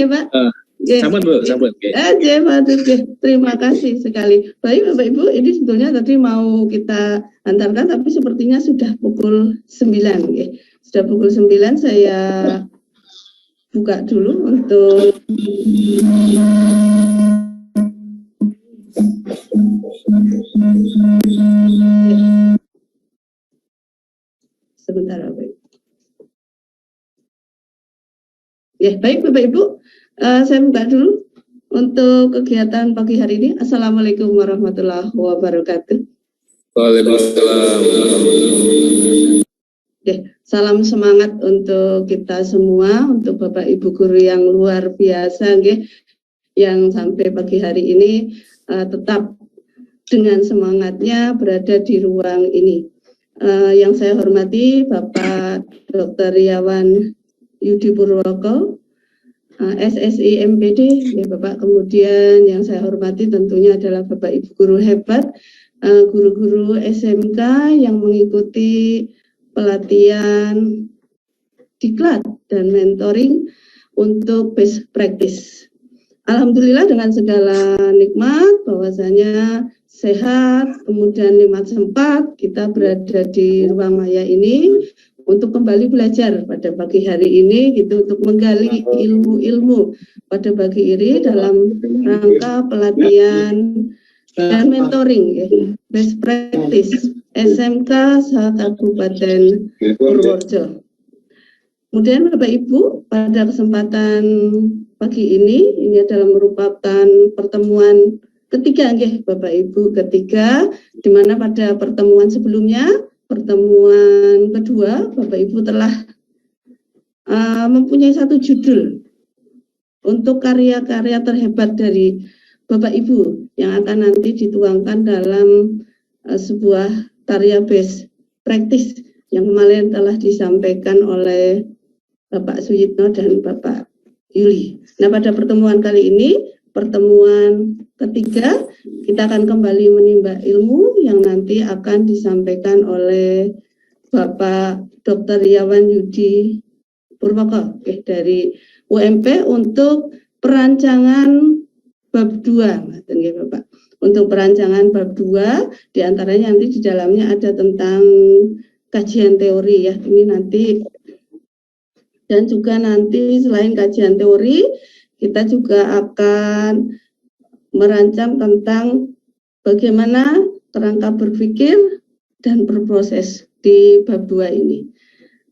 Pak. Sampun Bu, sampun. Terima kasih sekali. Baik Bapak Ibu, ini sebetulnya tadi mau kita antarkan tapi sepertinya sudah pukul 9. Sudah pukul 9, saya buka dulu untuk sebentar Bapak Ibu. Ya, baik Bapak Ibu, saya buka dulu untuk kegiatan pagi hari ini. Assalamualaikum warahmatullahi wabarakatuh. Waalaikumsalam. Salam semangat untuk kita semua, untuk Bapak Ibu guru yang luar biasa, yang sampai pagi hari ini tetap dengan semangatnya berada di ruang ini. Yang saya hormati Bapak Dr. Riawan Yudi Purwoko, SSI MPD, ya Bapak. Kemudian yang saya hormati tentunya adalah Bapak Ibu guru hebat, guru-guru SMK yang mengikuti pelatihan diklat dan mentoring untuk best practice. Alhamdulillah dengan segala nikmat, bahwasanya sehat, kemudian nikmat sempat, kita berada di ruang maya ini untuk kembali belajar pada pagi hari ini, gitu, untuk menggali ilmu-ilmu pada pagi ini dalam rangka pelatihan dan mentoring, best practice SMK Kabupaten Purworejo. Kemudian Bapak Ibu, pada kesempatan pagi ini adalah merupakan pertemuan ketiga, Bapak Ibu, ketiga, di mana pada pertemuan sebelumnya, pertemuan kedua, Bapak Ibu telah mempunyai satu judul untuk karya-karya terhebat dari Bapak Ibu yang akan nanti dituangkan dalam sebuah karya best practice yang kemarin telah disampaikan oleh Bapak Suyitno dan Bapak Yuli. Nah, pada pertemuan kali ini, pertemuan ketiga, kita akan kembali menimba ilmu yang nanti akan disampaikan oleh Bapak Dr. Riawan Yudi Purwoko dari UMP untuk perancangan bab 2, Bapak. Untuk perancangan bab 2, diantaranya nanti di dalamnya ada tentang kajian teori, ya. Ini nanti, dan juga nanti selain kajian teori, kita juga akan merancang tentang bagaimana kerangka berpikir dan berproses di bab 2 ini.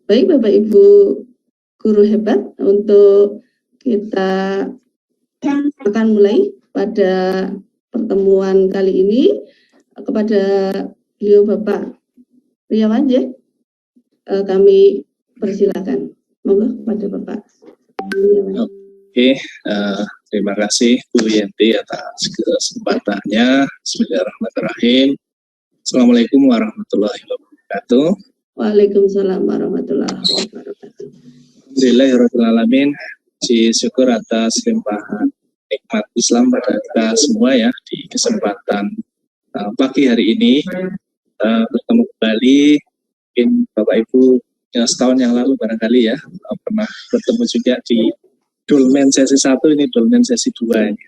Baik Bapak Ibu guru hebat, untuk kita akan mulai pada pertemuan kali ini kepada beliau Bapak Riawan, kami persilakan. Monggo kepada Bapak Riawan. Oke, terima kasih Bu Yenti atas kesempatannya. Bismillahirrahmanirrahim. Assalamualaikum warahmatullahi wabarakatuh. Waalaikumsalam warahmatullahi wabarakatuh. Alhamdulillahirrahmanirrahim. Syukur atas limpahan nikmat Islam pada kita semua, ya, di kesempatan pagi hari ini bertemu kembali. Mungkin Bapak Ibu setahun yang lalu barangkali, ya, pernah bertemu juga di Dolmen sesi 1, ini Dolmen sesi 2 ini.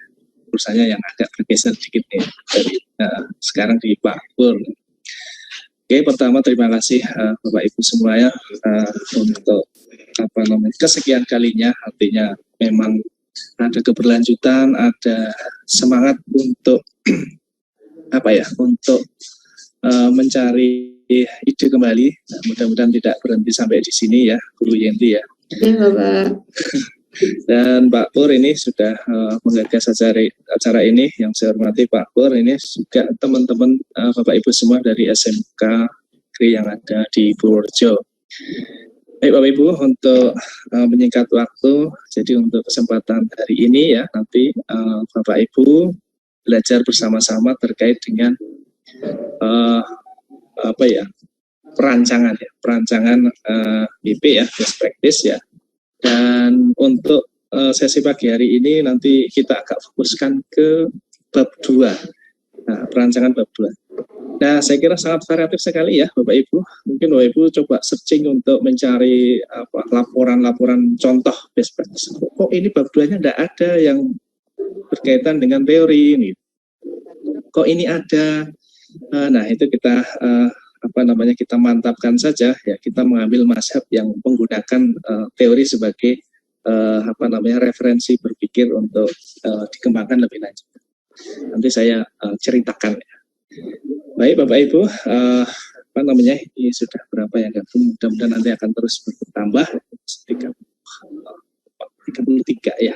Urusannya yang agak bergeser sedikit nih dari sekarang di Pak Pur. Oke, pertama terima kasih Bapak Ibu semua, ya, untuk kesekian kalinya. Artinya memang ada keberlanjutan, ada semangat untuk untuk mencari ide kembali. Nah, mudah-mudahan tidak berhenti sampai di sini, ya, Guru Yenti, ya. Bapak. Dan Pak Pur ini sudah menggagas acara ini. Yang saya hormati Pak Pur, ini juga teman-teman Bapak Ibu semua dari SMK Negeri yang ada di Purworejo. Baik Bapak Ibu, untuk menyingkat waktu, jadi untuk kesempatan hari ini, ya, nanti Bapak Ibu belajar bersama-sama terkait dengan perancangan, ya, perancangan BP, ya, best practice, ya. Dan untuk sesi pagi hari ini nanti kita agak fokuskan ke bab 2. Nah, perancangan bab 2. Nah, saya kira sangat variatif sekali ya Bapak Ibu. Mungkin Bapak Ibu coba searching untuk mencari laporan-laporan contoh best practice. Kok ini bab 2-nya tidak ada yang berkaitan dengan teori ini. Kok ini ada? Nah, itu kita kita mantapkan saja ya, kita mengambil mazhab yang menggunakan teori sebagai referensi berpikir untuk dikembangkan lebih lanjut. Nanti saya ceritakan ya. Baik Bapak Ibu, ini sudah berapa ya gabung, mudah-mudahan nanti akan terus bertambah 33 ya,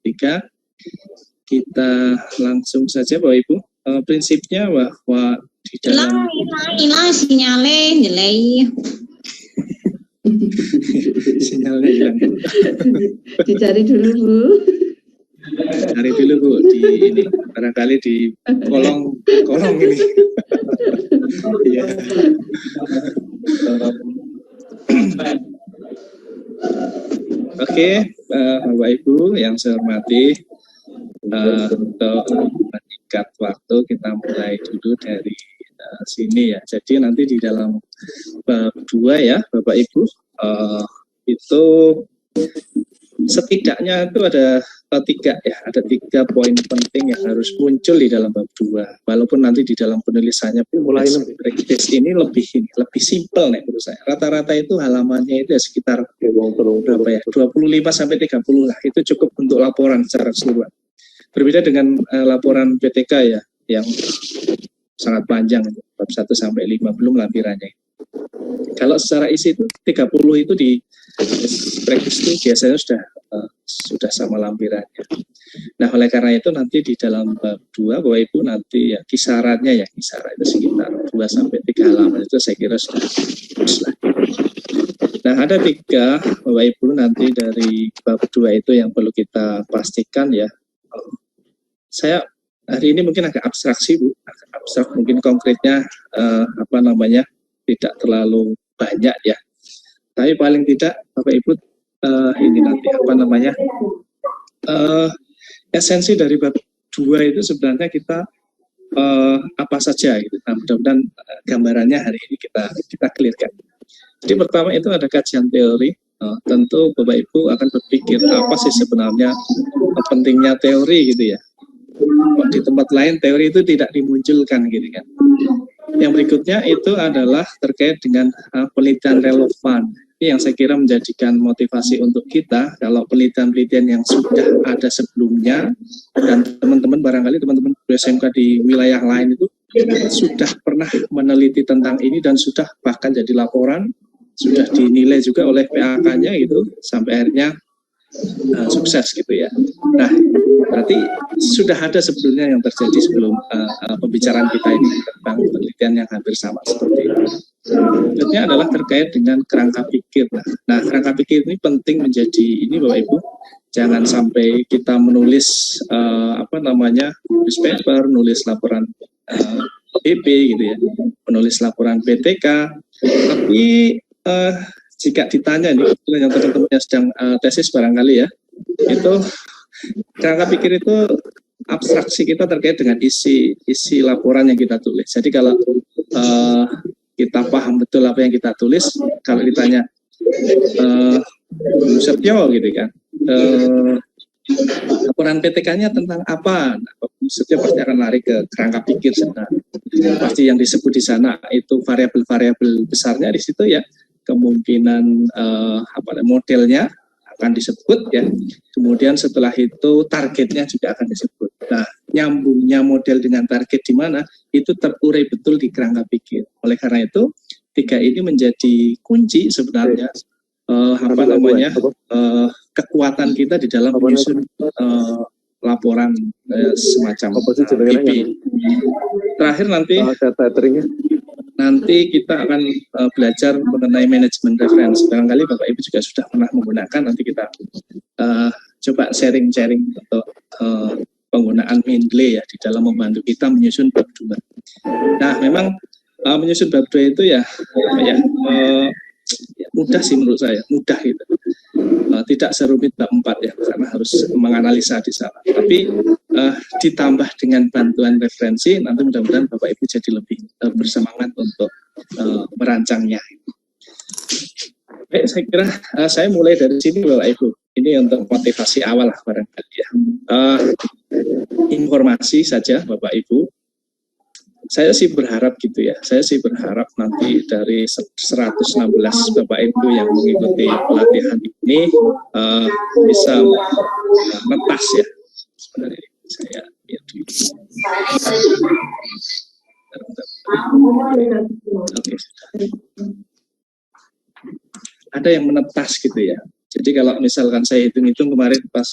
33. Kita langsung saja Bapak Ibu. Prinsipnya bahwa di dalam hilang sinyalnya jelek. Sinyalnya hilang. Dicari dulu Bu. Cari dulu Bu di ini, barangkali di kolong ini. Iya. Oke, Bapak Ibu yang saya hormati, untuk meningkat waktu kita mulai dulu dari sini ya. Jadi nanti di dalam bab 2 ya Bapak Ibu, itu setidaknya itu ada 3 poin penting yang harus muncul di dalam bab 2. Walaupun nanti di dalam penulisannya practice ini lebih simpel nih menurut saya. Rata-rata itu halamannya itu sekitar berapa ya? 25 sampai 30 lah. Itu cukup untuk laporan secara keseluruhan. Berbeda dengan laporan PTK ya yang sangat panjang, bab 1 sampai 5 belum lampirannya. Kalau secara isi itu 30 itu di praktis itu biasanya sudah sama lampirannya. Nah, oleh karena itu nanti di dalam bab 2 Bapak Ibu nanti ya kisarannya itu sekitar 2 sampai 3 halaman, itu saya kira sudah bagus lah. Nah, ada 3 Bapak Ibu nanti dari bab 2 itu yang perlu kita pastikan ya. Saya hari ini mungkin agak abstraksi Bu, agak abstrak, mungkin konkretnya tidak terlalu banyak ya. Tapi paling tidak Bapak Ibu ini nanti esensi dari bab 2 itu sebenarnya kita apa saja gitu. Nah, mudah-mudahan gambarannya hari ini kita clearkan. Jadi pertama itu ada kajian teori. Tentu Bapak Ibu akan berpikir apa sih sebenarnya pentingnya teori gitu ya. Di tempat lain teori itu tidak dimunculkan gitu kan. Yang berikutnya itu adalah terkait dengan penelitian relevan. Ini yang saya kira menjadikan motivasi untuk kita kalau penelitian-penelitian yang sudah ada sebelumnya dan teman-teman barangkali teman-teman SMK di wilayah lain itu sudah pernah meneliti tentang ini dan sudah bahkan jadi laporan, sudah dinilai juga oleh PAK-nya gitu sampai akhirnya sukses gitu ya. Nah, berarti sudah ada sebelumnya yang terjadi sebelum pembicaraan kita ini tentang penelitian yang hampir sama seperti itu. Berikutnya adalah terkait dengan kerangka pikir. Nah, kerangka pikir ini penting menjadi ini Bapak Ibu. Jangan sampai kita menulis nulis paper, nulis laporan PP gitu ya, menulis laporan PTK, tapi jika ditanya nih, yang teman-teman yang sedang tesis barangkali ya, itu kerangka pikir itu abstraksi kita terkait dengan isi laporan yang kita tulis. Jadi kalau kita paham betul apa yang kita tulis, kalau ditanya Setio gitu kan, laporan PTK-nya tentang apa? Nah, Setio pasti akan lari ke kerangka pikir sebenarnya. Pasti yang disebut di sana itu variabel-variabel besarnya di situ ya. Kemungkinan modelnya akan disebut ya. Kemudian setelah itu targetnya juga akan disebut. Nah, nyambungnya model dengan target di mana itu terurai betul di kerangka pikir. Oleh karena itu 3 ini menjadi kunci sebenarnya kekuatan kita di dalam menyusun laporan semacam PP. Terakhir nanti kita akan belajar mengenai manajemen referensi. Barangkali Bapak Ibu juga sudah pernah menggunakan. Nanti kita coba sharing-sharing untuk penggunaan Mendeley ya di dalam membantu kita menyusun bab 2. Nah, memang menyusun bab 2 itu ya mudah sih menurut saya, mudah gitu. tidak serumit bab 4 ya, karena harus menganalisa di sana. Tapi ditambah dengan bantuan referensi, nanti mudah-mudahan Bapak Ibu jadi lebih bersemangat untuk merancangnya. Baik, saya kira saya mulai dari sini Bapak Ibu. Ini untuk motivasi awal lah barangkali ya. Informasi saja Bapak Ibu. Saya sih berharap gitu ya. Saya sih berharap nanti dari 116 Bapak Ibu yang mengikuti pelatihan ini bisa netas ya. Sebenarnya saya lihat dulu. Oke. Ada yang menetas gitu ya. Jadi kalau misalkan saya hitung-hitung kemarin pas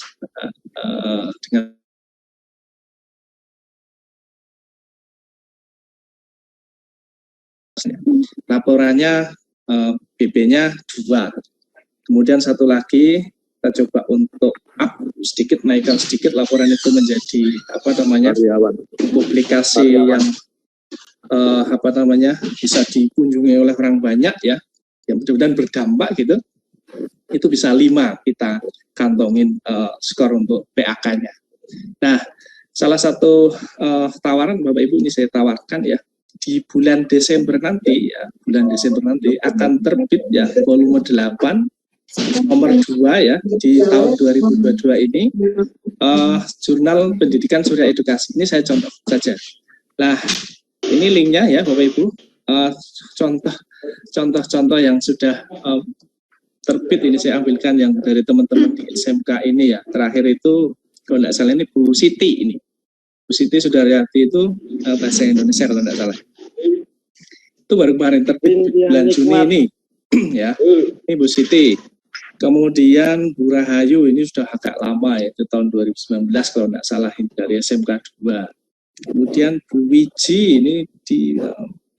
dengan laporannya BP-nya 2, kemudian satu lagi kita coba untuk up sedikit, naikkan sedikit laporan itu menjadi publikasi yang bisa dikunjungi oleh orang banyak ya, yang mudah-mudahan berdampak gitu. Itu bisa 5 kita kantongin skor untuk PAK-nya. Nah, salah satu tawaran Bapak Ibu ini saya tawarkan ya, di bulan Desember nanti akan terbit ya volume 8 nomor 2 ya di tahun 2022 ini, Jurnal Pendidikan Surya Edukasi. Ini saya contoh saja. Nah, ini linknya ya Bapak Ibu, contoh-contoh yang sudah terbit ini saya ambilkan yang dari teman-teman di SMK ini ya. Terakhir itu kalau tidak salah ini Bu Siti ini. Bu Siti Sudaryati itu bahasa Indonesia kalau tidak salah. Itu baru kemarin terbit bulan Juni ini ya. Ini Bu Siti. Kemudian Bu Rahayu ini sudah agak lama ya, itu tahun 2019 kalau tidak salah ini dari SMK 2. Kemudian Bu Wiji ini di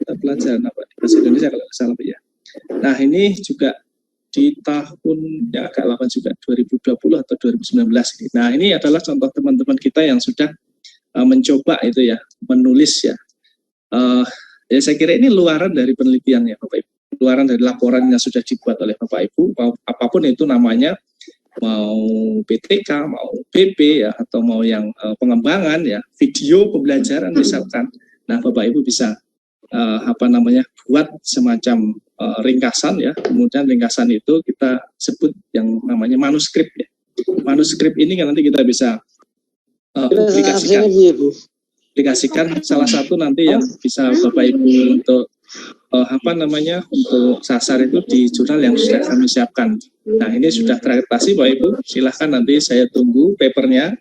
pelajaran apa di bahasa Indonesia kalau tidak salah ya. Nah, ini juga di tahun ya agak lama juga 2020 atau 2019 ini. Nah, ini adalah contoh teman-teman kita yang sudah mencoba itu ya menulis ya. Ya saya kira ini luaran dari penelitian ya Bapak Ibu, luaran dari laporan yang sudah dibuat oleh Bapak Ibu, apapun itu namanya, mau PTK, mau BP ya, atau mau yang pengembangan ya, video pembelajaran misalkan. Nah, Bapak Ibu bisa buat semacam ringkasan ya, kemudian ringkasan itu kita sebut yang namanya manuskrip ya. Manuskrip ini kan nanti kita bisa aplikasikan salah satu nanti yang bisa Bapak Ibu untuk untuk sasar itu di jurnal yang sudah kami siapkan. Nah, ini sudah terakreditasi Bapak Ibu, silahkan nanti saya tunggu papernya.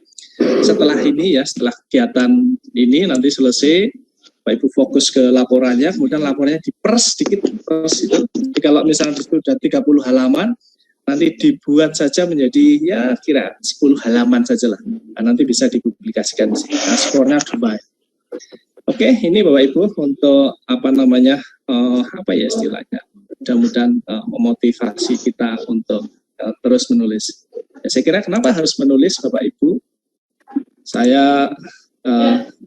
Setelah ini ya, setelah kegiatan ini nanti selesai, Bapak Ibu fokus ke laporannya, kemudian laporannya dipers sedikit, itu. Jadi kalau misalnya sudah 30 halaman, nanti dibuat saja menjadi ya kira 10 halaman saja lah. Nah, nanti bisa dipublikasikan di sini. Nah, skornya 2. Oke, ini Bapak Ibu untuk istilahnya. Mudah-mudahan memotivasi kita untuk terus menulis. Ya, saya kira kenapa harus menulis Bapak Ibu? Saya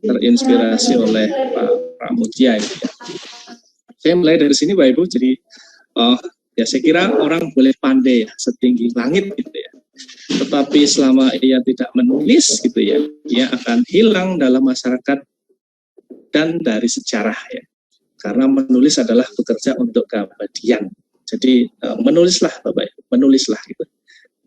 terinspirasi oleh Pak Pramudia ini ya. Saya mulai dari sini Bapak Ibu, jadi ya saya kira orang boleh pandai ya, setinggi langit gitu ya. Tetapi selama ia tidak menulis gitu ya, ia akan hilang dalam masyarakat dan dari sejarah ya. Karena menulis adalah bekerja untuk keabadian. Jadi menulislah Bapak Ibu, menulislah gitu.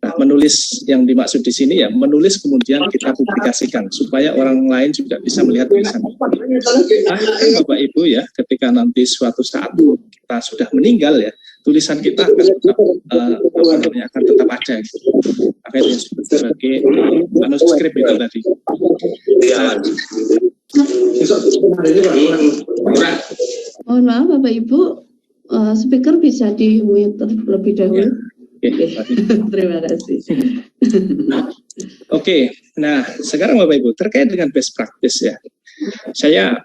Nah, menulis yang dimaksud di sini ya, menulis kemudian kita publikasikan supaya orang lain juga bisa melihat tulisan. Bapak Ibu ya, ketika nanti suatu saat kita sudah meninggal ya, tulisan kita akan tetap akan tetap ada. Gitu. Maka itu disebut sebagai manuskrip itu tadi. Mohon maaf Bapak Ibu, speaker bisa di-mute terlebih dahulu. Ya. Terima kasih. Oke, nah sekarang Bapak Ibu terkait dengan best practice ya, saya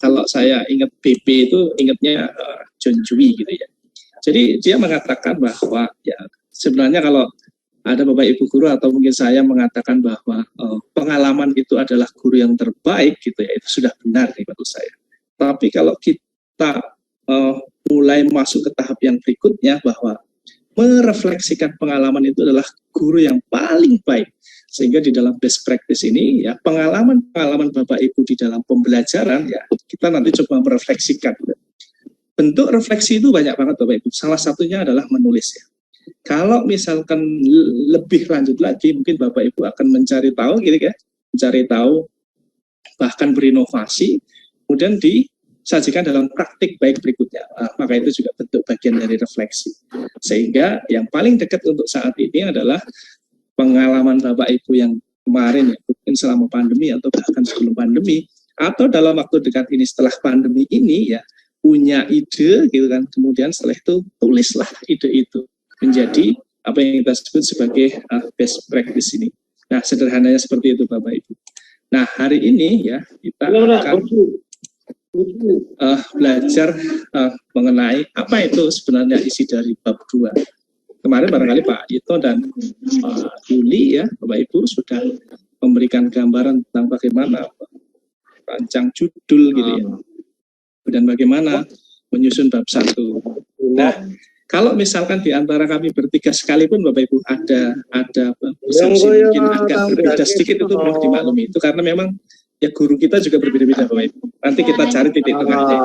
kalau saya ingat BP itu ingatnya John Dewey gitu ya. Jadi dia mengatakan bahwa ya sebenarnya kalau ada Bapak Ibu guru atau mungkin saya mengatakan bahwa pengalaman itu adalah guru yang terbaik gitu ya, itu sudah benar nih menurut saya. Tapi kalau kita mulai masuk ke tahap yang berikutnya bahwa merefleksikan pengalaman itu adalah guru yang paling baik. Sehingga di dalam best practice ini ya pengalaman Bapak Ibu di dalam pembelajaran ya kita nanti coba merefleksikan. Bentuk refleksi itu banyak banget Bapak Ibu. Salah satunya adalah menulis ya. Kalau misalkan lebih lanjut lagi mungkin Bapak Ibu akan mencari tahu gitu ya, mencari tahu bahkan berinovasi kemudian disajikan dalam praktik baik berikutnya. Maka itu juga bentuk bagian dari refleksi. Sehingga yang paling dekat untuk saat ini adalah pengalaman Bapak Ibu yang kemarin ya, mungkin selama pandemi atau bahkan sebelum pandemi atau dalam waktu dekat ini setelah pandemi ini ya punya ide gitu kan, kemudian setelah itu tulislah ide itu menjadi apa yang kita sebut sebagai best practice ini. Nah sederhananya seperti itu Bapak Ibu. Nah hari ini ya kita akan belajar mengenai apa itu sebenarnya isi dari bab 2. Kemarin barangkali Pak Ito dan Pak Yuli ya Bapak Ibu sudah memberikan gambaran tentang bagaimana rancang judul gitu ya. Dan bagaimana menyusun bab 1. Nah, kalau misalkan di antara kami bertiga sekalipun Bapak Ibu ada persepsi mungkin agak berbeda sedikit itu perlu dimaklumi. Itu karena memang ya guru kita juga berbeda-beda Bapak Ibu. Nanti kita cari titik tengahnya.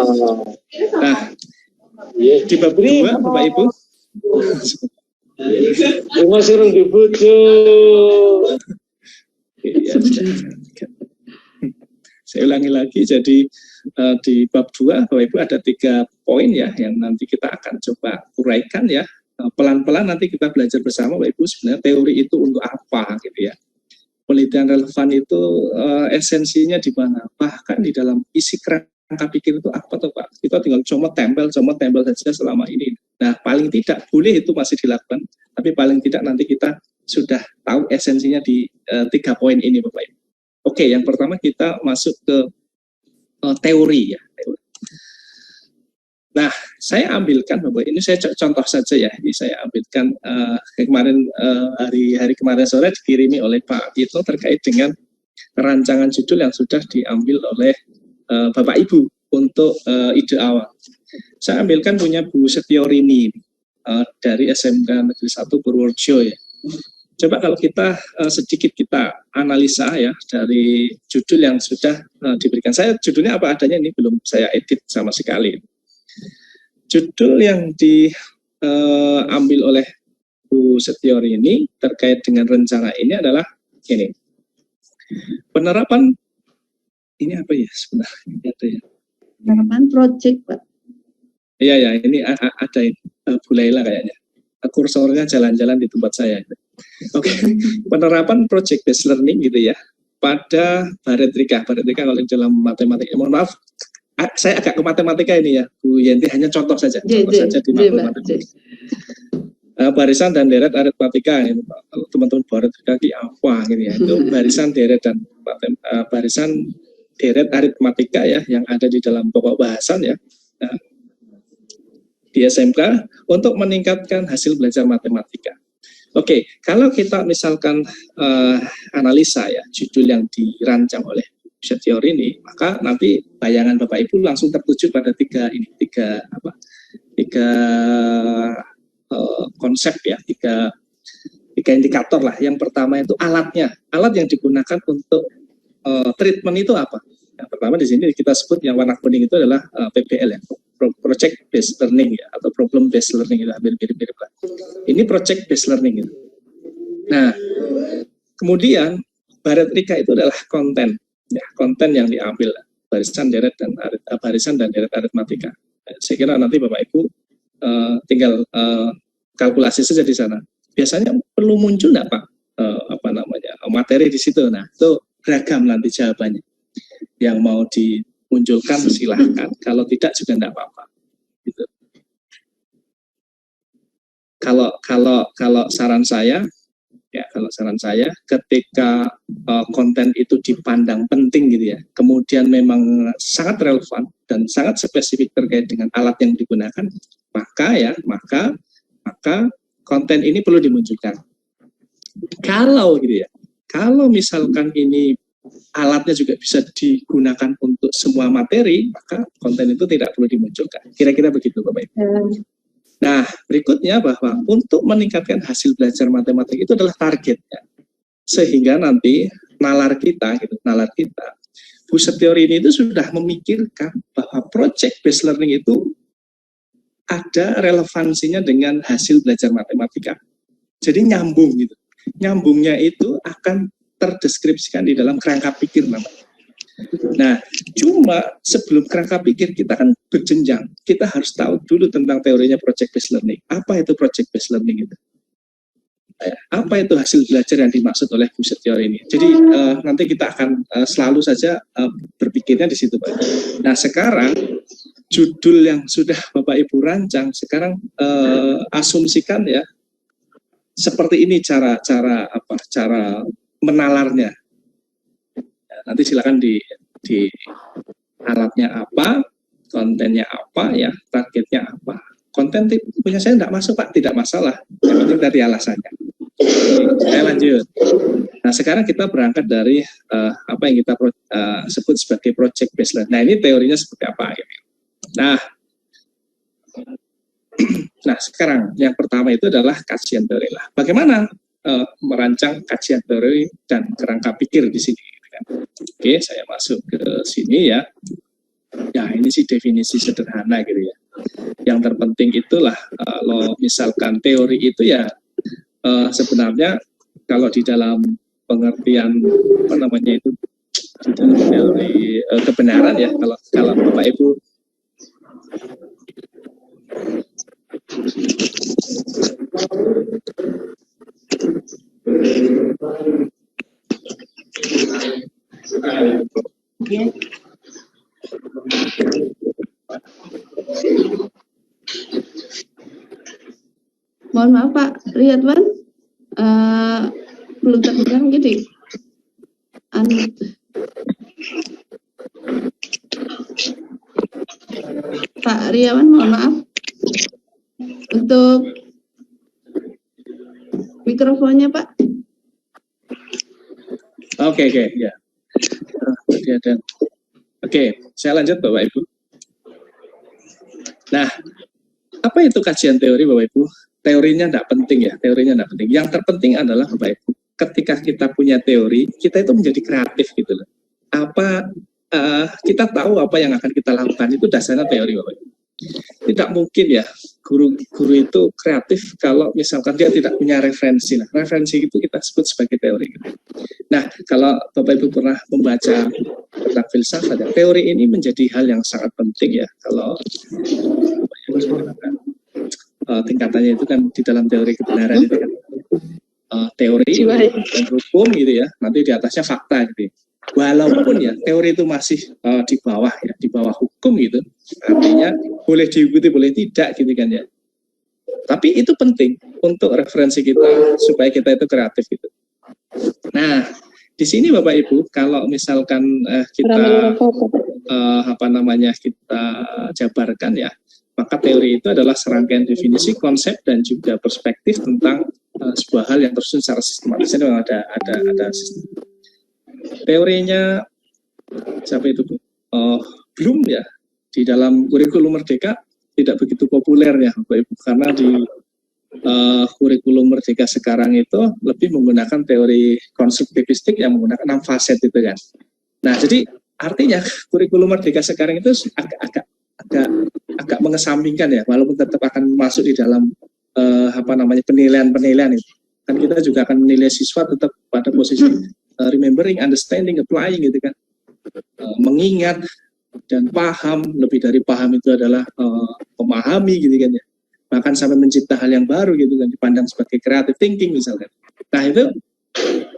Nah, di bab 2 Bapak Ibu masih orang dibujuk. Saya ulangi lagi, jadi di bab 2 Bapak Ibu ada 3 poin ya yang nanti kita akan coba uraikan ya. Pelan-pelan nanti kita belajar bersama Bapak Ibu sebenarnya teori itu untuk apa gitu ya. Penelitian relevan itu esensinya di mana? Bahkan di dalam isi kerangka pikir itu apa tuh Pak? Kita tinggal comot tempel saja selama ini. Nah paling tidak boleh itu masih dilakukan, tapi paling tidak nanti kita sudah tahu esensinya di 3 poin ini Bapak Ibu. Oke, yang pertama kita masuk ke teori ya. Nah, saya ambilkan Bapak, ini saya contoh saja ya. Ini saya ambilkan kemarin hari kemarin sore dikirimi oleh Pak Ito terkait dengan rancangan judul yang sudah diambil oleh Bapak Ibu untuk ide awal. Saya ambilkan punya Bu Setiorini dari SMK Negeri 1 Purworejo ya. Coba kalau kita sedikit kita analisa ya dari judul yang sudah diberikan. Saya judulnya apa adanya ini belum saya edit sama sekali. Judul yang diambil oleh Bu Setiorini terkait dengan rencana ini adalah ini. Penerapan ini apa ya sebenarnya? Ini ada ya. Penerapan project Pak. Iya ya, ini ada Bu Laila kayaknya. Kursornya jalan-jalan di tempat saya. Oke, penerapan project based learning gitu ya pada baretrika kalau dalam matematika. Mohon maaf, saya agak ke matematika ini ya, Bu Yenti hanya contoh saja di matematika. Barisan dan deret aritmatika, kalau teman-teman baretrika ini apa gitu ya? Itu barisan deret dan barisan deret aritmatika ya yang ada di dalam pokok bahasan ya. Nah, di SMK untuk meningkatkan hasil belajar matematika. Oke, kalau kita misalkan analisa ya judul yang dirancang oleh Setiorini, maka nanti bayangan Bapak Ibu langsung tertuju pada tiga konsep ya, tiga indikator lah. Yang pertama itu alatnya, alat yang digunakan untuk treatment itu apa? Yang pertama di sini kita sebut yang warna kuning itu adalah PBL ya, project based learning ya, atau problem based learning itu hampir mirip-mirip lah. Ini project based learning itu. Nah, kemudian baretrika itu adalah konten ya, konten yang diambil barisan deret aritmatika. Saya kira nanti Bapak Ibu tinggal kalkulasi saja di sana. Biasanya perlu muncul enggak Pak materi di situ. Nah, itu beragam nanti jawabannya. Yang mau dimunculkan silahkan, kalau tidak juga enggak apa-apa. Gitu. Kalau saran saya ketika konten itu dipandang penting gitu ya, kemudian memang sangat relevan dan sangat spesifik terkait dengan alat yang digunakan, maka konten ini perlu dimunculkan. Kalau gitu ya, kalau misalkan ini alatnya juga bisa digunakan untuk semua materi, maka konten itu tidak perlu dimunculkan. Kira-kira begitu Bapak Ibu. Nah, berikutnya bahwa untuk meningkatkan hasil belajar matematik itu adalah targetnya. Sehingga nanti nalar kita, pusat teori ini itu sudah memikirkan bahwa project based learning itu ada relevansinya dengan hasil belajar matematika. Jadi nyambung gitu. Nyambungnya itu akan terdeskripsikan di dalam kerangka pikir namanya. Nah, cuma sebelum kerangka pikir kita kan berjenjang. Kita harus tahu dulu tentang teorinya project based learning. Apa itu project based learning itu? Apa itu hasil belajar yang dimaksud oleh pusat teori ini? Jadi nanti kita akan selalu saja berpikirnya di situ, Pak. Nah, sekarang judul yang sudah Bapak Ibu rancang, sekarang asumsikan ya seperti ini cara menalarnya. Nanti silakan di alatnya apa, kontennya apa, ya targetnya apa. Konten punya saya tidak masuk, Pak, tidak masalah. Yang penting dari alasannya. Oke, saya lanjut. Nah, sekarang kita berangkat dari apa yang kita sebut sebagai project based learning. Nah, ini teorinya seperti apa? Gitu. Nah, sekarang yang pertama itu adalah kajian teori lah. Bagaimana merancang kajian teori dan kerangka pikir di sini? Oke, saya masuk ke sini ya. Ya, ini sih definisi sederhana gitu ya. Yang terpenting itulah kalau misalkan teori itu ya sebenarnya kalau di dalam pengertian apa namanya itu di dalam teori kebenaran ya, kalau Bapak Ibu Mohon maaf Pak Riyadwan, belum terdengar gitu. Pak Riyadwan, mohon maaf untuk mikrofonnya Pak. Oke, ya. Oke, saya lanjut Bapak Ibu. Nah, apa itu kajian teori Bapak Ibu? Teorinya tidak penting ya, teorinya tidak penting. Yang terpenting adalah Bapak Ibu, ketika kita punya teori, kita itu menjadi kreatif gitu loh. Kita tahu apa yang akan kita lakukan, itu dasarnya teori Bapak Ibu. Tidak mungkin ya guru itu kreatif kalau misalkan dia tidak punya referensi. Nah, referensi itu kita sebut sebagai teori. Nah, kalau Bapak Ibu pernah membaca tentang filsafat, ya, teori ini menjadi hal yang sangat penting ya. Kalau tingkatannya itu kan di dalam teori kebenaran itu kan teori dan hukum gitu ya. Nanti di atasnya fakta gitu. Walaupun ya teori itu masih di bawah hukum gitu, artinya boleh diikuti boleh tidak gitu kan ya. Tapi itu penting untuk referensi kita supaya kita itu kreatif gitu. Nah, di sini Bapak Ibu, kalau misalkan kita kita jabarkan ya, maka teori itu adalah serangkaian definisi, konsep dan juga perspektif tentang sebuah hal yang tersusun secara sistematis. Ini memang ada sistem. Teorinya siapa itu Bloom ya, di dalam kurikulum Merdeka tidak begitu populer ya Bapak Ibu, karena di kurikulum Merdeka sekarang itu lebih menggunakan teori konstruktivistik yang menggunakan 6 faset itu kan. Nah, jadi artinya kurikulum Merdeka sekarang itu agak mengesampingkan ya, walaupun tetap akan masuk di dalam penilaian itu. Kan kita juga akan menilai siswa tetap pada posisi remembering, understanding, applying gitu kan, mengingat dan paham. Lebih dari paham itu adalah memahami gitu kan ya, bahkan sampai mencipta hal yang baru gitu kan, dipandang sebagai creative thinking misalkan. Nah, itu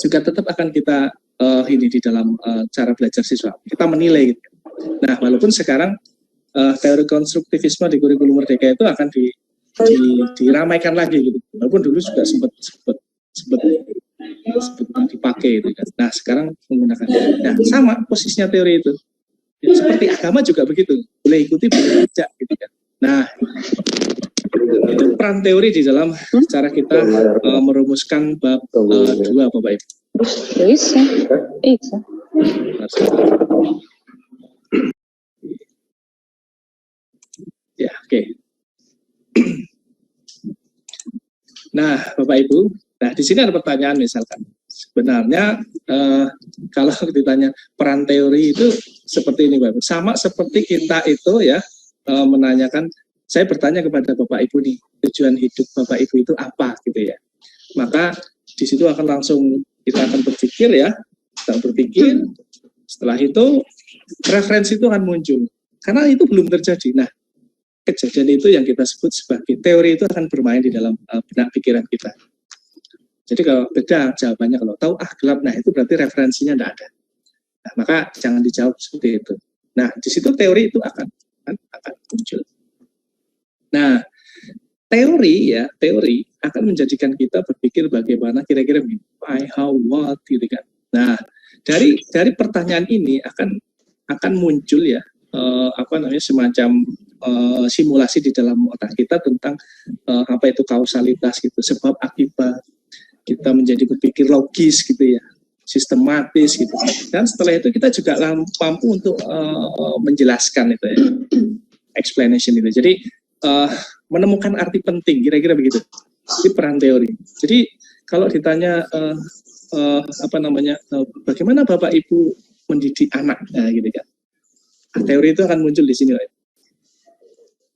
juga tetap akan kita ini di dalam cara belajar siswa, kita menilai gitu. Nah, walaupun sekarang teori konstruktivisme di kurikulum Merdeka itu akan diramaikan lagi gitu, walaupun dulu juga sempat dipakai itu kan. Nah, sekarang menggunakan sama posisinya teori itu. Ya, seperti agama juga begitu, boleh ikuti boleh tidak gitu kan. Nah, itu peran teori di dalam cara kita merumuskan bab 2 Bapak Ibu. Bisa. Ya, oke. Nah, Bapak Ibu, nah di sini ada pertanyaan misalkan. Sebenarnya kalau ditanya peran teori itu seperti ini, Bapak. Sama seperti kita itu ya menanyakan, saya bertanya kepada Bapak Ibu nih, tujuan hidup Bapak Ibu itu apa gitu ya. Maka di situ akan langsung kita akan berpikir ya, kita berpikir. Setelah itu referensi itu akan muncul. Karena itu belum terjadi. Nah, kejadian itu yang kita sebut sebagai teori itu akan bermain di dalam benak pikiran kita. Jadi kalau beda jawabannya, kalau tahu gelap, nah itu berarti referensinya tidak ada. Nah, maka jangan dijawab seperti itu. Nah, di situ teori itu akan muncul. Nah, teori akan menjadikan kita berpikir bagaimana kira-kira why, how, what gitu kan. Nah, dari pertanyaan ini akan muncul ya semacam simulasi di dalam otak kita tentang apa itu kausalitas gitu, sebab akibat. Kita menjadi berpikir logis gitu ya, sistematis gitu. Dan setelah itu kita juga mampu untuk menjelaskan itu ya, explanation itu. Jadi menemukan arti penting, kira-kira begitu. Itu peran teori. Jadi kalau ditanya bagaimana Bapak Ibu mendidik anak, gitu kan. Teori itu akan muncul di sini.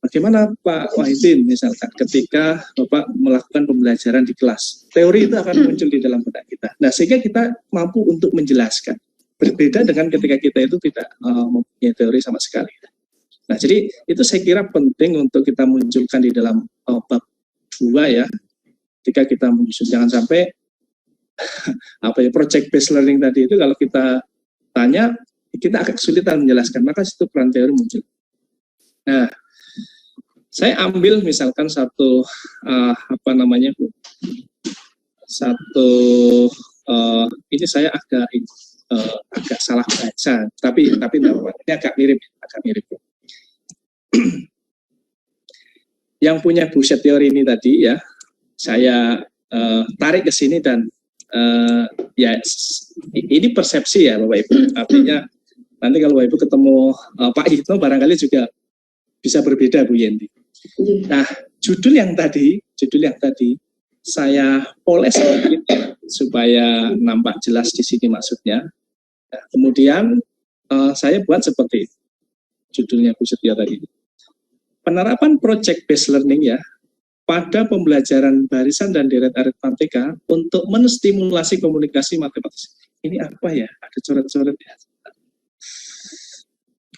Bagaimana Pak Wahidin misalkan ketika Bapak melakukan pembelajaran di kelas, teori itu akan muncul di dalam benak kita. Nah, sehingga kita mampu untuk menjelaskan. Berbeda dengan ketika kita itu tidak mempunyai teori sama sekali. Nah, jadi itu saya kira penting untuk kita munculkan di dalam bab 2 ya. Ketika kita menyusun, jangan sampai project based learning tadi itu kalau kita tanya, kita agak kesulitan menjelaskan, maka situ peran teori muncul. Nah, saya ambil misalkan satu ini saya agak salah baca, tapi ini agak mirip. Yang punya buset teori ini tadi ya, saya tarik ke sini dan ya ini persepsi ya Bapak Ibu. Artinya nanti kalau Bapak Ibu ketemu Pak Hito barangkali juga bisa berbeda Bu Yenti. Nah, judul yang tadi saya poles sedikit supaya nampak jelas di sini maksudnya. Nah, kemudian saya buat seperti itu. Judulnya Bu Setia tadi. Penerapan project based learning ya pada pembelajaran barisan dan deret aritmatika untuk menstimulasi komunikasi matematis. Ini apa ya? Ada coret-coret ya.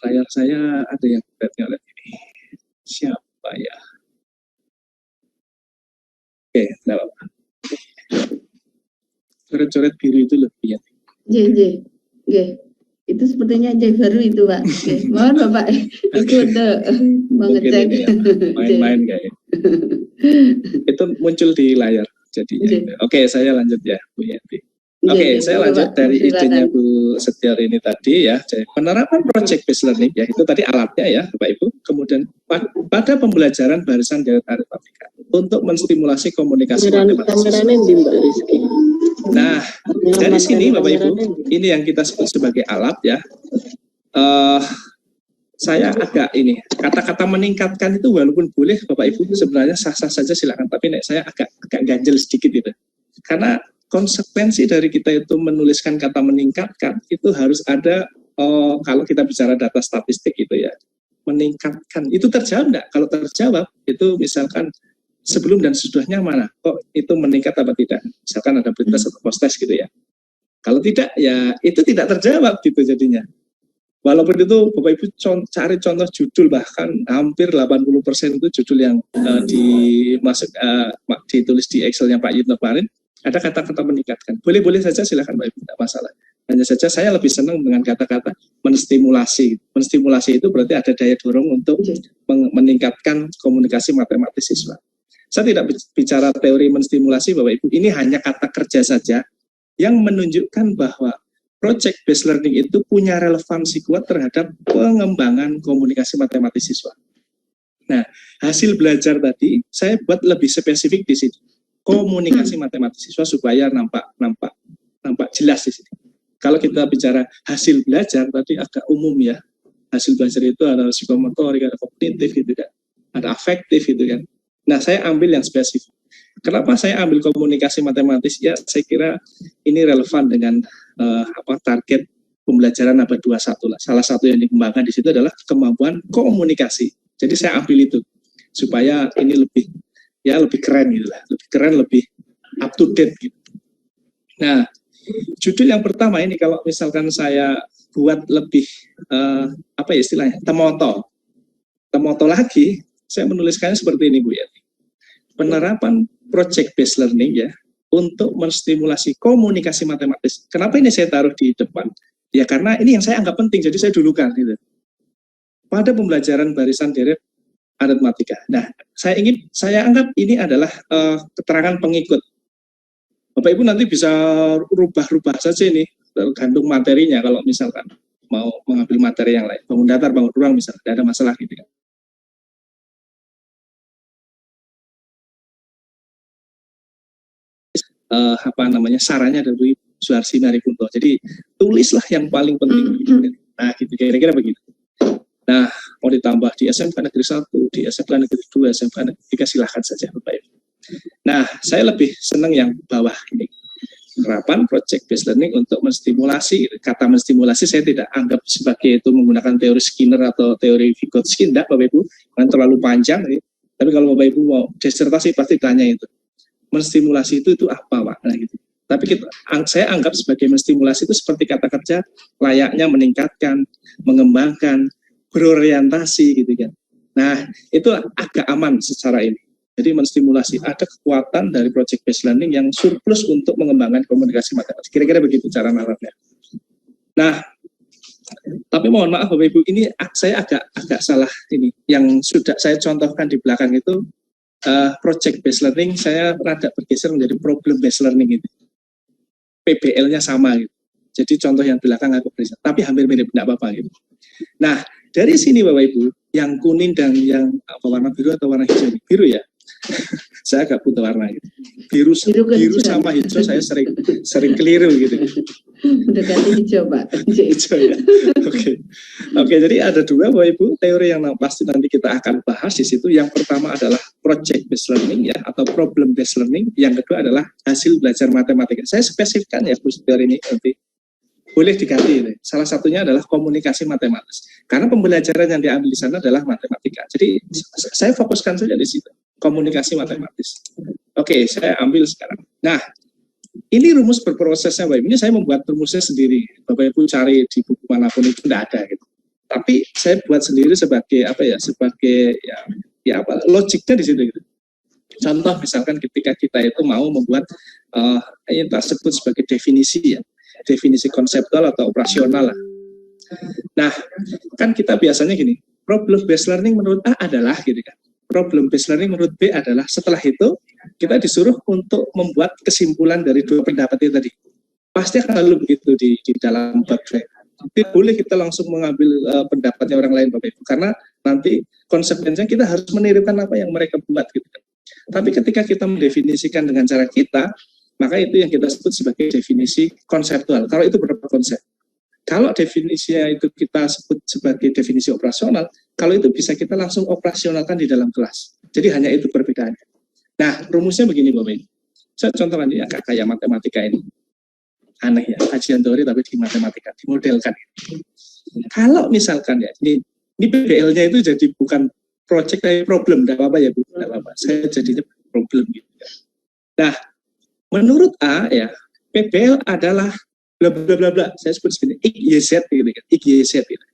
Layar saya ada yang lihat ini. Siapa ya? Oke, enggak apa-apa. Coret-coret biru itu lebih ya. Itu sepertinya J baru itu, Pak. Mohon Bapak itu untuk mengecek. Ya, main-main kayak. Itu muncul di layar. Jadi, oke, saya lanjut ya, Bu Yanti. Oke, saya lanjut dari idenya Bu Setia ini tadi ya. Jadi, penerapan project based learning ya, itu tadi alatnya ya, Bapak Ibu. Kemudian pada pembelajaran barisan deret aritmatika untuk menstimulasi komunikasi matematis. Nah, dari sini Bapak Ibu, ini yang kita sebut sebagai alat ya. Saya agak ini, kata-kata meningkatkan itu walaupun boleh Bapak Ibu sebenarnya sah-sah saja silakan, tapi saya agak ganjel sedikit itu. Karena konsekuensi dari kita itu menuliskan kata meningkatkan itu harus ada kalau kita bicara data statistik itu ya, meningkatkan itu terjawab enggak? Kalau terjawab itu misalkan sebelum dan sesudahnya mana? Kok itu meningkat apa tidak? Misalkan ada pretest atau post-test gitu ya. Kalau tidak ya itu tidak terjawab gitu jadinya. Walaupun itu Bapak Ibu cari contoh judul, bahkan hampir 80% itu judul yang ditulis di Excel-nya Pak Yitno kemarin, ada kata-kata meningkatkan. Boleh-boleh saja silakan Pak Ibu, tidak masalah. Hanya saja saya lebih senang dengan kata-kata menstimulasi. Menstimulasi itu berarti ada daya dorong untuk meningkatkan komunikasi matematis siswa. Saya tidak bicara teori menstimulasi Bapak Ibu, ini hanya kata kerja saja yang menunjukkan bahwa project based learning itu punya relevansi kuat terhadap pengembangan komunikasi matematis siswa. Nah, hasil belajar tadi saya buat lebih spesifik di sini. Komunikasi matematis siswa supaya nampak jelas di sini. Kalau kita bicara hasil belajar tadi agak umum ya. Hasil belajar itu ada psikomotorik, ada kognitif gitu kan. Ada afektif gitu kan. Nah, saya ambil yang spesifik. Kenapa saya ambil komunikasi matematis? Ya, saya kira ini relevan dengan target pembelajaran abad 21 lah. Salah satu yang dikembangkan di situ adalah kemampuan komunikasi. Jadi saya ambil itu supaya ini lebih keren gitu lah, lebih keren, lebih up to date gitu. Nah, judul yang pertama ini kalau misalkan saya buat lebih istilahnya temoto lagi, saya menuliskannya seperti ini Bu Yati. Penerapan project based learning ya untuk menstimulasi komunikasi matematis. Kenapa ini saya taruh di depan? Ya karena ini yang saya anggap penting, jadi saya dulukan gitu. Pada pembelajaran barisan deret aritmatika. Nah, saya anggap ini adalah keterangan pengikut. Bapak Ibu nanti bisa rubah-rubah saja ini, tergantung materinya. Kalau misalkan mau mengambil materi yang lain, bangun datar, bangun ruang misalnya, tidak ada masalah gitu kan. Sarannya dari Suharsi Marikunto. Jadi tulislah yang paling penting. Nah, gitu kira-kira begitu. Nah, mau ditambah di SMK Negeri 1, di SMK Negeri 2, SMK Negeri 3, silahkan saja Bapak Ibu. Nah, saya lebih senang yang bawah ini. Penerapan project based learning untuk menstimulasi. Kata menstimulasi saya tidak anggap sebagai itu menggunakan teori Skinner atau teori Vygotsky, tidak Bapak Ibu, kan terlalu panjang. Tapi kalau Bapak Ibu mau disertasi pasti tanya itu. Menstimulasi itu apa Pak? Nah, gitu. Tapi saya anggap sebagai menstimulasi itu seperti kata kerja layaknya meningkatkan, mengembangkan, berorientasi gitu kan. Nah, itu agak aman secara ini. Jadi menstimulasi, ada kekuatan dari project based learning yang surplus untuk mengembangkan komunikasi matematik. Kira-kira begitu cara nalarnya. Nah, tapi mohon maaf Bapak Ibu, ini saya agak salah ini. Yang sudah saya contohkan di belakang itu project based learning, saya rada bergeser menjadi problem based learning gitu. PBL-nya sama gitu. Jadi contoh yang belakang agak berbeda, tapi hampir mirip, tidak apa-apa gitu. Nah, dari sini Bapak Ibu, yang kuning dan yang warna biru atau warna hijau? Biru ya. Saya agak buta warna gitu. Biru sama hijau saya sering keliru gitu. Mendekati hijau Pak. Hijau ya. Oke, jadi ada dua Bapak Ibu teori yang pasti nanti kita akan bahas di situ. Yang pertama adalah project based learning ya atau problem based learning. Yang kedua adalah hasil belajar matematika. Saya spesifikkan ya Bu teori ini nanti. Boleh diganti. Salah satunya adalah komunikasi matematis. Karena pembelajaran yang diambil di sana adalah matematika. Jadi saya fokuskan saja di situ. Komunikasi matematis. Oke, saya ambil sekarang. Nah, ini rumus berprosesnya Bapak Ibu. Ini saya membuat rumusnya sendiri. Bapak Ibu cari di buku manapun itu tidak ada gitu. Tapi saya buat sendiri sebagai logiknya di situ gitu. Contoh misalkan ketika kita itu mau membuat yang kita sebut sebagai definisi ya. Definisi konseptual atau operasional lah. Nah, kan kita biasanya gini, problem based learning menurut A adalah gitu kan. Problem based learning menurut B adalah setelah itu kita disuruh untuk membuat kesimpulan dari dua pendapat itu tadi. Pasti akan lalu begitu di dalam bab saya. Tapi boleh kita langsung mengambil pendapatnya orang lain Bapak Ibu, karena nanti konsekuensinya kita harus menirukan apa yang mereka buat gitu kan. Tapi ketika kita mendefinisikan dengan cara kita, maka itu yang kita sebut sebagai definisi konseptual. Kalau itu beberapa konsep. Kalau definisinya itu kita sebut sebagai definisi operasional, kalau itu bisa kita langsung operasionalkan di dalam kelas. Jadi hanya itu perbedaannya. Nah, rumusnya begini Bapak Ibu. Saya contohkan ini agak kayak matematika ini. Aneh ya, kajian teori tapi di matematika, dimodelkan. Kalau misalkan ya, ini PBL-nya itu jadi bukan project tapi problem, tidak apa-apa ya Bu, tidak apa-apa. Saya jadinya problem gitu. Nah, menurut A ya, PBL adalah bla bla bla bla. Saya sebut seperti XYZ gitu kan, XYZ gitu.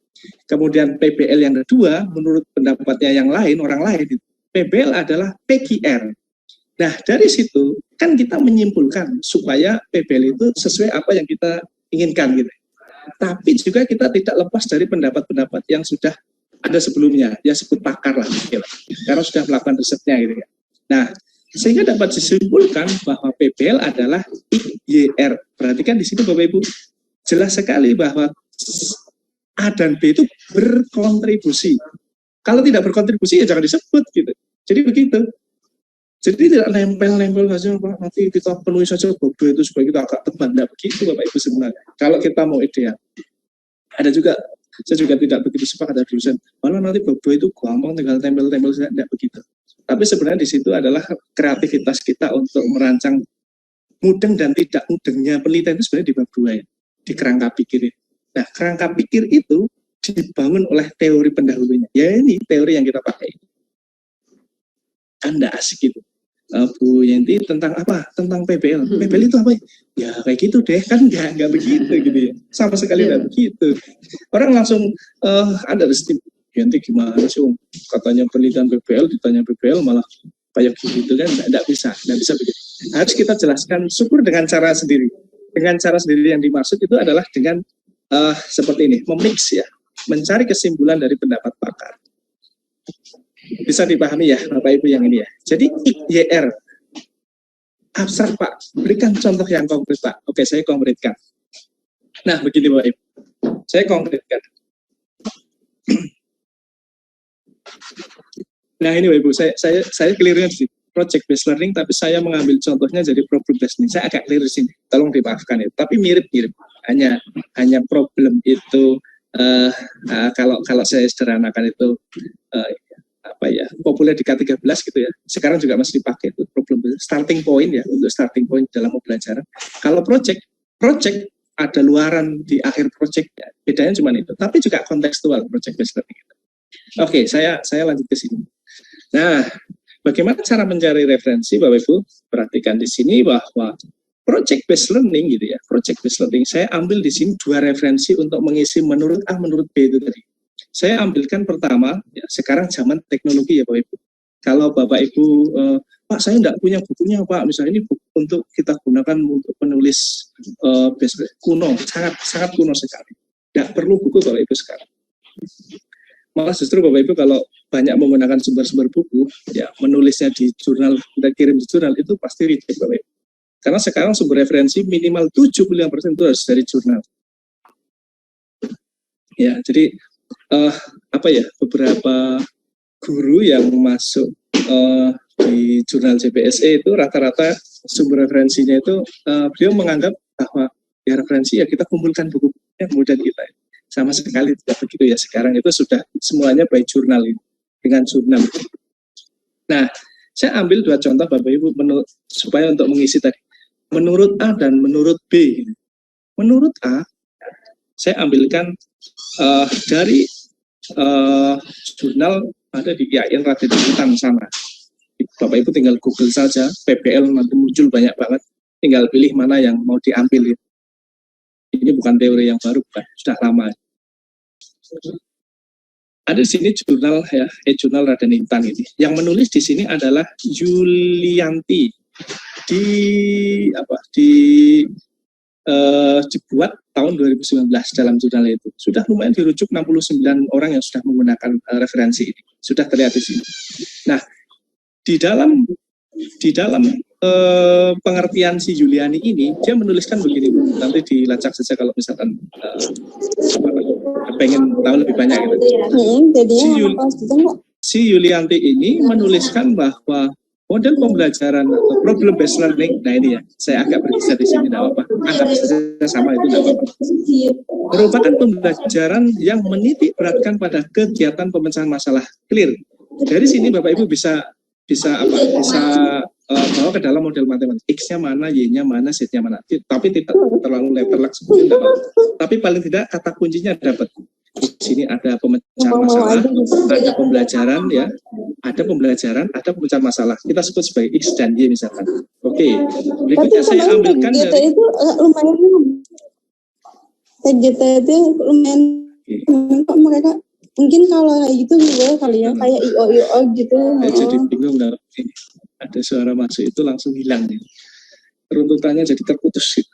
Kemudian PBL yang kedua, menurut pendapatnya yang lain, orang lain, PBL adalah PQR. Nah, dari situ kan kita menyimpulkan supaya PBL itu sesuai apa yang kita inginkan gitu. Tapi juga kita tidak lepas dari pendapat-pendapat yang sudah ada sebelumnya, ya sebut pakar lah, gitu. Karena sudah melakukan risetnya gitu ya. Nah, sehingga dapat disimpulkan bahwa PBL adalah IYR. Perhatikan di sini Bapak Ibu, jelas sekali bahwa A dan B itu berkontribusi. Kalau tidak berkontribusi ya jangan disebut gitu. Jadi begitu. Jadi tidak nempel-nempel saja Pak, nanti kita penuhi saja bab 2 itu supaya kita agak tebal. Tidak begitu Bapak Ibu sebenarnya. Kalau kita mau ideal. Ada juga, saya juga tidak begitu sepakat ada dosen. Malah nanti bab 2 itu gampang tinggal tempel-tempel saja, tidak begitu. Tapi sebenarnya di situ adalah kreativitas kita untuk merancang mudeng dan tidak mudengnya penelitian itu sebenarnya di bab 2 ya, di kerangka pikir. Nah, kerangka pikir itu dibangun oleh teori pendahulunya. Ya ini teori yang kita pakai. Kan enggak asik gitu. Bu Yenti tentang apa? Tentang PBL. PBL itu apa? Ya kayak gitu deh, kan enggak begitu gitu ya. Sama sekali enggak begitu. Orang langsung ada Yenti gimana sih katanya penelitian PBL, ditanya PBL malah kayak gitu kan, enggak bisa begitu. Harus kita jelaskan syukur dengan cara sendiri. Dengan cara sendiri yang dimaksud itu adalah dengan seperti ini, memix ya, mencari kesimpulan dari pendapat pakar. Bisa dipahami ya Bapak Ibu yang ini ya. Jadi IYR abstrak Pak, berikan contoh yang konkret Pak. Oke, saya konkretkan. Nah begini Bapak Ibu, saya konkretkan. Nah ini Bapak Ibu, saya clear-nya di project based learning, tapi saya mengambil contohnya jadi problem based learning. Saya agak clear di sini, tolong dimaafkan ya. Tapi mirip-mirip, hanya problem itu kalau saya sederhanakan itu populer di K13 gitu ya. Sekarang juga masih dipakai itu problem starting point ya, untuk starting point dalam pembelajaran. Kalau project ada luaran di akhir project ya, bedanya cuma itu. Tapi juga kontekstual project based learning. Oke, saya lanjut ke sini. Nah, bagaimana cara mencari referensi Bapak Ibu? Perhatikan di sini bahwa project based learning gitu ya. Project based learning saya ambil di sini 2 referensi untuk mengisi menurut A menurut B itu tadi. Saya ambilkan pertama, ya, sekarang zaman teknologi ya Bapak Ibu. Kalau Bapak Ibu, Pak saya tidak punya bukunya Pak, misalnya ini buku untuk kita gunakan untuk penulis kuno, sangat kuno sekali. Tidak perlu buku Bapak Ibu sekarang. Malah justru Bapak Ibu kalau banyak menggunakan sumber-sumber buku, ya menulisnya di jurnal, kita kirim di jurnal, itu pasti reject Bapak Ibu. Karena sekarang sumber referensi minimal 75% itu harus dari jurnal. Ya, jadi beberapa guru yang masuk di jurnal JPSE itu rata-rata sumber referensinya itu beliau menganggap bahwa ya referensi ya kita kumpulkan buku-bukunya kemudian kita sama sekali tidak begitu ya. Sekarang itu sudah semuanya by jurnal ini, dengan jurnal. Nah, saya ambil 2 contoh Bapak Ibu supaya untuk mengisi tadi. Menurut A dan menurut B. Menurut A, saya ambilkan dari jurnal ada di IAIN Raden Intan sana. Bapak Ibu tinggal Google saja, PBL nanti muncul banyak banget. Tinggal pilih mana yang mau diambil. Ini bukan teori yang baru, bukan, sudah lama. Ada di sini jurnal ya, jurnal Raden Intan ini. Yang menulis di sini adalah Yulianti. Dibuat tahun 2019 dalam jurnal itu. Sudah lumayan dirujuk 69 orang yang sudah menggunakan referensi ini. Sudah terlihat di sini. Nah, di dalam pengertian si Yuliani ini, dia menuliskan begini, nanti dilacak saja kalau misalkan pengen tahu lebih banyak gitu. Si Yulianti ini menuliskan bahwa model pembelajaran atau problem based learning, nah ini ya, saya agak bergeser di sini, tidak apa-apa, anggap saja sama itu tidak apa-apa. Merupakan pembelajaran yang menitik beratkan pada kegiatan pemecahan masalah. Clear. Dari sini Bapak Ibu bisa bawa ke dalam model matematik. X-nya mana, Y-nya mana, Z-nya mana. Tapi tidak terlalu letterlek seperti itu. Tapi paling tidak kata kuncinya dapat. Di sini ada pemecahan masalah, ada pembelajaran ya, ada pemecahan masalah. Kita sebut sebagai X dan Y misalkan. Oke. Berikutnya saya ambilkan dari itu lumayan. TGT itu lumayan. Kok mereka mungkin kalau kayak gitu juga kali ya, kayak IO gitu. Jadi bingung nggak? Ada suara masuk itu langsung hilang nih. Runtutannya jadi terputus.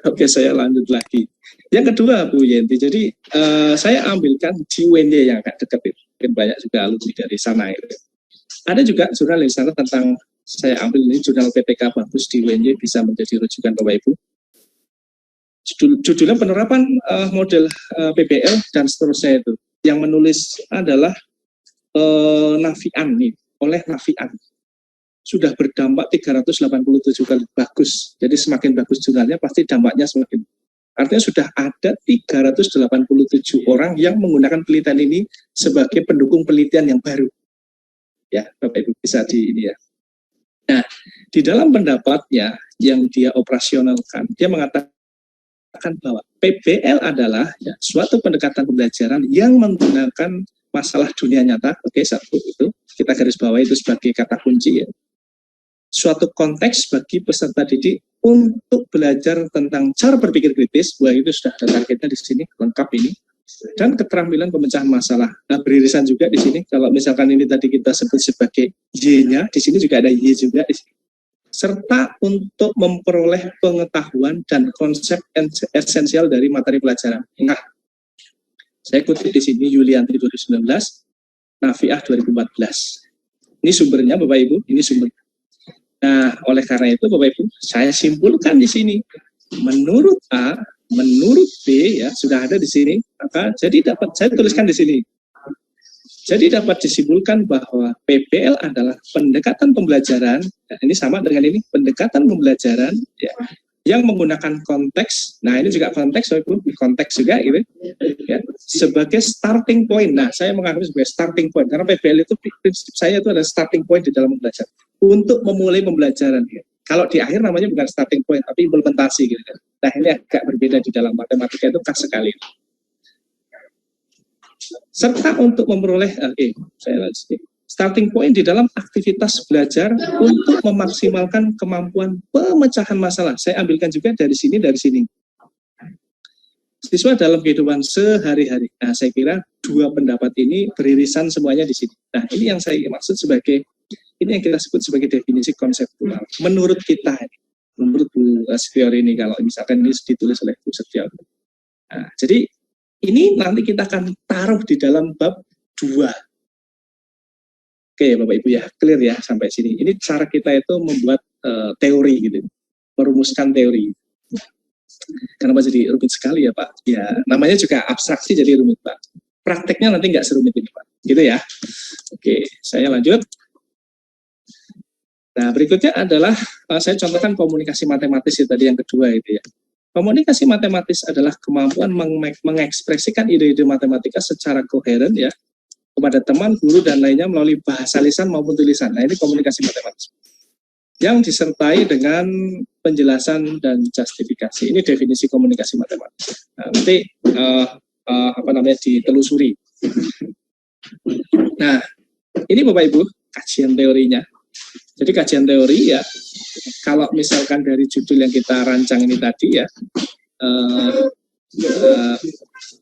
Oke, saya lanjut lagi. Yang kedua Bu Yenti, jadi saya ambilkan di UNY yang agak dekat itu. Mungkin banyak juga alumni dari sana. Gitu. Ada juga jurnal di sana tentang, saya ambil ini jurnal PPK bagus di UNY, bisa menjadi rujukan Bapak Ibu. Judulnya penerapan model PBL dan seterusnya itu. Yang menulis adalah Nafian nih, oleh Nafian. Sudah berdampak 387 kali bagus. Jadi semakin bagus jurnalnya pasti dampaknya semakin. Artinya sudah ada 387 orang yang menggunakan penelitian ini sebagai pendukung penelitian yang baru. Ya, Bapak Ibu bisa di ini ya. Nah, di dalam pendapatnya yang dia operasionalkan, dia mengatakan bahwa PBL adalah ya, suatu pendekatan pembelajaran yang menggunakan masalah dunia nyata. Oke, satu itu kita garis bawahi itu sebagai kata kunci ya. Suatu konteks bagi peserta didik untuk belajar tentang cara berpikir kritis. Wah, itu sudah ada targetnya di sini, lengkap ini. Dan keterampilan pemecahan masalah. Nah, beririsan juga di sini. Kalau misalkan ini tadi kita sebut sebagai Y-nya, di sini juga ada Y juga di sini. Serta untuk memperoleh pengetahuan dan konsep esensial dari materi pelajaran. Nah, saya kutip di sini Yulianti 2019, Nafiah 2014. Ini sumbernya Bapak Ibu, ini sumber. Nah, oleh karena itu Bapak Ibu, saya simpulkan di sini. Menurut A, menurut B ya sudah ada di sini. Maka jadi dapat saya tuliskan di sini. Jadi dapat disimpulkan bahwa PBL adalah pendekatan pembelajaran. Nah, ini sama dengan ini pendekatan pembelajaran ya, yang menggunakan konteks. Nah, ini juga konteks, konteks juga gitu ya, sebagai starting point. Nah, saya menganggap sebagai starting point karena PBL itu prinsip saya itu adalah starting point di dalam belajar untuk memulai pembelajaran. Ya. Kalau di akhir namanya bukan starting point tapi implementasi gitu. Nah, ini agak berbeda di dalam matematika itu khas sekali. Serta untuk memperoleh starting point di dalam aktivitas belajar untuk memaksimalkan kemampuan pemecahan masalah. Saya ambilkan juga dari sini. Siswa dalam kehidupan sehari-hari. Nah, saya kira dua pendapat ini beririsan semuanya di sini. Nah, ini yang saya maksud sebagai, ini yang kita sebut sebagai definisi konseptual. Menurut kita, menurut Bu Setiori ini, kalau misalkan ini ditulis oleh Bu Setiori. Nah, jadi ini nanti kita akan taruh di dalam bab 2. Oke Bapak Ibu ya, clear ya sampai sini. Ini cara kita itu membuat teori gitu, merumuskan teori. Kenapa jadi rumit sekali ya Pak? Ya namanya juga abstraksi jadi rumit Pak. Prakteknya nanti nggak serumit ini Pak. Gitu ya. Oke, saya lanjut. Nah berikutnya adalah saya contohkan komunikasi matematis ya tadi yang kedua itu ya. Komunikasi matematis adalah kemampuan mengekspresikan ide-ide matematika secara koheren ya kepada teman, guru, dan lainnya melalui bahasa lisan maupun tulisan. Nah, ini komunikasi matematis. Yang disertai dengan penjelasan dan justifikasi. Ini definisi komunikasi matematis. Nah, nanti ditelusuri. Nah, ini Bapak Ibu, kajian teorinya. Jadi kajian teori ya, kalau misalkan dari judul yang kita rancang ini tadi ya,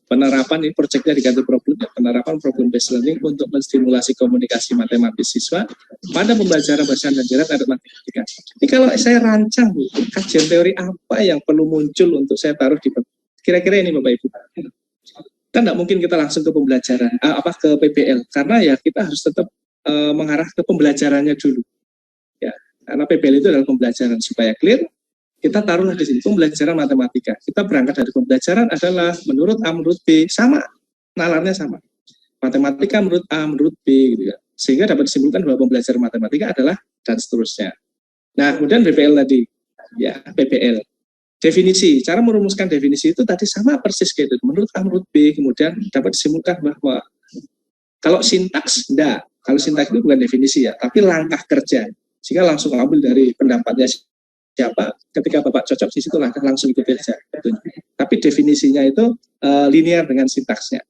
penerapan ini proyeknya diganti problem, ya, penerapan problem based learning untuk menstimulasi komunikasi matematis siswa pada pembelajaran bahasa dan jarak dan matematika. Ini kalau saya rancang Bu, kajian teori apa yang perlu muncul untuk saya taruh di kira-kira ini Bapak Ibu. Kan tidak mungkin kita langsung ke pembelajaran, ke PBL, karena ya kita harus tetap mengarah ke pembelajarannya dulu. Ya, karena PBL itu adalah pembelajaran supaya clear. Kita taruhlah di sini pembelajaran matematika. Kita berangkat dari pembelajaran adalah menurut A, menurut B, sama, nalarnya sama. Matematika menurut A, menurut B, gitu ya. Sehingga dapat disimpulkan bahwa pembelajaran matematika adalah dan seterusnya. Nah, kemudian PBL tadi, ya PBL. Definisi, cara merumuskan definisi itu tadi sama persis kayak itu. Menurut A, menurut B, kemudian dapat disimpulkan bahwa kalau sintaks, enggak. Kalau sintaks itu bukan definisi ya, tapi langkah kerja. Sehingga langsung ambil dari pendapatnya siapa, ketika Bapak cocok di situ langsung ikuti saja. Tapi definisinya itu linear dengan sintaksnya.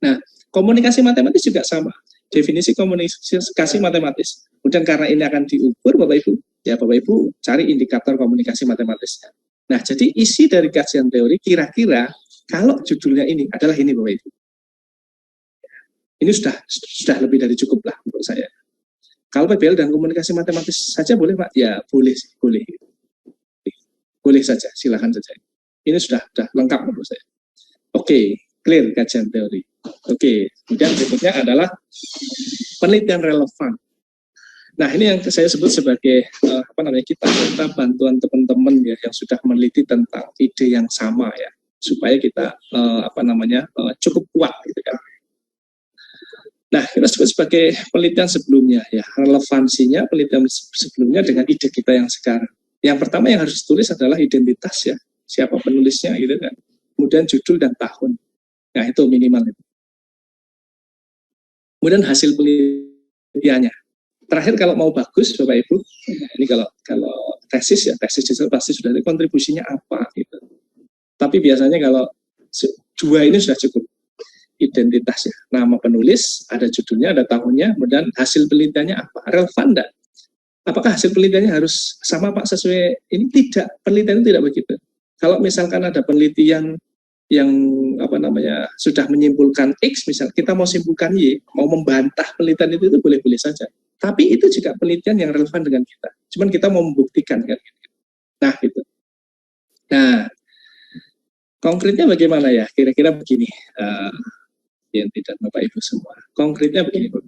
Nah, komunikasi matematis juga sama. Definisi komunikasi matematis. Kemudian karena ini akan diukur Bapak Ibu, ya Bapak Ibu cari indikator komunikasi matematisnya. Nah, jadi isi dari kajian teori kira-kira kalau judulnya ini adalah ini Bapak Ibu. Ini sudah lebih dari cukup lah menurut saya. Kalau PBL dan komunikasi matematis saja boleh Pak? Ya boleh, boleh saja, silakan saja. Ini sudah lengkap menurut saya. Oke, clear kajian teori. Oke, kemudian berikutnya adalah penelitian relevan. Nah ini yang saya sebut sebagai kita minta bantuan teman-teman ya yang sudah meneliti tentang ide yang sama ya, supaya kita cukup kuat gitu kan. Nah, kita sebut sebagai penelitian sebelumnya, ya relevansinya penelitian sebelumnya dengan ide kita yang sekarang. Yang pertama yang harus ditulis adalah identitas ya, siapa penulisnya gitu kan. Kemudian judul dan tahun. Nah, itu minimal. Kemudian hasil penelitian penelitiannya. Terakhir kalau mau bagus Bapak Ibu, ini kalau tesis justru pasti sudah ada kontribusinya apa gitu. Tapi biasanya kalau dua ini sudah cukup. Identitasnya, nama penulis, ada judulnya, ada tahunnya, kemudian hasil penelitiannya apa, relevan enggak? Apakah hasil penelitiannya harus sama Pak sesuai ini? Tidak, penelitian itu tidak begitu. Kalau misalkan ada penelitian yang sudah menyimpulkan X, misal kita mau simpulkan Y, mau membantah penelitian itu boleh-boleh saja. Tapi itu juga penelitian yang relevan dengan kita. Cuman kita mau membuktikan kan. Nah, gitu. Nah, konkretnya bagaimana ya? Kira-kira begini. Yang tidak Bapak Ibu semua. Konkretnya begini, Bu.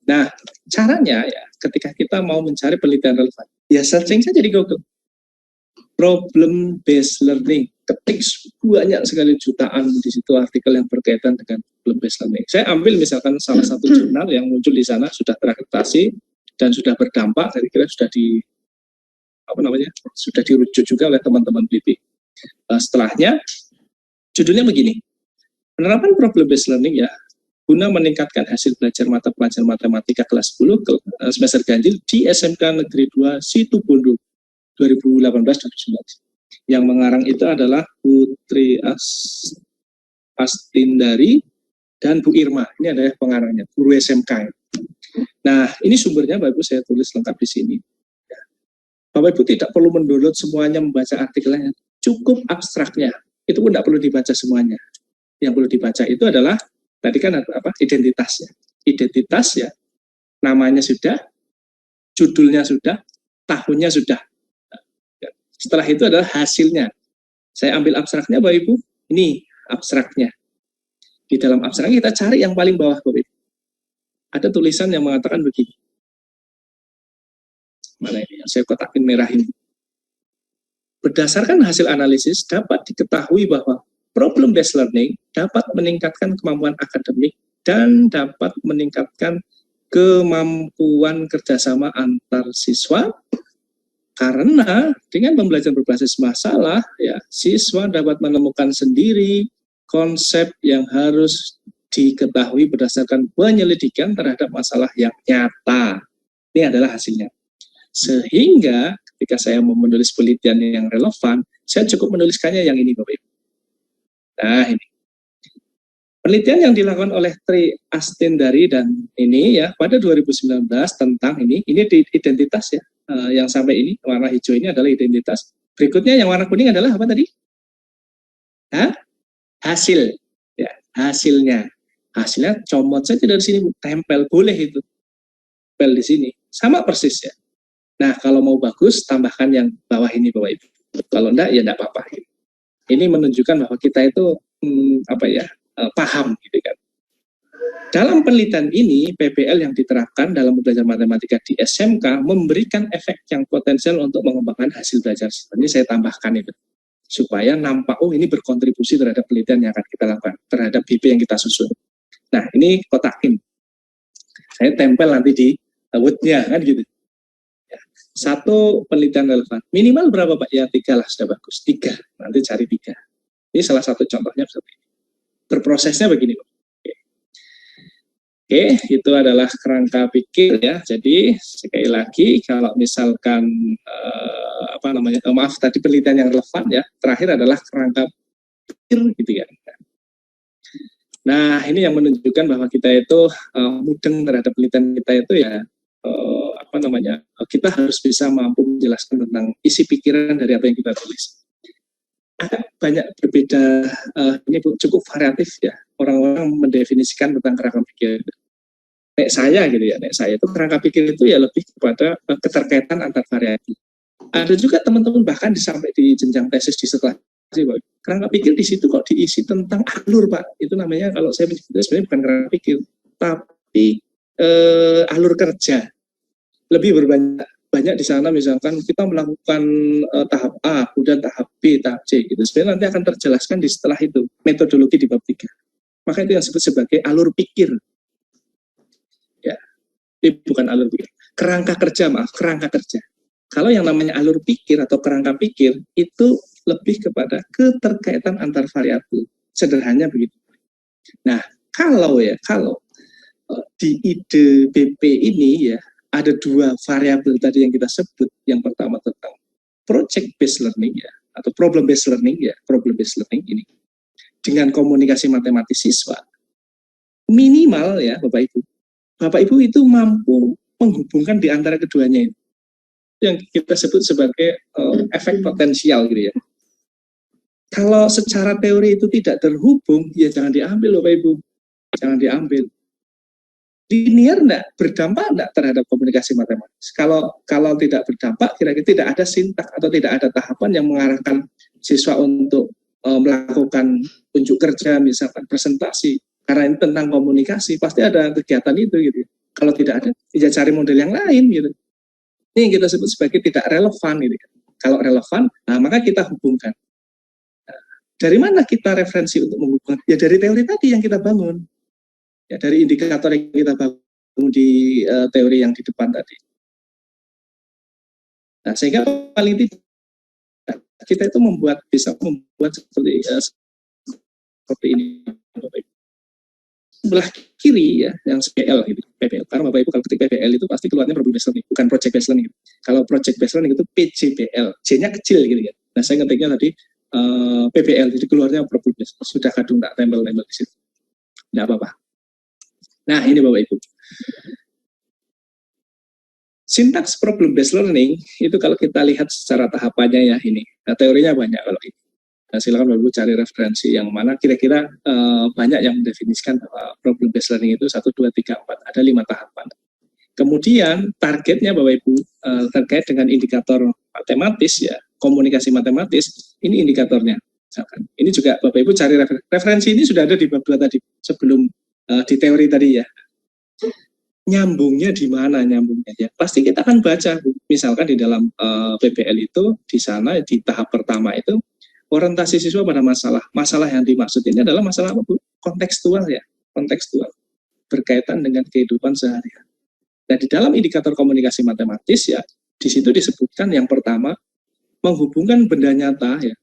Nah, caranya ya, ketika kita mau mencari penelitian relevan, ya searching saja di Google. Problem based learning, ketik banyak sekali jutaan di situ artikel yang berkaitan dengan problem based learning. Saya ambil misalkan salah satu jurnal yang muncul di sana sudah terakreditasi dan sudah berdampak, saya kira sudah sudah dirujuk juga oleh teman-teman BP. Setelahnya, judulnya begini. Penerapan problem based learning ya guna meningkatkan hasil belajar mata pelajaran matematika kelas 10 semester ganjil di SMK Negeri 2 Situbondo 2018-2019. Yang mengarang itu adalah Putri Astindari dan Bu Irma. Ini adalah pengarangnya, guru SMK. Nah, ini sumbernya Bapak Ibu saya tulis lengkap di sini. Bapak Ibu tidak perlu mendownload semuanya, membaca artikelnya, cukup abstraknya. Itu pun tidak perlu dibaca semuanya. Yang perlu dibaca itu adalah tadi kan identitasnya. Identitas ya, namanya sudah, judulnya sudah, tahunnya sudah. Setelah itu adalah hasilnya. Saya ambil abstraknya Bapak Ibu, ini abstraknya. Di dalam abstraknya kita cari yang paling bawah Bapak Ibu. Ada tulisan yang mengatakan begini. Mana ini yang saya kotakin merah ini. Berdasarkan hasil analisis dapat diketahui bahwa problem based learning dapat meningkatkan kemampuan akademik dan dapat meningkatkan kemampuan kerjasama antar siswa karena dengan pembelajaran berbasis masalah, ya siswa dapat menemukan sendiri konsep yang harus diketahui berdasarkan penyelidikan terhadap masalah yang nyata. Ini adalah hasilnya. Sehingga ketika saya mau menulis penelitian yang relevan, saya cukup menuliskannya yang ini Bapak Ibu. Nah ini penelitian yang dilakukan oleh Tri Astindari dan ini ya pada 2019 tentang ini di identitas ya, yang sampai ini warna hijau ini adalah identitas. Berikutnya yang warna kuning adalah apa tadi? Hasil ya, hasilnya comot saja dari sini, tempel boleh itu, tempel di sini sama persis ya. Nah kalau mau bagus tambahkan yang bawah ini Bapak Ibu. Kalau enggak ya enggak apa-apa. Ini menunjukkan bahwa kita itu paham gitu kan. Dalam penelitian ini PBL yang diterapkan dalam belajar matematika di SMK memberikan efek yang potensial untuk mengembangkan hasil belajar. Ini saya tambahkan itu supaya nampak ini berkontribusi terhadap penelitian yang akan kita lakukan terhadap BP yang kita susun. Nah ini kotakin, saya tempel nanti di wood-nya kan gitu. Satu penelitian relevan minimal berapa Pak? Ya 3 lah sudah bagus, 3 nanti cari 3. Ini salah satu contohnya seperti ini. Berprosesnya begini Pak. Oke, itu adalah kerangka pikir ya. Jadi sekali lagi kalau misalkan maaf tadi penelitian yang relevan ya. Terakhir adalah kerangka pikir gitu ya. Nah ini yang menunjukkan bahwa kita itu mudeng terhadap penelitian kita itu ya. Kita harus bisa mampu menjelaskan tentang isi pikiran dari apa yang kita tulis. Ada banyak berbeda, ini cukup variatif ya, orang-orang mendefinisikan tentang kerangka pikir. Nek saya itu kerangka pikir itu ya lebih kepada keterkaitan antar variabel. Ada juga teman-teman bahkan sampai di jenjang tesis disertasi, kerangka pikir di situ kok diisi tentang alur Pak, itu namanya kalau saya menyebutnya sebenarnya bukan kerangka pikir, tapi alur kerja. Lebih banyak di sana misalkan kita melakukan tahap A, kemudian tahap B, tahap C gitu. Sebenarnya nanti akan terjelaskan di setelah itu metodologi di bab 3. Maka itu yang disebut sebagai alur pikir. Ya. Ini bukan alur pikir. Kerangka kerja. Kalau yang namanya alur pikir atau kerangka pikir itu lebih kepada keterkaitan antar variabel. Sederhananya begitu. Nah, kalau di ide BP ini ya ada dua variabel tadi yang kita sebut. Yang pertama tentang project based learning ya, atau problem based learning ya, problem based learning ini dengan komunikasi matematis siswa minimal ya Bapak Ibu itu mampu menghubungkan di antara keduanya itu yang kita sebut sebagai efek potensial gitu ya. Kalau secara teori itu tidak terhubung, ya jangan diambil Bapak Ibu, jangan diambil. Linear berdampak enggak terhadap komunikasi matematis. Kalau tidak berdampak, kira-kira tidak ada sintak atau tidak ada tahapan yang mengarahkan siswa untuk melakukan unjuk kerja, misalkan presentasi. Karena ini tentang komunikasi, pasti ada kegiatan itu gitu. Kalau tidak ada, ya cari model yang lain gitu. Ini yang kita sebut sebagai tidak relevan gitu. Kalau relevan, nah maka kita hubungkan. Nah, dari mana kita referensi untuk menghubungkan? Ya dari teori tadi yang kita bangun. Ya, dari indikator yang kita bangun di teori yang di depan tadi. Nah, sehingga paling tidak kita itu bisa membuat seperti ini. Sebelah kiri ya, yang PL gitu, PPL. Karena Bapak Ibu kalau ketik PPL itu pasti keluarnya problem based learning, bukan project based learning. Kalau project based learning itu PJPL, J-nya kecil gitu ya. Nah, saya ngetiknya tadi PPL, jadi keluarnya problem based. Sudah kadung tak tempel-tempel di situ. Tidak apa-apa. Nah, ini Bapak Ibu. Sintaks problem based learning itu kalau kita lihat secara tahapannya ya ini. Nah, teorinya banyak kalau ini. Nah, silakan Bapak Ibu cari referensi yang mana kira-kira banyak yang mendefinisikan bahwa problem based learning itu 1, 2, 3, 4. Ada 5 tahapan. Kemudian targetnya Bapak Ibu terkait dengan indikator matematis ya, komunikasi matematis, ini indikatornya. Misalkan. Ini juga Bapak Ibu cari referensi ini sudah ada di bab 2 tadi sebelum di teori tadi ya. Nyambungnya di mana nyambungnya ya? Pasti kita akan baca, misalkan di dalam PBL itu di sana di tahap pertama itu orientasi siswa pada masalah yang dimaksud ini adalah masalah apa Bu? Kontekstual ya, kontekstual berkaitan dengan kehidupan sehari-hari. Nah di dalam indikator komunikasi matematis ya di situ disebutkan yang pertama menghubungkan benda nyata ya,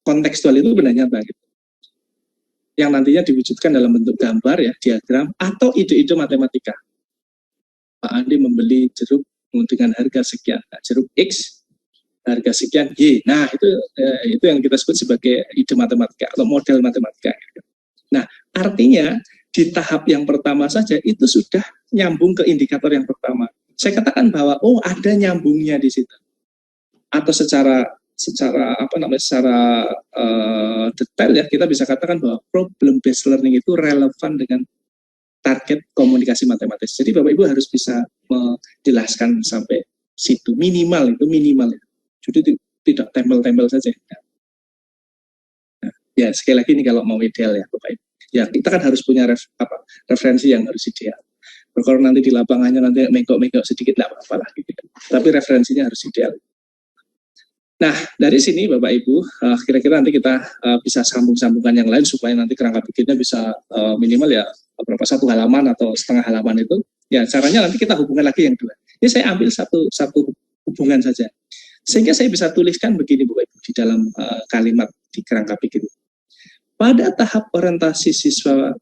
kontekstual itu benda nyata gitu. Yang nantinya diwujudkan dalam bentuk gambar ya, diagram atau ide-ide matematika. Pak Andi membeli jeruk dengan harga sekian, nah, jeruk X harga sekian Y. Nah itu yang kita sebut sebagai ide matematika atau model matematika. Nah artinya di tahap yang pertama saja itu sudah nyambung ke indikator yang pertama. Saya katakan bahwa ada nyambungnya di situ. Atau secara detail ya kita bisa katakan bahwa problem based learning itu relevan dengan target komunikasi matematis. Jadi Bapak Ibu harus bisa menjelaskan sampai situ minimal. Jadi tidak tempel-tempel saja. Nah, ya sekali lagi ini kalau mau ideal ya Bapak Ibu. Ya kita kan harus punya referensi yang harus ideal. Kalau nanti di lapangannya nanti mengkok sedikit tidak apa-apa lah gitu. Tapi referensinya harus ideal. Nah, dari sini Bapak Ibu, kira-kira nanti kita bisa sambung-sambungkan yang lain supaya nanti kerangka pikirnya bisa minimal ya berapa 1 halaman atau setengah halaman itu. Ya, caranya nanti kita hubungkan lagi yang 2. Ini saya ambil satu hubungan saja. Sehingga saya bisa tuliskan begini Bapak Ibu di dalam kalimat di kerangka pikir. Pada tahap orientasi siswa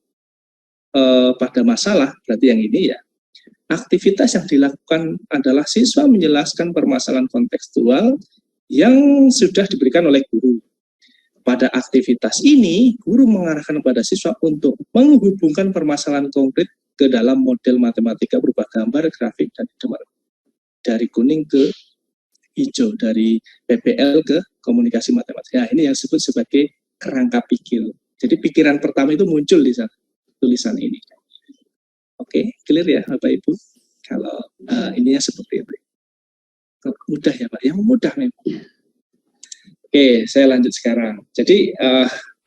pada masalah, berarti yang ini ya, aktivitas yang dilakukan adalah siswa menjelaskan permasalahan kontekstual yang sudah diberikan oleh guru. Pada aktivitas ini, guru mengarahkan kepada siswa untuk menghubungkan permasalahan konkret ke dalam model matematika berupa gambar, grafik, dan dari kuning ke hijau, dari PPL ke komunikasi matematika. Nah, ini yang disebut sebagai kerangka pikir. Jadi pikiran pertama itu muncul di saat tulisan ini. Oke, clear ya Bapak Ibu? Kalau ininya seperti itu. Mudah ya Pak, yang mudah memang. Oke, saya lanjut sekarang. Jadi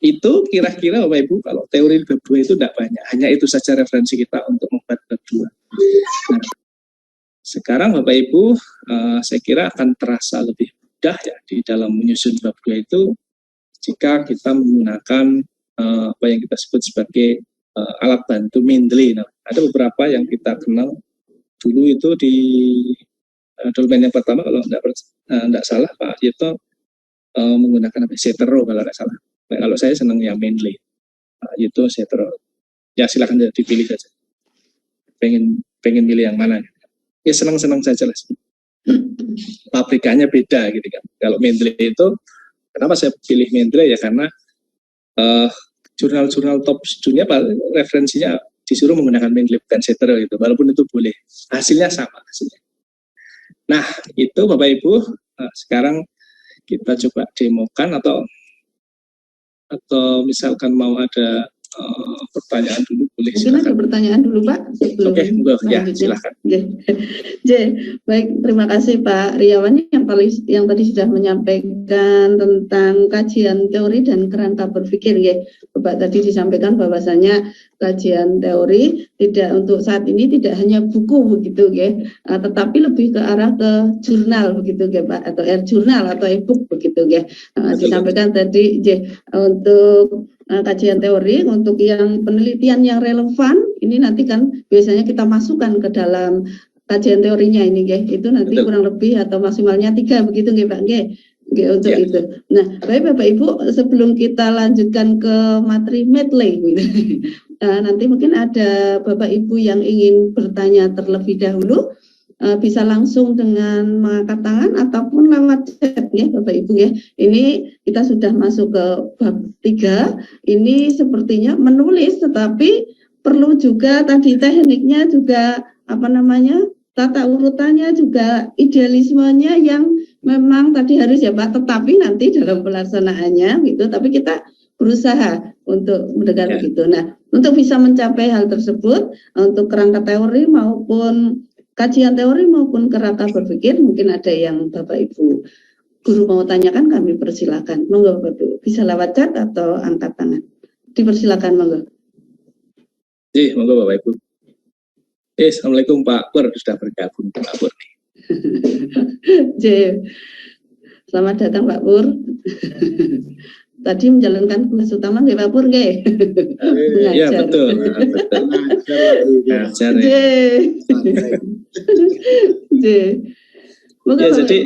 itu kira-kira Bapak Ibu kalau teori bab 2 itu tidak banyak, hanya itu saja referensi kita untuk membuat bab 2. Nah, sekarang Bapak Ibu saya kira akan terasa lebih mudah ya di dalam menyusun bab 2 itu jika kita menggunakan apa yang kita sebut sebagai alat bantu Mendeley. Nah, ada beberapa yang kita kenal dulu itu di domain yang pertama kalau tidak salah Pak Yito menggunakan Zetero kalau tidak salah. Nah, kalau saya senang yang Mendeley, Pak Yito Zetero. Ya silakan dipilih saja. pengen milih yang mana. Ya senang-senang saja lah. Pabrikannya beda gitu kan. Kalau Mendeley itu, kenapa saya pilih Mendeley ya karena jurnal-jurnal top dunia referensinya disuruh menggunakan Mendeley bukan Setter gitu. Walaupun itu boleh, hasilnya sama hasilnya. Nah itu Bapak Ibu, sekarang kita coba demokan atau misalkan mau ada pertanyaan dulu boleh. Mungkin ada pertanyaan dulu Pak. Oke, ya silakan. Baik, terima kasih Pak Riawan yang tadi sudah menyampaikan tentang kajian teori dan kerangka berpikir ya. Bapak tadi disampaikan bahwasanya kajian teori tidak untuk saat ini tidak hanya buku begitu ya, tetapi lebih ke arah ke jurnal begitu ya Pak, atau jurnal atau e-book begitu ya. Disampaikan tadi ya, untuk kajian teori untuk yang penelitian yang relevan ini nanti kan biasanya kita masukkan ke dalam kajian teorinya ini ya, itu nanti kurang lebih atau maksimalnya 3 begitu nggih Pak nggih untuk itu. Nah, baik Bapak Ibu, sebelum kita lanjutkan ke materi Mendeley gitu. Nanti mungkin ada Bapak Ibu yang ingin bertanya terlebih dahulu, bisa langsung dengan mengangkat tangan ataupun lewat chat ya Bapak Ibu ya. Ini kita sudah masuk ke bab 3. Ini sepertinya menulis, tetapi perlu juga tadi tekniknya juga tata urutannya juga idealismenya yang memang tadi harus ya Pak, tetapi nanti dalam pelaksanaannya gitu, tapi kita berusaha untuk mendengar begitu. Nah, untuk bisa mencapai hal tersebut, untuk kerangka teori maupun kajian teori maupun kerangka berpikir, mungkin ada yang Bapak Ibu guru mau tanyakan, kami persilakan. Monggo Bapak Ibu, bisa lewat chat atau angkat tangan. Dipersilakan monggo. Monggo Bapak Ibu. Assalamualaikum Pak Pur, sudah bergabung Pak Pur. Selamat datang Pak Pur. Tadi menjalankan tugas utama nggih Pak Pur nggih? Iya betul. Ngajar. Jadi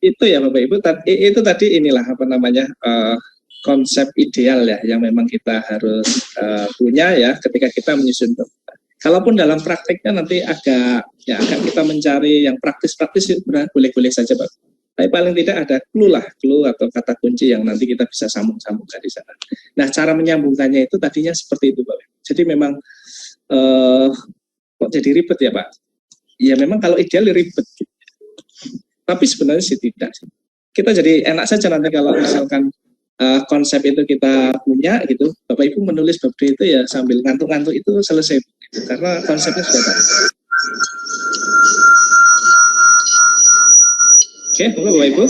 itu ya Bapak Ibu, itu tadi inilah konsep ideal ya yang memang kita harus punya ya ketika kita menyusun. Kalaupun dalam prakteknya nanti agak kita mencari yang praktis-praktis boleh-boleh saja Pak. Tapi paling tidak ada clue atau kata kunci yang nanti kita bisa sambung-sambungkan di sana. Nah, cara menyambungkannya itu tadinya seperti itu Pak. Jadi memang kok jadi ribet ya Pak? Ya memang kalau ideal ribet. Tapi sebenarnya sih tidak. Kita jadi enak saja nanti kalau misalkan konsep itu kita punya gitu, Bapak Ibu menulis bab itu ya sambil ngantuk-ngantuk itu selesai gitu, karena konsepnya sudah ada. Oke, Bapak Ibu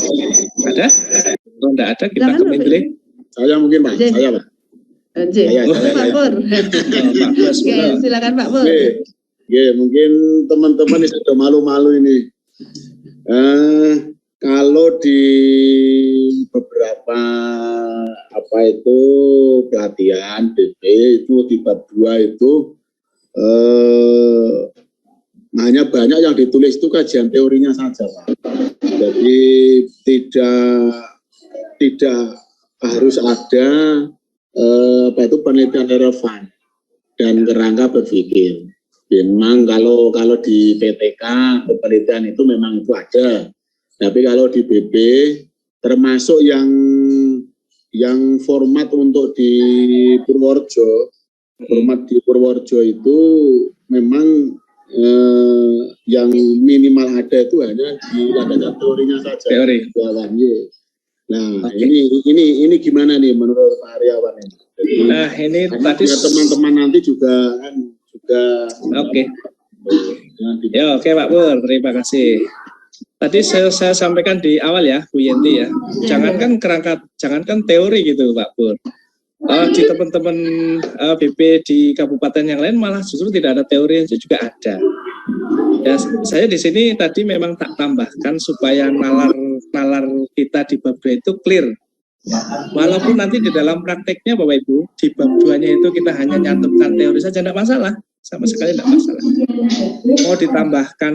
ada? Kalau tidak ada kita ke Mendeley. Saya mungkin Pak, saya Pak. Pak Pur. Silakan Pak Pur. Mungkin teman-teman sudah malu-malu ini. Kalau di beberapa pelatihan BP itu di bab 2 itu hanya banyak yang ditulis itu kajian teorinya saja Pak. Jadi tidak harus ada penelitian relevan dan kerangka berpikir. Memang kalau di PTK penelitian itu memang itu ada. Tapi kalau di BB termasuk yang format untuk di Purworejo itu memang yang minimal ada itu hanya di landasan teorinya saja. Teori. Nah, ini gimana nih menurut Pak Aryawan ini? Jadi, nah, ini tadi teman-teman nanti juga Oke. Ya, oke Pak Pur, terima kasih. Tadi saya sampaikan di awal ya, Bu Yenti ya. Jangankan teori gitu Pak Pur. Di teman-teman BP di kabupaten yang lain malah justru tidak ada teori, juga ada. Ya, saya di sini tadi memang tak tambahkan supaya nalar kita di bab 2 itu clear. Walaupun nanti di dalam prakteknya Bapak Ibu di bab 2-nya itu kita hanya nyantumkan teori saja, tidak masalah, sama sekali tidak masalah. Mau ditambahkan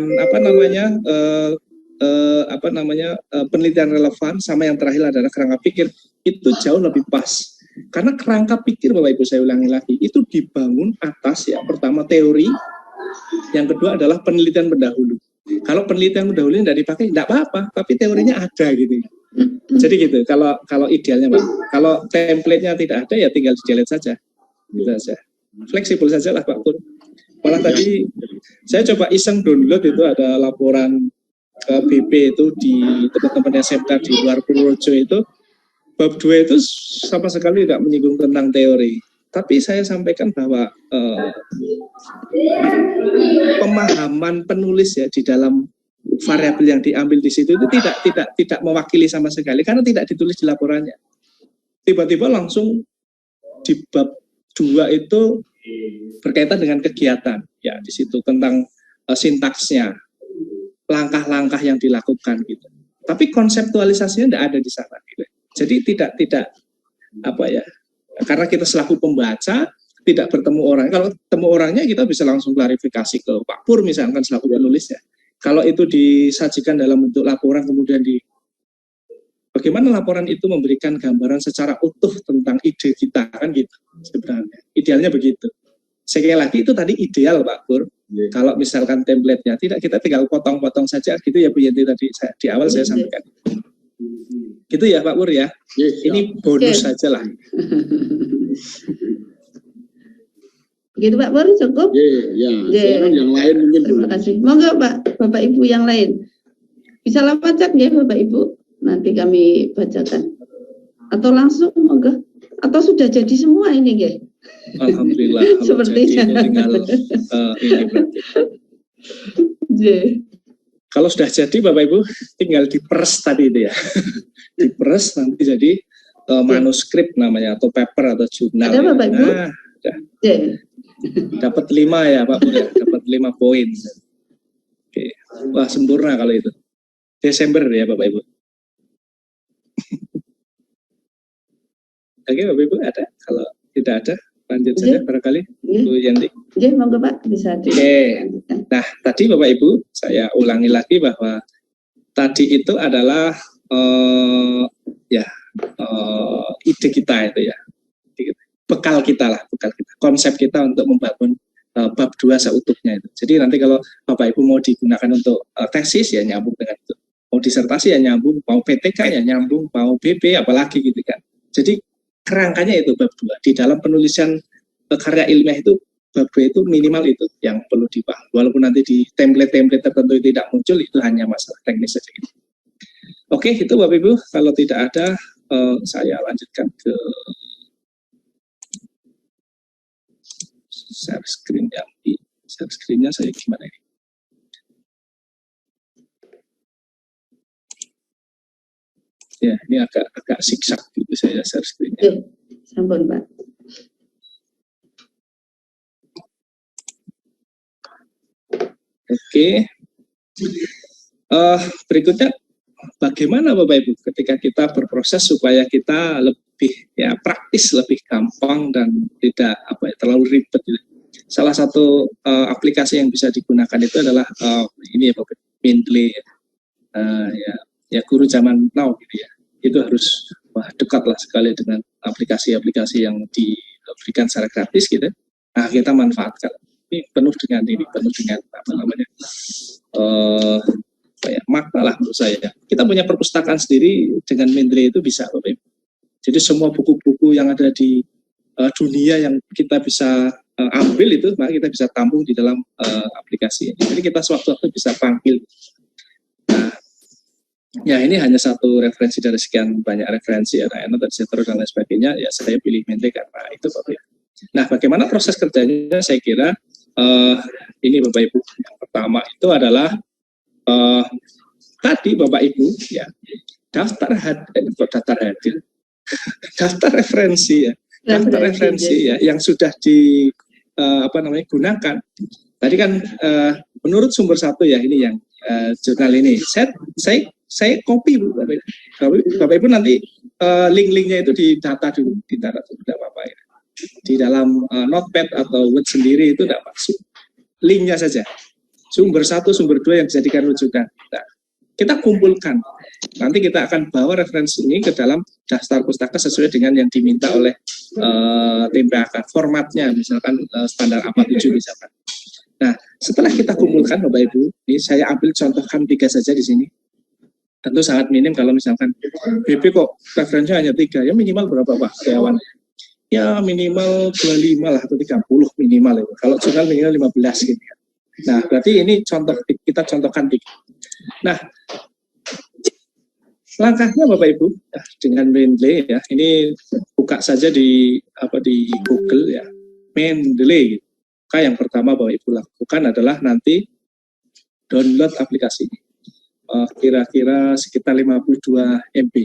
penelitian relevan sama yang terakhir adalah kerangka pikir, itu jauh lebih pas. Karena kerangka pikir Bapak Ibu, saya ulangi lagi, itu dibangun atas ya, pertama teori, yang kedua adalah penelitian pendahulu. Kalau penelitian pendahulu tidak dipakai, tidak apa-apa, tapi teorinya ada gitu. Jadi gitu, kalau idealnya Pak. Kalau template-nya tidak ada, ya tinggal di-delete saja. Gitu saja. Fleksibel saja lah Pak Pur. Malah tadi saya coba iseng download, itu ada laporan BP itu di teman-teman SMK di luar Purworejo itu, bab 2 itu sama sekali tidak menyinggung tentang teori. Tapi saya sampaikan bahwa pemahaman penulis ya di dalam variabel yang diambil di situ itu tidak mewakili sama sekali karena tidak ditulis di laporannya. Tiba-tiba langsung di bab 2 itu berkaitan dengan kegiatan ya, di situ tentang sintaksnya, langkah-langkah yang dilakukan gitu. Tapi konseptualisasinya tidak ada di sana gitu. Jadi tidak apa ya, karena kita selaku pembaca tidak bertemu orang. Kalau ketemu orangnya kita bisa langsung klarifikasi ke Pak Pur misalkan selaku penulisnya. Kalau itu disajikan dalam bentuk laporan kemudian bagaimana laporan itu memberikan gambaran secara utuh tentang ide kita kan gitu sebenarnya. Idealnya begitu. Sekali lagi itu tadi ideal Pak Pur. Kalau misalkan template-nya tidak, kita tinggal potong-potong saja gitu ya Bu Yanti tadi di awal saya sampaikan. Gitu ya Pak Pur ya. Ini bonus saja lah. Begitu Pak Pur, cukup? Sekarang yang lain mungkin. Terima kasih. Monggo Pak, Bapak Ibu yang lain. Bisa lewat chat ya Bapak Ibu. Nanti kami bacakan. Atau langsung monggo. Atau sudah jadi semua ini ya? Alhamdulillah. Sepertinya. Tinggal ini berarti. Kalau sudah jadi Bapak Ibu tinggal diperes tadi itu ya. Diperes nanti jadi manuskrip namanya atau paper atau jurnal. Ada Bapak Ibu? Nah, dapat 5 ya Pak Pur ya, dapat 5 poin. Oke. Wah sempurna kalau itu. Desember ya Bapak Ibu. Oke Bapak Ibu ada? Kalau tidak ada lanjut saja barangkali Bu Yanti. Oke, monggo Pak bisa dilanjutkan. Nah tadi Bapak Ibu saya ulangi lagi bahwa tadi itu adalah ide kita itu ya, bekal kita lah, konsep kita untuk membangun bab 2 seutuhnya itu. Jadi nanti kalau Bapak Ibu mau digunakan untuk tesis ya nyambung dengan itu, mau disertasi ya nyambung, mau PTK ya nyambung, mau BP apalagi gitu kan. Jadi kerangkanya itu bab 2. Di dalam penulisan karya ilmiah itu bab 2 itu minimal itu yang perlu dipahami. Walaupun nanti di template-template tertentu tidak muncul, itu hanya masalah teknis saja gitu. Oke, itu Bapak Ibu. Kalau tidak ada, saya lanjutkan ke share screen yang di share screen-nya saya gimana ini? Ya, ini agak siksak gitu saya share screen-nya. Sampun Pak. Oke. Berikutnya bagaimana Bapak Ibu ketika kita berproses supaya kita lebih ya praktis, lebih gampang dan tidak terlalu ribet gitu. Salah satu aplikasi yang bisa digunakan itu adalah ini ya Bapak, Mendeley ya guru zaman now gitu ya. Itu harus dekatlah sekali dengan aplikasi-aplikasi yang diberikan secara gratis gitu. Nah, kita manfaatkan. Ini penuh dengan makna lah menurut saya. Kita punya perpustakaan sendiri dengan Mendeley itu bisa Bapak Ibu. Jadi semua buku-buku yang ada di dunia yang kita bisa ambil itu, maka kita bisa tampung di dalam aplikasi ini. Jadi kita sewaktu-waktu bisa panggil. Nah, ya ini hanya satu referensi dari sekian banyak referensi ya, terus dan lain sebagainya. Ya saya pilih Mendeley karena itu Bapak Ibu. Nah, bagaimana proses kerjanya? Saya kira ini Bapak Ibu. Yang pertama itu adalah tadi Bapak Ibu ya daftar referensi ya, daftar referensi ya yang sudah digunakan. Tadi kan menurut sumber satu ya ini yang jurnal ini. Saya copy Bapak Ibu nanti link-linknya itu didata dulu, tidak apa-apa ya. Di dalam notepad atau Word sendiri itu tidak masuk. Linknya saja. Sumber 1, sumber 2 yang dijadikan rujukan. Nah, kita kumpulkan. Nanti kita akan bawa referensi ini ke dalam daftar pustaka sesuai dengan yang diminta oleh tim PAK. Formatnya misalkan standar A47 misalkan. Nah, setelah kita kumpulkan Bapak Ibu, ini saya ambil contohkan 3 saja di sini. Tentu sangat minim kalau misalkan BP kok referensinya hanya 3, ya minimal berapa Pak Dewan? Ya minimal 25 lah atau 30 minimal itu. Kalau jurnal minimal 15 gitu ya. Nah, berarti ini contoh, kita contohkan 3. Nah, langkahnya Bapak Ibu dengan Mendeley ya, ini buka saja di Google ya, Mendeley. Maka yang pertama Bapak Ibu lakukan adalah nanti download aplikasi ini. Kira-kira sekitar 52 MB.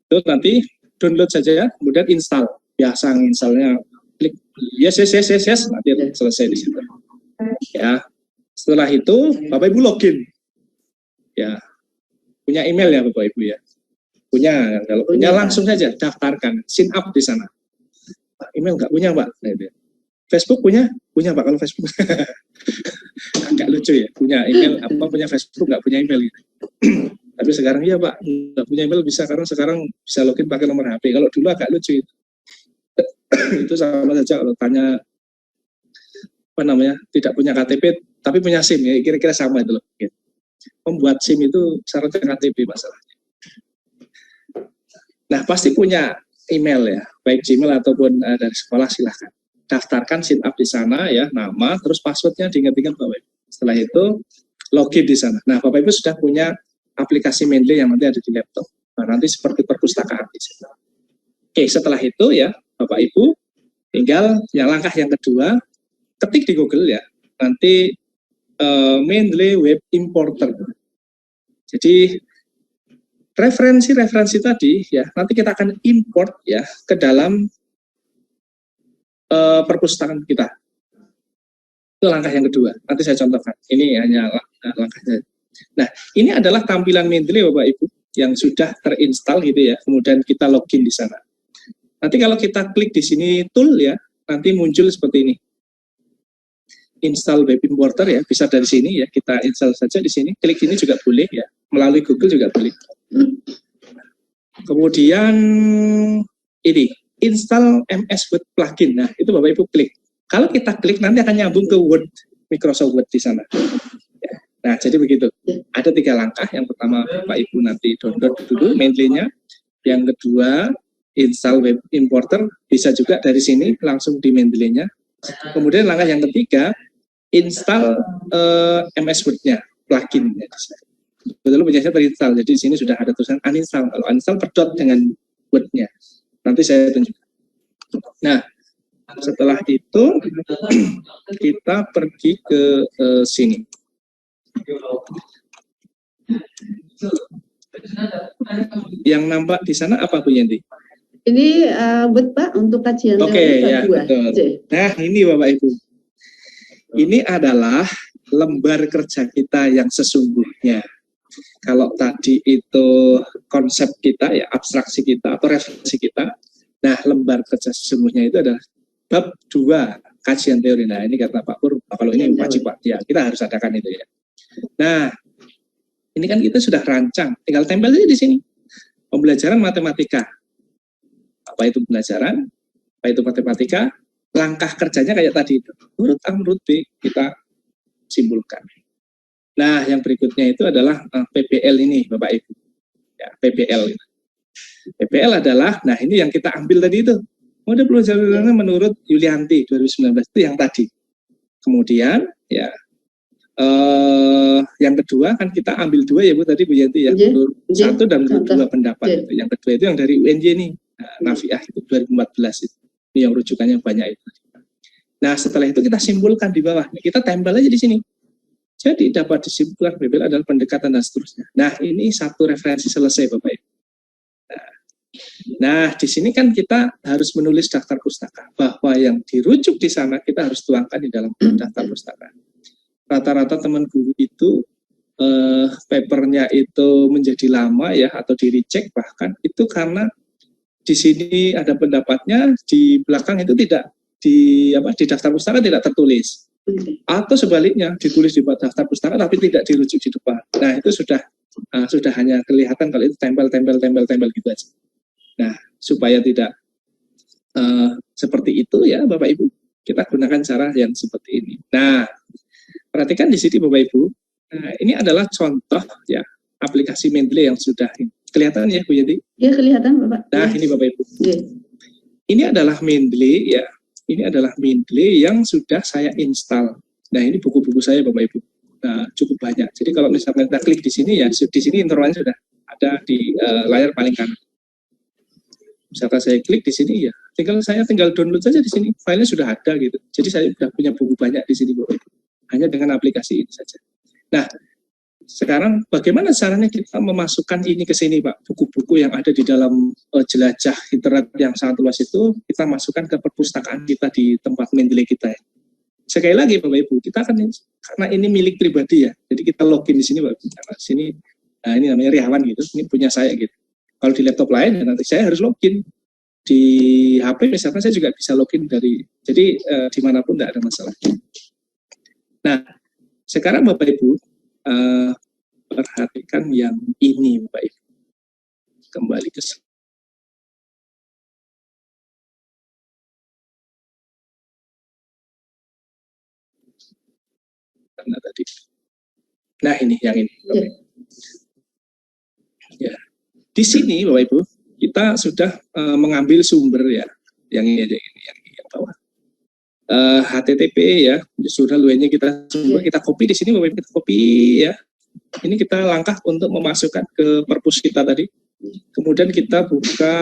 Itu nanti download saja, kemudian install. Biasa installnya klik yes, nanti selesai di situ. Ya. Setelah itu Bapak Ibu login. Ya. Punya email ya Bapak Ibu ya. Punya, kalau punya langsung saja daftarkan, sign up di sana. Email nggak punya Pak. Facebook punya Pak kalau Facebook. Agak lucu ya, punya email punya Facebook nggak punya email gitu. Tapi sekarang iya Pak, nggak punya email bisa, karena sekarang bisa login pakai nomor HP. Kalau dulu agak lucu itu. Itu sama saja kalau tanya tidak punya KTP tapi punya SIM ya, kira-kira sama itu loh. Membuat SIM itu syaratnya KTP masalahnya. Nah, pasti punya email ya, baik Gmail ataupun dari sekolah, silahkan daftarkan, sign up di sana ya, nama, terus passwordnya diingat-ingat Bapak Ibu. Setelah itu login di sana. Nah, Bapak Ibu sudah punya aplikasi Mendeley yang nanti ada di laptop. Nah, nanti seperti perpustakaan di situ. Oke, setelah itu ya Bapak Ibu tinggal yang langkah yang kedua, ketik di Google ya, nanti Mendeley Web Importer. Jadi referensi tadi ya, nanti kita akan import ya ke dalam perpustakaan kita. Itu langkah yang kedua. Nanti saya contohkan. Ini hanya langkahnya. Nah, ini adalah tampilan Mendeley Bapak Ibu yang sudah terinstall gitu ya. Kemudian kita login di sana. Nanti kalau kita klik di sini tool ya, nanti muncul seperti ini. Install web importer ya, bisa dari sini ya, kita install saja di sini. Klik ini juga boleh ya. Melalui Google juga boleh. Kemudian ini install MS Word plugin. Nah, itu Bapak Ibu klik. Kalau kita klik nanti akan nyambung ke Word, Microsoft Word di sana. Ya. Nah, jadi begitu. Ada 3 langkah. Yang pertama Bapak Ibu nanti download dulu Mendeley-nya. Yang kedua install web importer, bisa juga dari sini langsung di Mendeley-nya. Kemudian langkah yang ketiga install MS Word-nya, plugin-nya. Betul punyanya terinstall. Jadi di sini sudah ada tulisan uninstall. Kalau uninstall pedot dengan Word-nya. Nanti saya tunjukkan. Nah, setelah itu kita pergi ke sini. Yang nampak di sana apa Bu Yanti? Ini buat Pak untuk kajian teori ya, betul. Nah, ini Bapak Ibu. Ini adalah lembar kerja kita yang sesungguhnya. Kalau tadi itu konsep kita ya, abstraksi kita atau referensi kita. Nah, lembar kerja sesungguhnya itu adalah bab 2 kajian teori. Nah, ini kata Pak Pur, kalau ini wajib Pak, ya kita harus adakan itu ya. Nah, ini kan kita sudah rancang, tinggal tempel aja di sini. Pembelajaran matematika. Apa itu pembelajaran? Apa itu matematika? Langkah kerjanya kayak tadi itu. Huruf A, huruf B kita simpulkan. Nah, yang berikutnya itu adalah PBL ini, Bapak Ibu. Ya, PBL. PBL adalah, nah ini yang kita ambil tadi itu. Mode pelajarannya menurut Yulianti 2019 itu yang tadi. Kemudian, ya, yang kedua kan kita ambil 2 ya Bu tadi Bu Yanti ya. Menurut 1 dan menurut 2 pendapat. Itu. Yang kedua itu yang dari UNJ nih, Nafiah itu 2014 itu. Ini yang rujukannya banyak itu. Nah, setelah itu kita simpulkan di bawah. Kita tempel aja di sini. Jadi dapat disimpulkan PBL adalah pendekatan dan seterusnya. Nah, ini satu referensi selesai Bapak Ibu. Nah, di sini kan kita harus menulis daftar pustaka. Bahwa yang dirujuk di sana kita harus tuangkan di dalam daftar pustaka. Rata-rata teman guru itu papernya itu menjadi lama ya atau di-reject bahkan itu karena di sini ada pendapatnya, di belakang itu tidak di daftar pustaka tidak tertulis. Atau sebaliknya ditulis di daftar pustaka tapi tidak dirujuk di depan. Nah, itu sudah sudah hanya kelihatan kalau itu tempel gitu aja. Nah, supaya tidak seperti itu ya Bapak Ibu, kita gunakan cara yang seperti ini. Nah, perhatikan di sini Bapak Ibu, ini adalah contoh ya aplikasi Mendeley yang sudah kelihatan ya Bu Yenti? Ya kelihatan Bapak. Nah, ya. ini Bapak Ibu. Ya. Ini adalah Mendeley ya. Ini adalah Mendeley yang sudah saya install. Nah, ini buku-buku saya Bapak Ibu. Nah, cukup banyak. Jadi kalau misalnya kita klik di sini ya, di sini intronya sudah ada di layar paling kanan. Misalkan saya klik di sini ya, saya tinggal download saja di sini, filenya sudah ada gitu. Jadi saya sudah punya buku banyak di sini Bapak Ibu. Hanya dengan aplikasi ini saja. Nah, sekarang bagaimana caranya kita memasukkan ini ke sini Pak? Buku-buku yang ada di dalam jelajah internet yang sangat luas itu kita masukkan ke perpustakaan kita di tempat Mendeley kita ya. Sekali lagi Bapak Ibu, kita akan karena ini milik pribadi ya. Jadi kita login di sini Bapak Ibu. Karena sini ini namanya Riawan gitu. Ini punya saya gitu. Kalau di laptop lain, ya nanti saya harus login. Di HP misalkan saya juga bisa login dari, jadi dimanapun tidak ada masalah. Nah, sekarang Bapak Ibu, perhatikan yang ini Bapak Ibu. Kembali ke sini. Karena tadi. Nah ini, yang ini. Bapak Ibu. Ya. Di sini Bapak Ibu, kita sudah mengambil sumber ya, yang ini aja ini, yang bawah. HTTP ya, sudah luarnya kita sumber, kita copy di sini Bapak Ibu, kita copy ya. Ini kita langkah untuk memasukkan ke perpus kita tadi. Kemudian kita buka,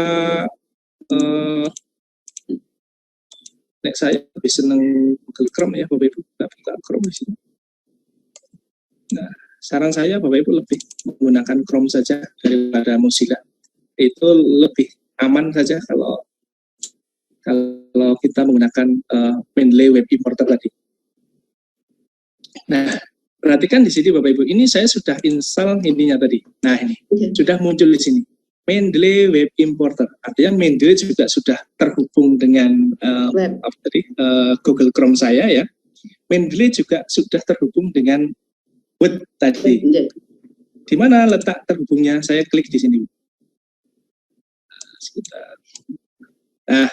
saya lebih senang Google Chrome ya Bapak Ibu, kita buka Chrome di sini. Nah, saran saya Bapak Ibu lebih menggunakan Chrome saja daripada Mozilla. Itu lebih aman saja kalau kita menggunakan Mendeley Web Importer tadi. Nah, perhatikan di sini Bapak Ibu, ini saya sudah install ininya tadi. Nah ini sudah muncul di sini Mendeley Web Importer. Artinya Mendeley juga sudah terhubung dengan Google Chrome saya ya. Mendeley juga sudah terhubung dengan Word tadi. Di mana letak terhubungnya? Saya klik di sini. Sebentar. Nah,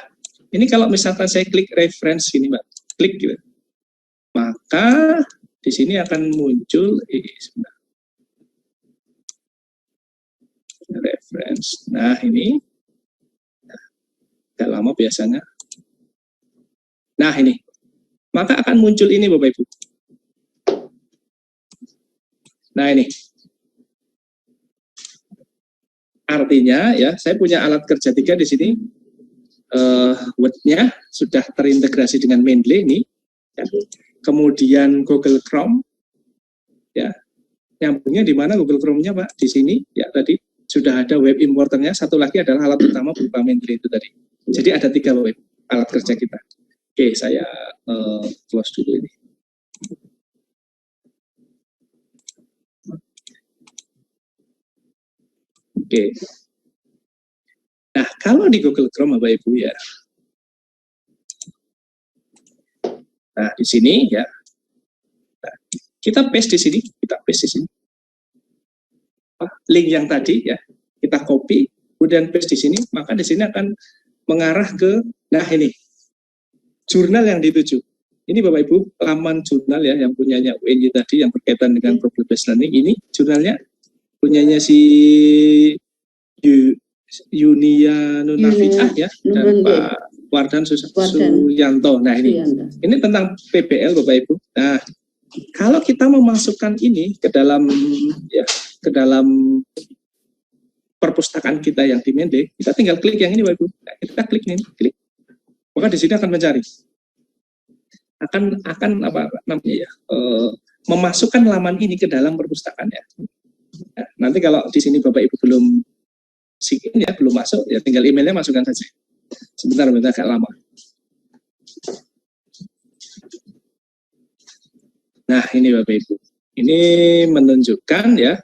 ini kalau misalkan saya klik reference ini, Mbak, klik gitu, maka di sini akan muncul sebentar. Reference. Nah, ini agak lama biasanya. Nah, ini. Maka akan muncul ini, Bapak Ibu. Nah, ini. Artinya ya, saya punya alat kerja 3 di sini. Word-nya sudah terintegrasi dengan Mendeley ini. Ya. Kemudian Google Chrome. Ya. Nyambungnya di mana Google Chrome-nya, Pak? Di sini ya tadi sudah ada web importernya. Satu lagi adalah alat utama berupa Mendeley itu tadi. Jadi ada 3 web alat kerja kita. Oke, saya close dulu ini. Oke. Nah, kalau di Google Chrome Bapak Ibu ya. Nah, di sini ya. Nah, kita paste di sini, Link yang tadi ya, kita copy, kemudian paste di sini, maka di sini akan mengarah ke ini. Jurnal yang dituju. Ini Bapak Ibu, laman jurnal ya yang punyanya UNY tadi yang berkaitan dengan problem based learning. Ini jurnalnya punyanya si Yunia Nunafiah ya dan Pak Wardan Suyanto. Nah ini tentang PBL Bapak Ibu. Nah kalau kita memasukkan ini ke dalam perpustakaan kita yang di Mendeley, kita tinggal klik yang ini Bapak Ibu. Nah, kita klik ini, klik. Maka di sini akan mencari, akan apa namanya ya, memasukkan laman ini ke dalam perpustakaan ya. Nah, nanti kalau di sini Bapak Ibu belum belum masuk, ya tinggal emailnya masukkan saja. Sebentar agak lama. Nah ini Bapak Ibu, ini menunjukkan ya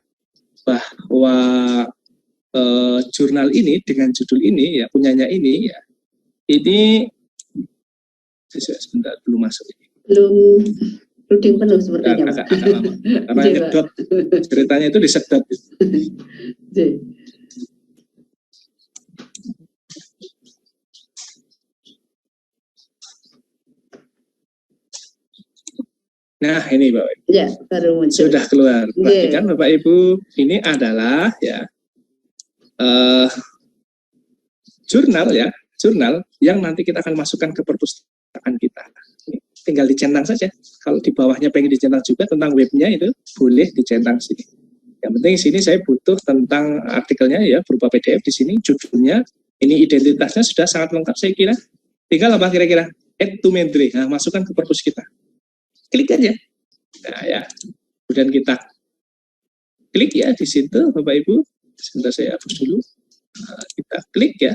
bahwa jurnal ini dengan judul ini ya punyanya ini ya, ini sebentar belum masuk ini. Loading penuh sepertinya, Pak. agak lama. Karena Iya, Pak. nyedot, ceritanya itu disedot. Iya. Nah, ini Bapak Ibu. Ya, baru muncul. Sudah keluar. Iya. Perhatikan Bapak Ibu, ini adalah ya jurnal ya, jurnal yang nanti kita akan masukkan ke perpustakaan kita. Ini tinggal dicentang saja. Kalau di bawahnya pengen dicentang juga tentang webnya itu boleh dicentang sini. Yang penting sini saya butuh tentang artikelnya ya berupa PDF di sini, judulnya, ini identitasnya sudah sangat lengkap saya kira. Tinggal apa kira-kira? Add to Mendeley. Nah, masukkan ke perpus kita. Klik aja. Nah ya, kemudian kita klik ya di situ Bapak Ibu. Sebentar saya hapus dulu. Nah, kita klik ya,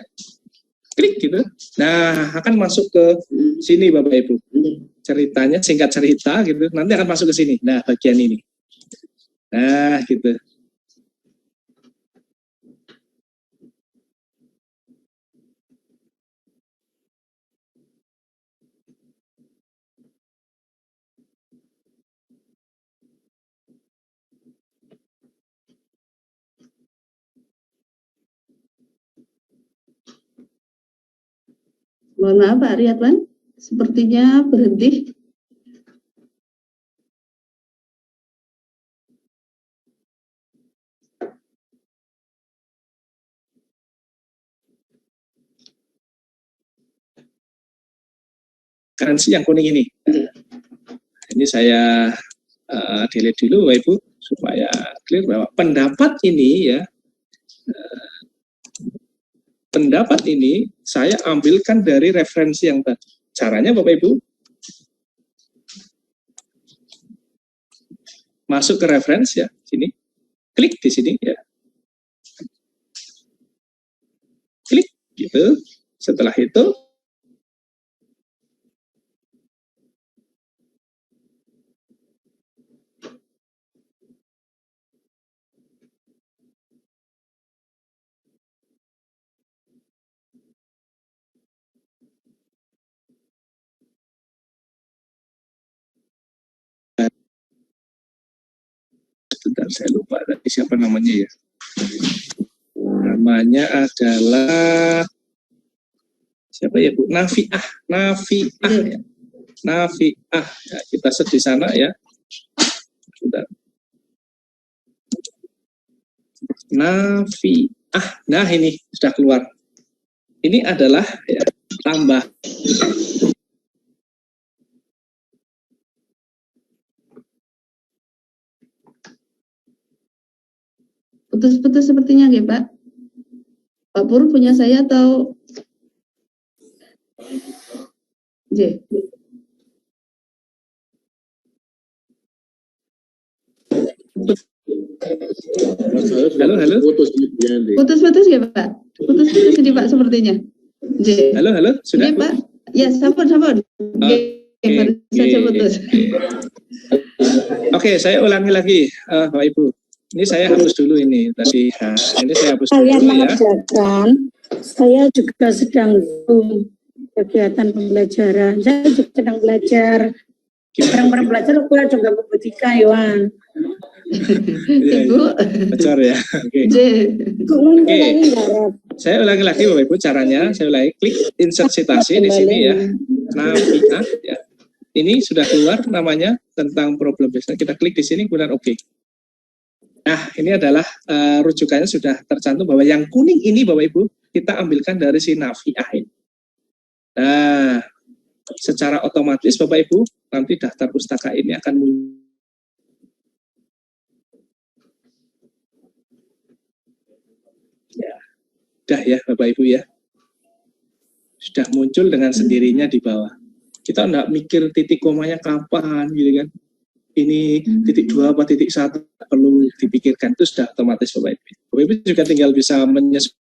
klik gitu. Nah akan masuk ke sini Bapak Ibu. Ceritanya singkat cerita gitu. Nanti akan masuk ke sini. Nah bagian ini. Nah gitu. Mohon maaf Pak Riyadwan, sepertinya berhenti. Currency yang kuning ini. Ini saya delete dulu Bapak Ibu supaya clear bahwa pendapat ini ya, pendapat ini saya ambilkan dari referensi yang tadi. Caranya Bapak Ibu masuk ke referensi ya, sini, klik di sini ya, klik gitu. Setelah itu sebentar saya lupa tadi siapa namanya ya. Namanya adalah siapa ya Bu? Nafiah ya. Nafiah. Ya, kita search di sana ya. Sebentar. Nafiah. Nah ini sudah keluar. Ini adalah ya, tambah. Putus-putus sepertinya ya Pak. Pak Pur punya saya atau J? Halo. Putus-putus ya Pak. Putus-putus ini Pak sepertinya. J. Halo, sudah Iya, Pak. Ya, sampun. Baru saja putus. Oke, saya ulangi lagi, Bapak Ibu. Ini saya hapus dulu ini tadi. Nah, ini saya hapus dulu Saya ya. mengerjakan, saya juga sedang kegiatan pembelajaran. Saya juga sedang belajar. Barang-barang belajar aku juga membutika, Yohan. Ibu. Bocor ya. Oke. Oke. Saya ulangi lagi Bapak Ibu caranya. Saya ulangi, klik insert citasi di sini ya. Nafiah ya. Ini sudah keluar namanya tentang problem business. Kita klik di sini kemudian oke. Nah, ini adalah rujukannya sudah tercantum bahwa yang kuning ini Bapak Ibu kita ambilkan dari si Nafiah ini. Nah, secara otomatis Bapak Ibu nanti daftar pustaka ini akan muncul. Ya, sudah ya Bapak Ibu ya. Sudah muncul dengan sendirinya di bawah. Kita enggak mikir titik komanya kapan gitu kan. Ini titik 2 apa titik 1 perlu dipikirkan, itu sudah otomatis Bapak Ibu. Bapak Ibu juga tinggal bisa menyesuaikan.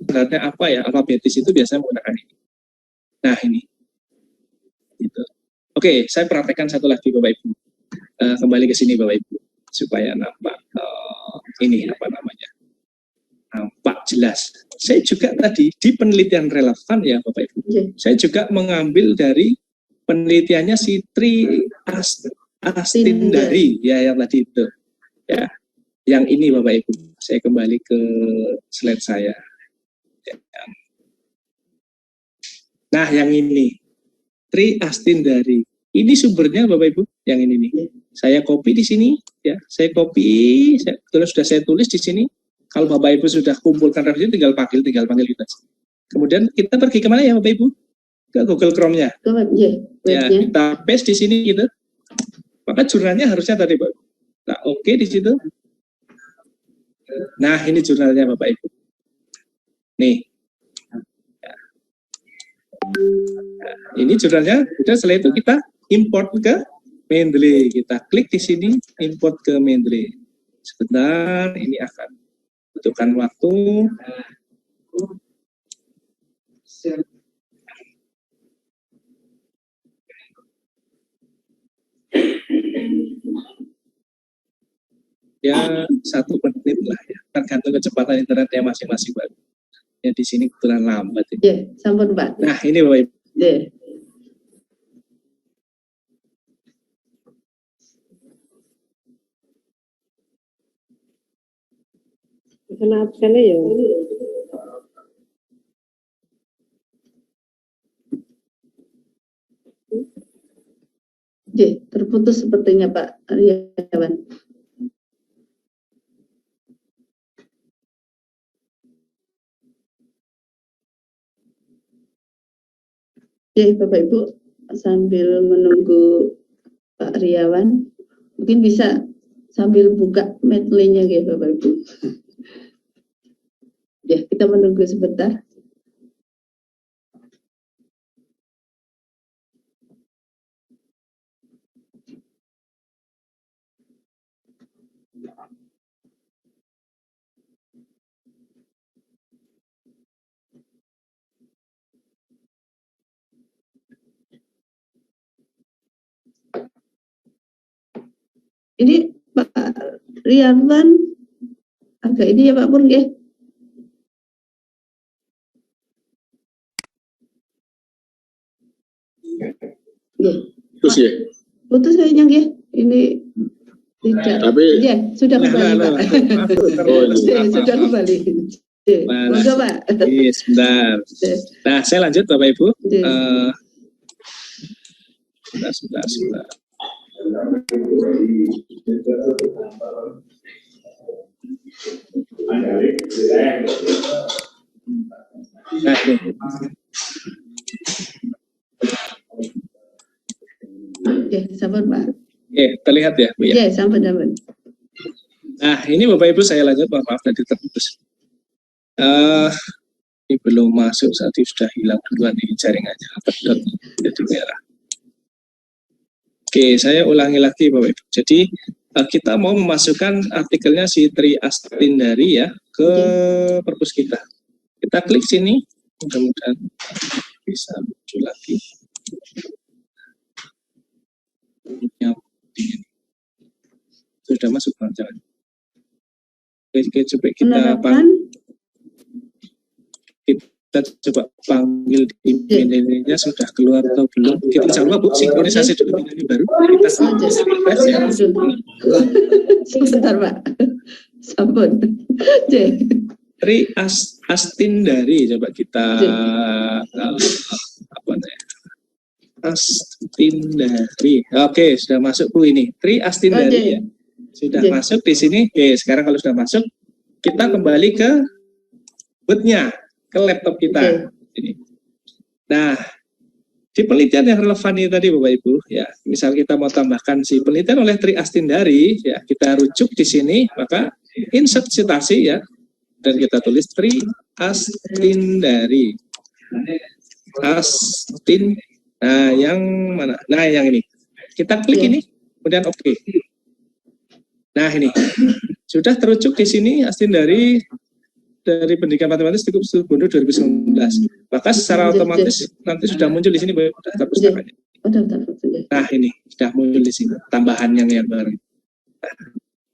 Sebenarnya apa ya, alfabetis itu biasanya menggunakan ini. Nah ini. Gitu. Oke, saya praktekkan satu lagi Bapak Ibu. Kembali ke sini Bapak Ibu supaya nampak ini apa namanya, nampak jelas. saya juga tadi di penelitian relevan ya Bapak Ibu, saya juga mengambil dari penelitiannya si Tri Astindari ya yang tadi itu ya, yang ini Bapak Ibu. Saya kembali ke slide saya. Nah yang ini Tri Astindari, ini sumbernya Bapak Ibu, yang ini nih. Saya copy di sini ya, saya copy, kalau sudah saya tulis di sini. Kalau Bapak Ibu sudah kumpulkan referensi, tinggal panggil kita. Kemudian kita pergi kemana ya Bapak Ibu? Ke Google Chrome-nya. Ya, kita paste di sini gitu. Maka jurnalnya harusnya tadi Bapak Ibu. Nah, oke di situ. Nah, ini jurnalnya Bapak Ibu. Nih. Nah, ini jurnalnya. Udah setelah itu kita import ke Mendeley. Kita klik di sini, import ke Mendeley. Sebentar, ini akan butuhkan waktu. Ya 1 menit lah ya, tergantung kecepatan internetnya masing-masing Pak. Ya di sini kebetulan lambat. Ya, sampun Pak. Nah ini Bapak Ibu. Ya. Kenapa ya? Ya, terputus sepertinya Pak Aryawan. Ya, Bapak Ibu, sambil menunggu Pak Aryawan, mungkin bisa sambil buka Mendeley-nya ya Bapak Ibu. Ya, kita menunggu sebentar. Ini Pak Rianwan agak ini ya Pak Pur ya. Terus ya. Putus kayaknya ya. Ini tidak. Tapi ya sudah kembali Pak. Sudah kembali. Monggo Pak. Iya, sebentar. Nah, saya lanjut Bapak Ibu. Sebentar. Nah, Oke, sampun Pak. Terlihat ya Bu ya? Iya, sampun. Nah, ini Bapak Ibu saya lanjut, maaf tadi terputus. Ini belum masuk, saat ini sudah hilang duluan di jaringannya, tersedot jadi merah. Oke, saya ulangi lagi Bapak Ibu. Jadi kita mau memasukkan artikelnya si Tri Astindari ya ke perpus kita. Kita klik sini, mudah-mudahan bisa muncul lagi. Sudah masuk jangan. Oke, coba kita coba panggil di Mendeley-nya sudah keluar atau belum. Kita coba Bu sinkronisasi dulu ini baru kita ya. Sebentar Pak. Sampun. Tri Astindari coba kita apa namanya? Astindari. Oke, sudah masuk Bu ini. Tri Astindari ya. Sudah masuk di sini. Oke, sekarang kalau sudah masuk, kita kembali ke bootnya, ke laptop kita. Ini. Nah, di penelitian yang relevan ini tadi Bapak Ibu, ya, misal kita mau tambahkan si penelitian oleh Tri Astindari, ya, kita rujuk di sini, maka insert citasi ya, dan kita tulis Tri Astindari. Nah, yang mana? Nah, yang ini. Kita klik ini, kemudian oke. Nah, ini sudah terujuk di sini Astindari dari Pendidikan Matematis di Studi Bondo 2019. Maka secara otomatis nanti sudah muncul di sini daftar pustakanya. Nah, ini sudah muncul di sini tambahan yang baru.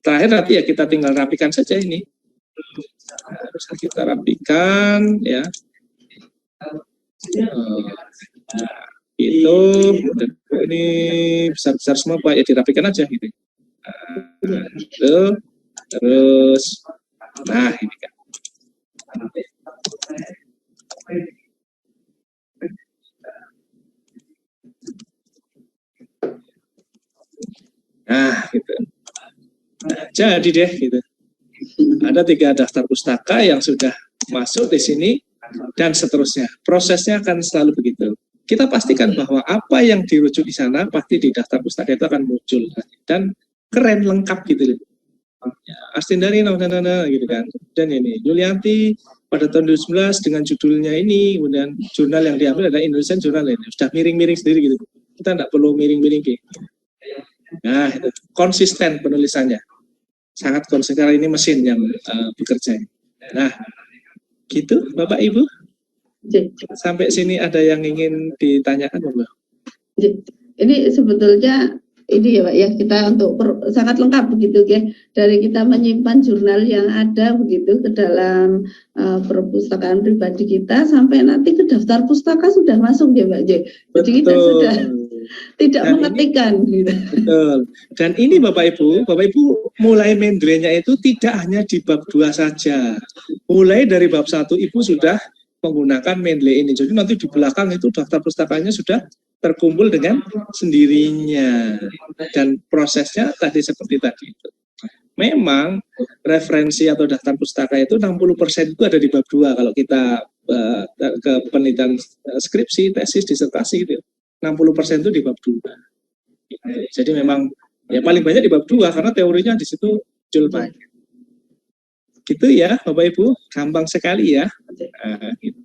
Terakhir nanti ya kita tinggal rapikan saja ini. Bisa kita rapikan ya. Itu ini besar-besar semua Pak, ya dirapikan aja gitu. Itu terus nah ini kan. Nah gitu. Nah, jadi deh gitu. Ada 3 daftar pustaka yang sudah masuk di sini dan seterusnya. Prosesnya akan selalu begitu. Kita pastikan bahwa apa yang dirujuk di sana pasti di daftar pustaka itu akan muncul dan keren lengkap gitu. Ya, Astindari gitu kan. Dan ini Yulianti pada tahun 2011 dengan judulnya ini, kemudian jurnal yang diambil adalah Indonesian Journal ini. Sudah miring-miring sendiri gitu. Kita tidak perlu miring-miring gitu. Nah, itu konsisten penulisannya. Sangat konsisten karena ini mesin yang bekerja. Nah, gitu Bapak Ibu. Sampai sini ada yang ingin ditanyakan Bapak? Ini sebetulnya ini ya Pak ya, kita untuk sangat lengkap begitu ya, dari kita menyimpan jurnal yang ada begitu ke dalam perpustakaan pribadi kita sampai nanti ke daftar pustaka sudah masuk ya Pak J. Jadi kita sudah tidak mengetikkan gitu. Betul. Dan ini Bapak Ibu mulai Mendelenya itu tidak hanya di bab 2 saja. Mulai dari bab 1 Ibu sudah menggunakan Mendele ini. Jadi nanti di belakang itu daftar pustakanya sudah terkumpul dengan sendirinya. Dan prosesnya tadi seperti tadi itu. Memang referensi atau daftar pustaka itu 60% itu ada di bab 2 kalau kita ke penelitian skripsi, tesis, disertasi gitu. 60% itu di bab 2. Jadi memang ya paling banyak di bab 2 karena teorinya di situ muncul banyak. Gitu ya Bapak Ibu, gampang sekali ya. Gitu.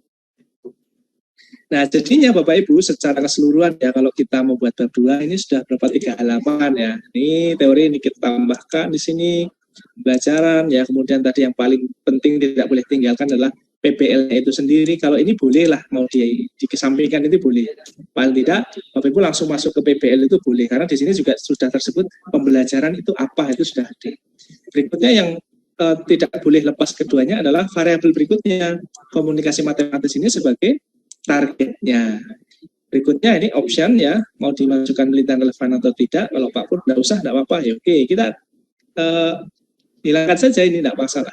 Nah jadinya Bapak Ibu secara keseluruhan ya kalau kita membuat bab 2 ini sudah berapa 3 halaman ya. Ini teori ini kita tambahkan di sini pembelajaran ya, kemudian tadi yang paling penting tidak boleh tinggalkan adalah PPL-nya itu sendiri. Kalau ini boleh lah mau dikesampingkan itu boleh. Paling tidak Bapak Ibu langsung masuk ke PPL itu boleh karena di sini juga sudah tersebut pembelajaran itu apa itu sudah ada. Berikutnya yang tidak boleh lepas keduanya adalah variabel berikutnya, komunikasi matematis ini sebagai targetnya. Berikutnya ini option ya, mau dimasukkan penelitian relevan atau tidak. Kalau Pak Pur tidak usah, tidak apa-apa ya. Oke, kita hilangkan saja ini tidak masalah.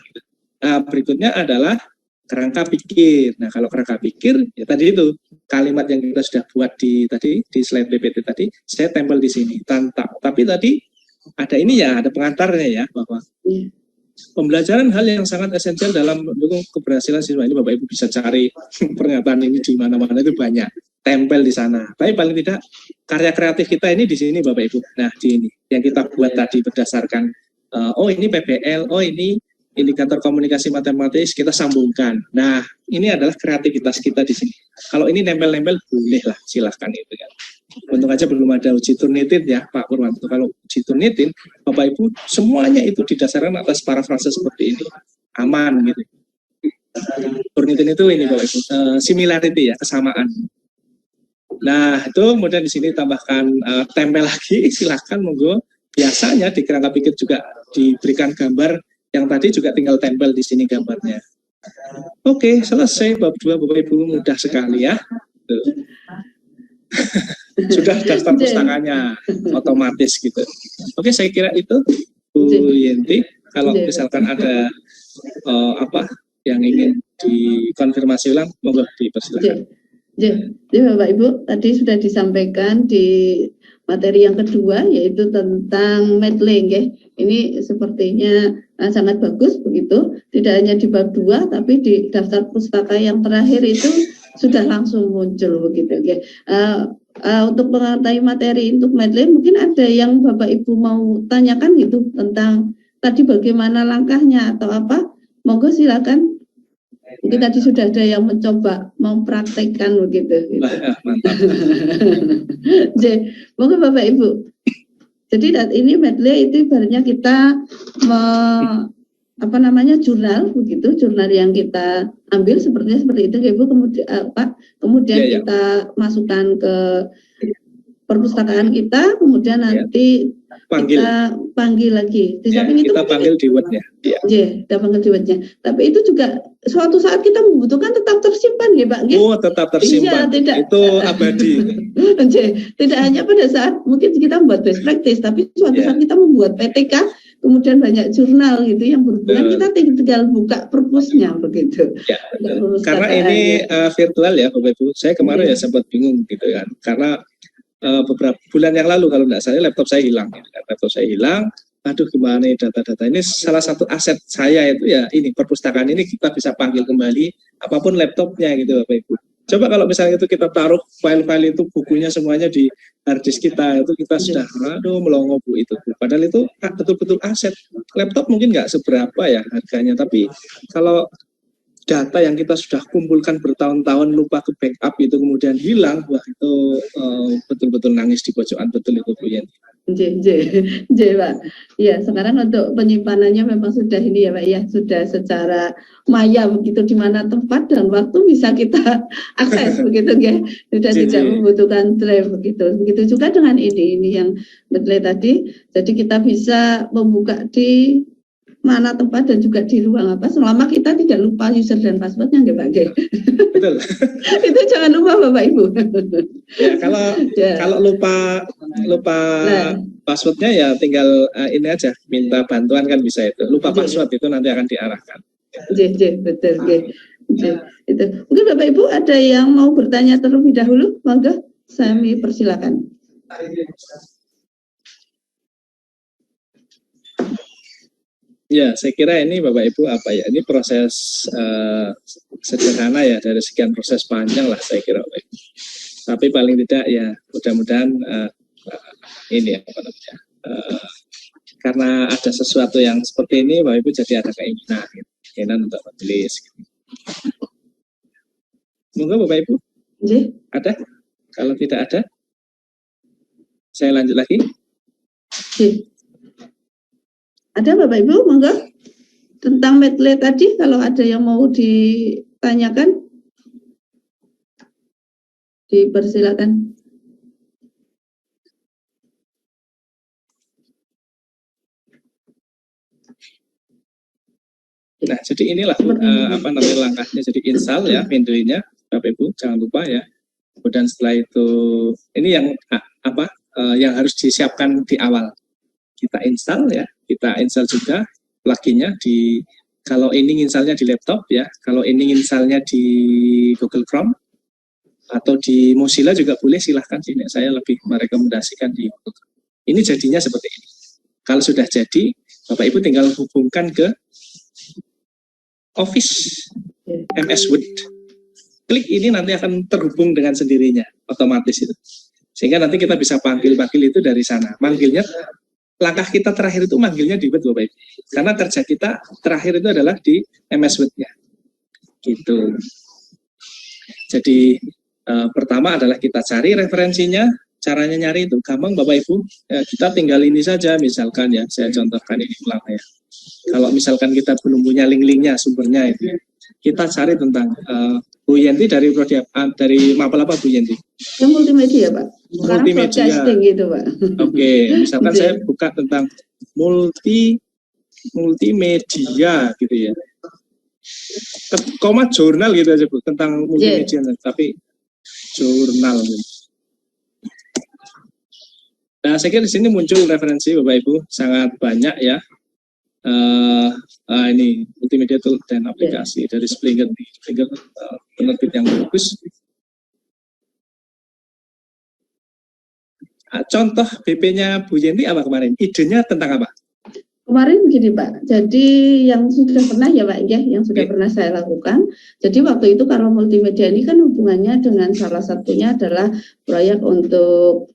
Nah, berikutnya adalah kerangka pikir. Nah, kalau kerangka pikir ya tadi itu kalimat yang kita sudah buat di slide PPT tadi, saya tempel di sini tantap. Tapi tadi ada ini ya, ada pengantarnya ya bahwa pembelajaran hal yang sangat esensial dalam mendukung keberhasilan siswa. Ini Bapak Ibu bisa cari pernyataan ini di mana-mana itu banyak, tempel di sana. Tapi paling tidak karya kreatif kita ini di sini Bapak Ibu. Nah, di ini yang kita buat tadi berdasarkan oh ini PPL, oh ini indikator komunikasi matematis, kita sambungkan. Nah, ini adalah kreativitas kita di sini. Kalau ini nempel-nempel boleh lah, silahkan itu kan. Untung aja belum ada uji Turnitin ya Pak Purwanto. Kalau uji Turnitin, Bapak Ibu semuanya itu didasarkan atas parafrase seperti ini, aman gitu. Turnitin itu ini Bapak Ibu, similarity ya, kesamaan. Nah itu kemudian di sini tambahkan tempel lagi, silahkan monggo. Biasanya di kerangka pikir juga diberikan gambar yang tadi juga tinggal tempel di sini gambarnya. Oke, selesai bab 2 Bapak Ibu, mudah sekali ya. Sudah daftar pustakanya otomatis gitu. Oke, saya kira itu Bu Yenti. Kalau misalkan ada apa yang ingin dikonfirmasi ulang, monggo dipersilakan. Jadi Bapak Ibu tadi sudah disampaikan di materi yang kedua yaitu tentang Mendeley ya. Ini sepertinya sangat bagus begitu. Tidak hanya di bab 2 tapi di daftar pustaka yang terakhir itu sudah langsung muncul begitu ya. Untuk mengetahui materi untuk Mendeley mungkin ada yang Bapak Ibu mau tanyakan gitu tentang tadi bagaimana langkahnya atau apa, monggo silakan. Mungkin tadi sudah ada yang mencoba mempraktekkan begitu. Mantap. Jadi, monggo Bapak Ibu. Jadi ini Mendeley itu ibaratnya kita jurnal begitu, jurnal yang kita ambil seperti itu ya Bu, kemudian kita masukkan ke perpustakaan kita, kemudian nanti panggil. kita panggil lagi. Di Ya, samping itu kita panggil di wordnya. Ya. kita panggil di wordnya. Tapi itu juga suatu saat kita membutuhkan tetap tersimpan, ya Pak. Oh, tetap tersimpan. Iya, tidak. Itu abadi. Tidak hanya pada saat mungkin kita membuat best practice, tapi suatu saat kita membuat PTK, kemudian banyak jurnal gitu yang berhubungan, kita tinggal buka perpusnya begitu. Ya, karena ini virtual ya Bapak Ibu. Saya kemarin ya sempat bingung gitu kan. Karena beberapa bulan yang lalu kalau tidak salah laptop saya hilang. Laptop saya hilang. Aduh gimana nih data-data ini, salah satu aset saya itu ya ini perpustakaan ini kita bisa panggil kembali apapun laptopnya gitu Bapak Ibu. Coba kalau misalnya itu kita taruh file-file itu bukunya semuanya di harddisk kita, itu kita sudah melongo Bu itu. Padahal itu betul-betul aset. Laptop mungkin nggak seberapa ya harganya, tapi kalau data yang kita sudah kumpulkan bertahun-tahun lupa ke backup itu kemudian hilang, wah itu betul-betul nangis di pojokan betul itu Bu Yanti. Pak. Ya, sekarang untuk penyimpanannya memang sudah ini ya Pak ya, sudah secara maya begitu di mana tempat dan waktu bisa kita akses begitu ya. Sudah tidak membutuhkan drive begitu. Begitu juga dengan ini yang betul tadi. Jadi kita bisa membuka di mana tempat dan juga di ruang apa selama kita tidak lupa user dan passwordnya nggak Pak? Betul. Itu jangan lupa Bapak Ibu. Ya kalau lupa passwordnya ya tinggal ini aja minta bantuan kan bisa itu. Lupa password itu nanti akan diarahkan. Betul. Itu. Mungkin Bapak Ibu ada yang mau bertanya terlebih dahulu, monggo saya persilakan. Ya, saya kira ini Bapak Ibu apa ya? Ini proses sederhana ya, dari sekian proses panjang lah saya kira Bapak Ibu. Tapi paling tidak ya mudah-mudahan ini apa namanya? Karena ada sesuatu yang seperti ini Bapak Ibu jadi ada keinginan untuk menulis. Monggo Bapak Ibu. Ada? Kalau tidak ada, saya lanjut lagi. Ada Bapak Ibu, monggo tentang medley tadi kalau ada yang mau ditanyakan, dipersilakan. Nah, jadi inilah apa namanya langkahnya. Jadi install ya Mendeley-nya, Bapak Ibu jangan lupa ya. Kemudian setelah itu ini yang yang harus disiapkan di awal. Kita install ya, kita install juga plugin-nya di, kalau ini installnya di laptop ya, kalau ini installnya di Google Chrome atau di Mozilla juga boleh, silahkan sini. Saya lebih merekomendasikan di Google Chrome. Ini jadinya seperti ini. Kalau sudah jadi, Bapak Ibu tinggal hubungkan ke Office MS Word. Klik ini nanti akan terhubung dengan sendirinya, otomatis itu. Sehingga nanti kita bisa panggil itu dari sana. Manggilnya langkah kita terakhir itu manggilnya di Word Bapak Ibu. Karena kerja kita terakhir itu adalah di MS Word-nya. Gitu. Jadi pertama adalah kita cari referensinya, caranya nyari itu gampang Bapak Ibu. Ya, kita tinggal ini saja misalkan ya, saya contohkan ini ulang ya. Kalau misalkan kita belum punya link-linknya, sumbernya itu, kita cari tentang Bu Yanti dari Mapel apa Bu Yanti? Yang multimedia Pak. Sekarang multimedia gitu Pak. Oke, misalkan saya buka tentang multimedia gitu ya. Koma jurnal gitu aja Bu, tentang multimedia, tapi jurnal. Nah, saya kira di sini muncul referensi Bapak Ibu sangat banyak ya. Ini multimedia tool dan aplikasi dari Springer penerbit yang bagus. Contoh BP-nya Bu Yanti apa kemarin? Idenya tentang apa? Kemarin begini Pak, jadi yang sudah pernah ya Pak ya, yang sudah pernah saya lakukan. Jadi waktu itu kalau multimedia ini kan hubungannya dengan salah satunya adalah proyek untuk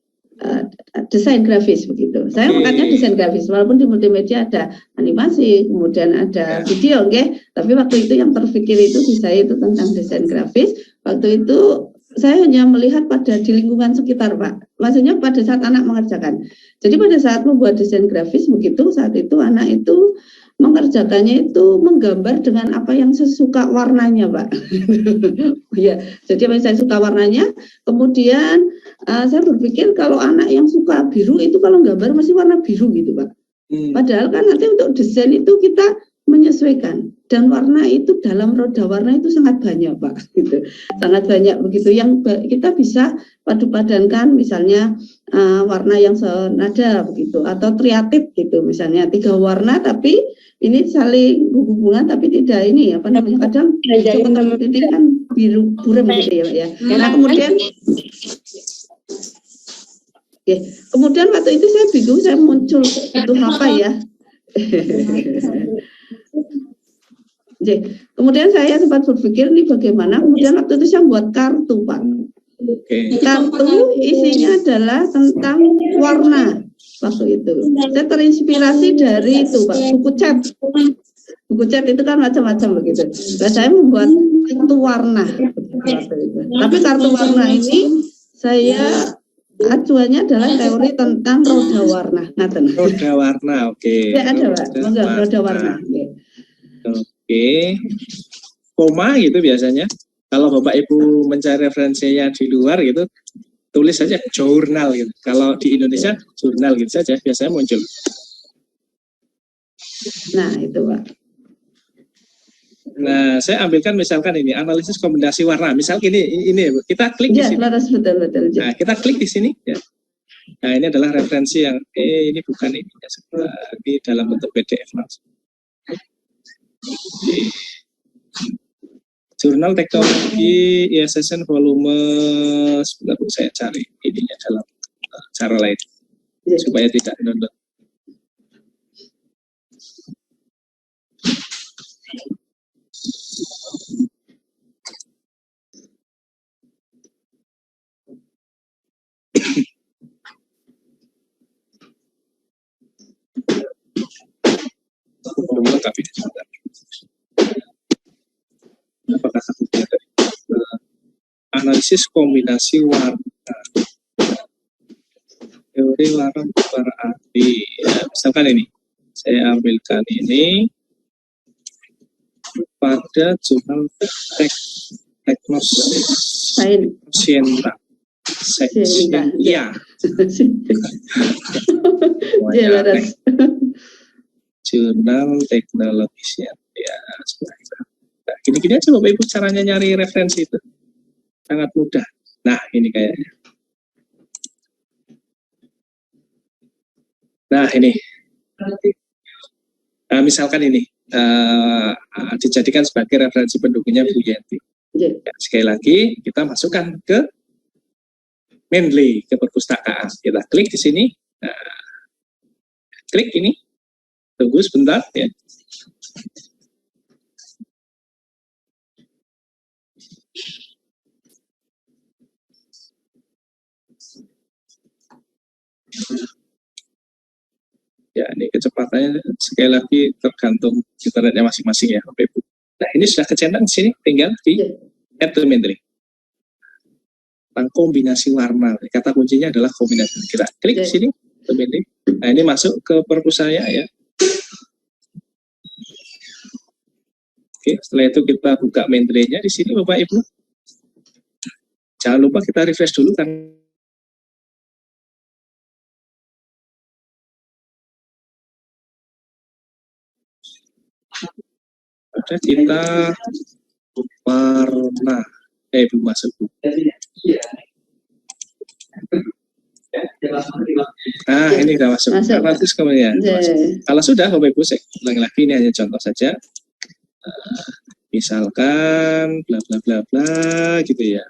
desain grafis begitu. Saya makanya desain grafis, walaupun di multimedia ada animasi, kemudian ada video, tapi waktu itu yang terpikir itu di saya itu tentang desain grafis. Waktu itu saya hanya melihat pada di lingkungan sekitar Pak, maksudnya pada saat anak mengerjakan. Jadi pada saat membuat desain grafis begitu, saat itu anak itu mengerjakannya itu menggambar dengan apa yang saya suka warnanya, Pak. Ya, jadi apa yang saya suka warnanya, kemudian saya berpikir kalau anak yang suka biru itu kalau gambar masih warna biru gitu, Pak. Padahal kan nanti untuk desain itu kita menyesuaikan, dan warna itu dalam roda warna itu sangat banyak, Pak, gitu. Sangat banyak begitu yang kita bisa padu-padankan, misalnya warna yang senada begitu, atau triatit gitu, misalnya 3 warna tapi ini saling berhubungan tapi tidak ini apa namanya, kadang ini kan biru buram gitu ya, Pak ya. Nah kemudian waktu itu saya bingung, saya muncul itu apa ya. Kemudian saya sempat berpikir nih bagaimana, kemudian waktu itu saya buat kartu, Pak. Kartu isinya adalah tentang warna waktu itu. Saya terinspirasi dari itu, Pak, buku cat. Buku cat itu kan macam-macam begitu. Nah, saya membuat kartu warna. Tapi kartu warna ini saya acuannya adalah teori tentang roda warna. Roda warna, oke. Ya ada, Pak. Roda warna. Oke. Koma gitu biasanya. Kalau Bapak Ibu mencari referensinya di luar gitu, tulis saja jurnal gitu. Kalau di Indonesia jurnal gitu saja biasanya muncul. Nah, itu, Pak. Nah, saya ambilkan misalkan ini analisis kombinasi warna. Misal ini kita klik di sini. Betul. Nah, kita klik di sini ya. Nah, ini adalah referensi yang ini bukan ini ya, di dalam bentuk PDF langsung. Jurnal Teknologi ISSN volume, sebentar saya cari ininya dalam cara lain supaya tidak download. Belum lengkap ini sebentar. Apakah satu dari analisis kombinasi warna, teori warna berarti ya, misalkan ini saya ambilkan ini pada jurnal Teknoscientia jurnal teknologi ya. Nah, gini-gini aja Bapak Ibu caranya nyari referensi itu sangat mudah. Nah, ini kayaknya. Nah, ini. Nah, misalkan ini dijadikan sebagai referensi pendukungnya Bu Yanti. Ya, sekali lagi kita masukkan ke Mendeley, ke perpustakaan. Kita klik di sini. Nah, klik ini. Tunggu sebentar ya. Ya, ini kecepatannya sekali lagi tergantung internetnya masing-masing ya, Bapak Ibu. Nah, ini sudah kecentang di sini, tinggal di add to Mendeley. Tentang kombinasi warna. Kata kuncinya adalah kombinasi. Kita klik di sini, to Mendeley. Nah, ini masuk ke perpus saya ya. Oke, setelah itu kita buka Mendeley-nya di sini, Bapak Ibu. Jangan lupa kita refresh dulu kan. Ada kita warna. Belum masuk. Nah, ini sudah masuk. Terus kemudian. Kalau sudah, Bapak Ibu, saya ulangi lagi, ini hanya contoh saja. Misalkan bla bla bla bla gitu ya.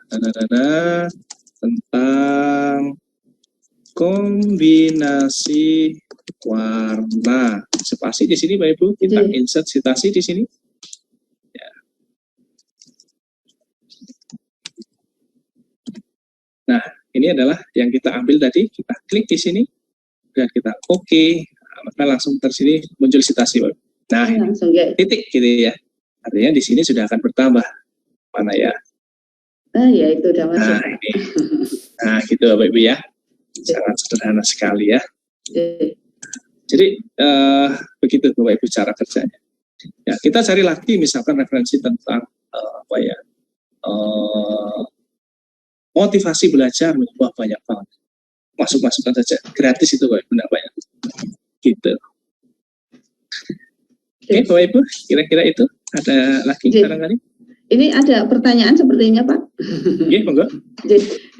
Tentang kombinasi warna. Spasi di sini Bapak Ibu, kita insert citasi di sini. Ya. Nah, ini adalah yang kita ambil tadi, kita klik di sini dan kita oke. Nah, maka langsung tersini muncul citasi Bapak. Nah, ini titik gitu ya. Artinya di sini sudah akan bertambah. Mana ya? Ya itu udah masuk. Nah, ini. Nah, gitu Bapak Ibu ya. Sangat sederhana sekali ya. Jadi begitu Bapak Ibu cara kerjanya. Ya, kita cari lagi misalkan referensi tentang motivasi belajar, wah banyak banget. Masukkan saja, gratis itu Bapak Ibu, enggak banyak. Gitu. Oke, Bapak Ibu, kira-kira itu ada lagi barangkali? Ini ada pertanyaan sepertinya Pak. Oke, monggo.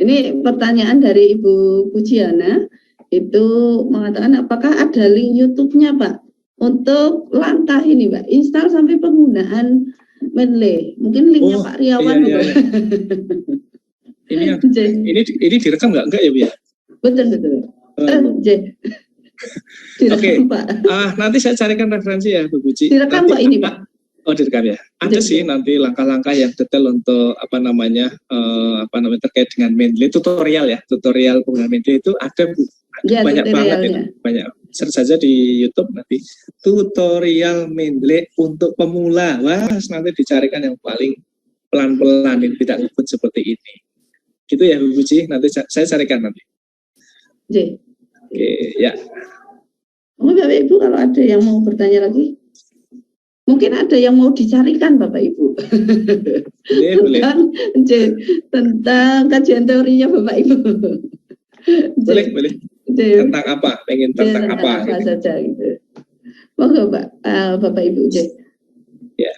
Ini pertanyaan dari Ibu Pujiana, itu mengatakan apakah ada link YouTube-nya Pak untuk langkah ini Pak, install sampai penggunaan Mendeley. Mungkin linknya Pak Riawan. Iya. Ini direkam nggak ya Bu ya? Betul. Oke. Nanti saya carikan referensi ya Bu Puji. Direkam Pak ini Pak. Oh, direkam ya. Ada sih nanti langkah-langkah yang detail untuk terkait dengan Mendeley, tutorial penggunaan Mendeley itu ada Bu. Ya, banyak banget ya. Banyak. Search saja di YouTube nanti tutorial Mendeley untuk pemula. Wah, nanti dicarikan yang paling pelan-pelan, tidak ngebut seperti ini. Gitu ya Bu Puji, nanti saya carikan nanti. Oke, ya. Bapak Ibu kalau ada yang mau bertanya lagi, mungkin ada yang mau dicarikan Bapak Ibu. Tentang kajian teorinya Bapak Ibu. Boleh. Tentang apa? Pengen tentang apa? Apa saja gitu. Monggo Bapak Ibu. Ya.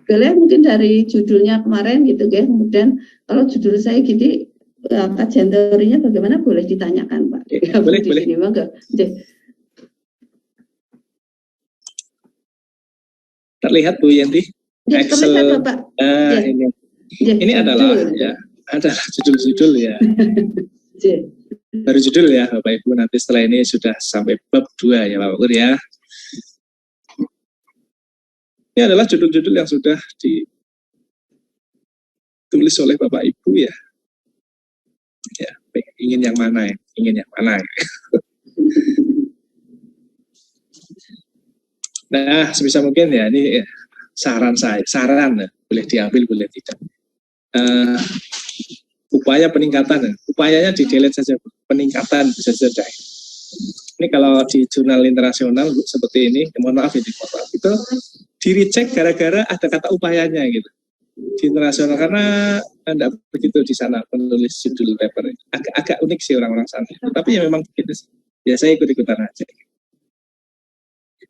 Boleh mungkin dari judulnya kemarin gitu ya. Kemudian kalau judul saya gini, kajian teorinya bagaimana, boleh ditanyakan Pak. Ya, boleh. Sini, monggo. Terlihat Bu Yanti? Excel. Bapak. Ini adalah judul-judul ya. Baru judul ya Bapak Ibu, nanti setelah ini sudah sampai bab 2 ya Bapak Ibu ya. Ini adalah judul-judul yang sudah ditulis oleh Bapak Ibu ya. Ya, ingin yang mana ya? Nah, sebisa mungkin ya, ini saran ya, boleh diambil, boleh tidak. Upaya peningkatan, upayanya di-delete saja, peningkatan bisa saja. Ini kalau di jurnal internasional seperti ini, mohon maaf itu di-recheck gara-gara ada kata upayanya gitu. Di internasional, karena tidak begitu di sana penulis judul paper. Agak unik sih orang-orang sana. Tapi ya memang begitu sih. Ya saya ikut-ikutan aja.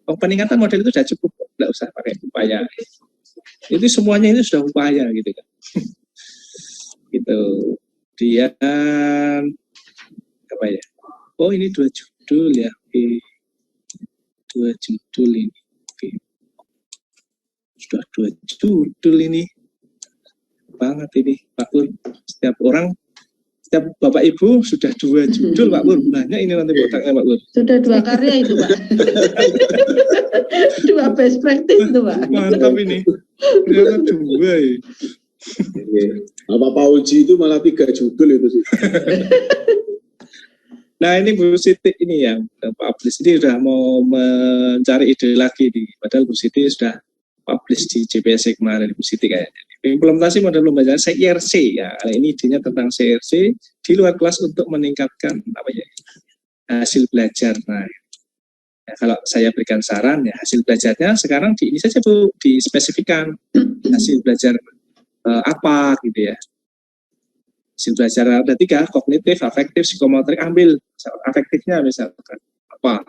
Peningkatan model itu sudah cukup, tidak usah pakai upaya. Itu semuanya itu sudah upaya gitu kan. Gitu. Kemudian apa ya? Oh, ini 2 judul ya. Oke. 2 judul ini. Oke. Sudah 2 judul ini. Banget ini Pak Pur. Setiap Bapak Ibu sudah 2 judul Pak Pur. Banyak ini nanti botaknya Pak Pur. Sudah 2 karya itu Pak. 2 best practice itu Pak. Mantap ini. Ternyata 2 ya. Pak Uji itu malah 3 judul itu sih. Nah ini Bu Siti ini yang publish, ini sudah mau mencari ide lagi nih. Padahal Bu Siti sudah publish di JPSC kemarin, Bu Siti kayaknya. Implementasi model pembelajaran CRC ya. Ini idenya tentang CRC di luar kelas untuk meningkatkan hasil belajar. Nah, ya, kalau saya berikan saran ya, hasil belajarnya sekarang ini saja Bu, dispesifikan hasil belajar apa gitu ya. Hasil belajar ada 3, kognitif, afektif, psikomotorik, ambil afektifnya misalkan apa.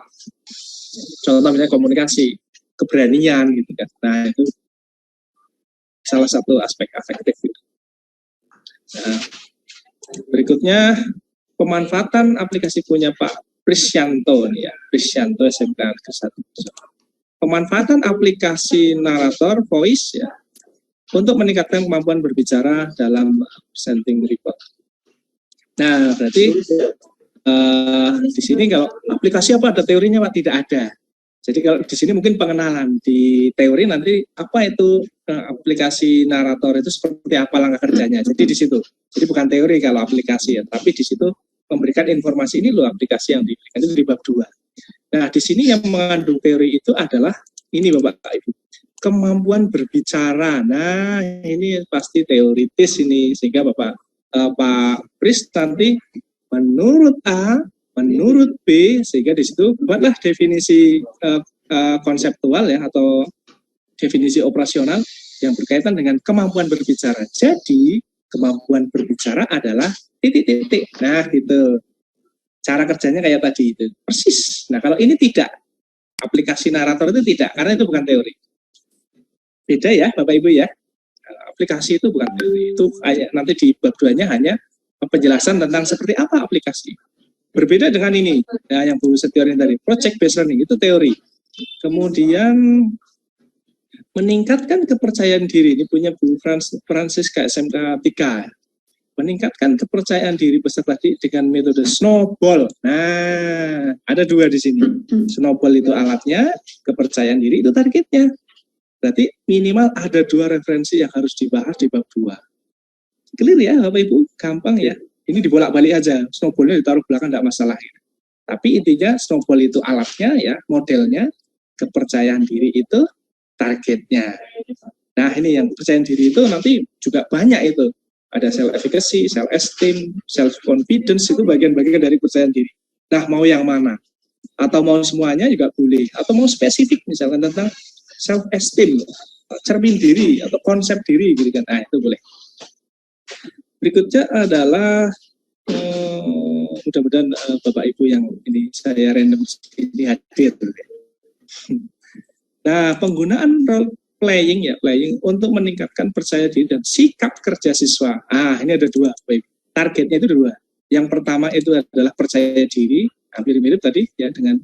Contoh misalnya komunikasi, keberanian gitu kan. Nah, itu salah satu aspek afektif gitu. Nah, berikutnya pemanfaatan aplikasi punya Pak Prisyanto nih ya, Prisyanto SMK Negeri 1. Pemanfaatan aplikasi narator voice ya untuk meningkatkan kemampuan berbicara dalam presenting report. Nah, berarti di sini kalau aplikasi apa ada teorinya Pak? Tidak ada. Jadi kalau di sini mungkin pengenalan, di teori nanti apa itu aplikasi narator itu seperti apa langkah kerjanya. Jadi di situ. Jadi bukan teori kalau aplikasi ya, tapi di situ memberikan informasi ini loh aplikasi yang diberikan itu di bab 2. Nah, di sini yang mengandung teori itu adalah ini Bapak Ibu. Kemampuan berbicara. Nah, ini pasti teoritis ini sehingga Pak Pris nanti menurut A menurut B, sehingga di situ buatlah definisi konseptual ya atau definisi operasional yang berkaitan dengan kemampuan berbicara. Jadi kemampuan berbicara adalah titik-titik. Nah, gitu. Cara kerjanya kayak tadi itu. Persis. Nah, kalau ini tidak, aplikasi narator itu tidak, karena itu bukan teori. Beda ya, Bapak Ibu ya. Aplikasi itu bukan teori. Itu nanti di bab 2-nya hanya penjelasan tentang seperti apa aplikasi. Berbeda dengan ini, ya, yang Bu Setiorin tadi, project based learning itu teori. Kemudian meningkatkan kepercayaan diri, ini punya Bu Francisca SMK 3. Meningkatkan kepercayaan diri peserta didik dengan metode snowball. Nah, ada 2 di sini. Snowball itu alatnya, kepercayaan diri itu targetnya. Berarti minimal ada 2 referensi yang harus dibahas di bab 2. Clear ya Bapak Ibu? Gampang ya. Ini dibolak-balik aja. Snowballnya ditaruh belakang tidak masalah. Tapi intinya snowball itu alatnya ya, modelnya, kepercayaan diri itu targetnya. Nah, ini yang kepercayaan diri itu nanti juga banyak itu. Ada self-efficacy, self-esteem, self-confidence, itu bagian-bagian dari kepercayaan diri. Nah, mau yang mana? Atau mau semuanya juga boleh. Atau mau spesifik misalkan tentang self-esteem, cermin diri, atau konsep diri, gitu kan. Nah, itu boleh. Berikutnya adalah mudah-mudahan Bapak Ibu yang ini saya random ini hadir. Nah, penggunaan role playing ya, playing untuk meningkatkan percaya diri dan sikap kerja siswa. Ini ada 2, baik. Targetnya itu 2. Yang pertama itu adalah percaya diri, hampir mirip tadi ya dengan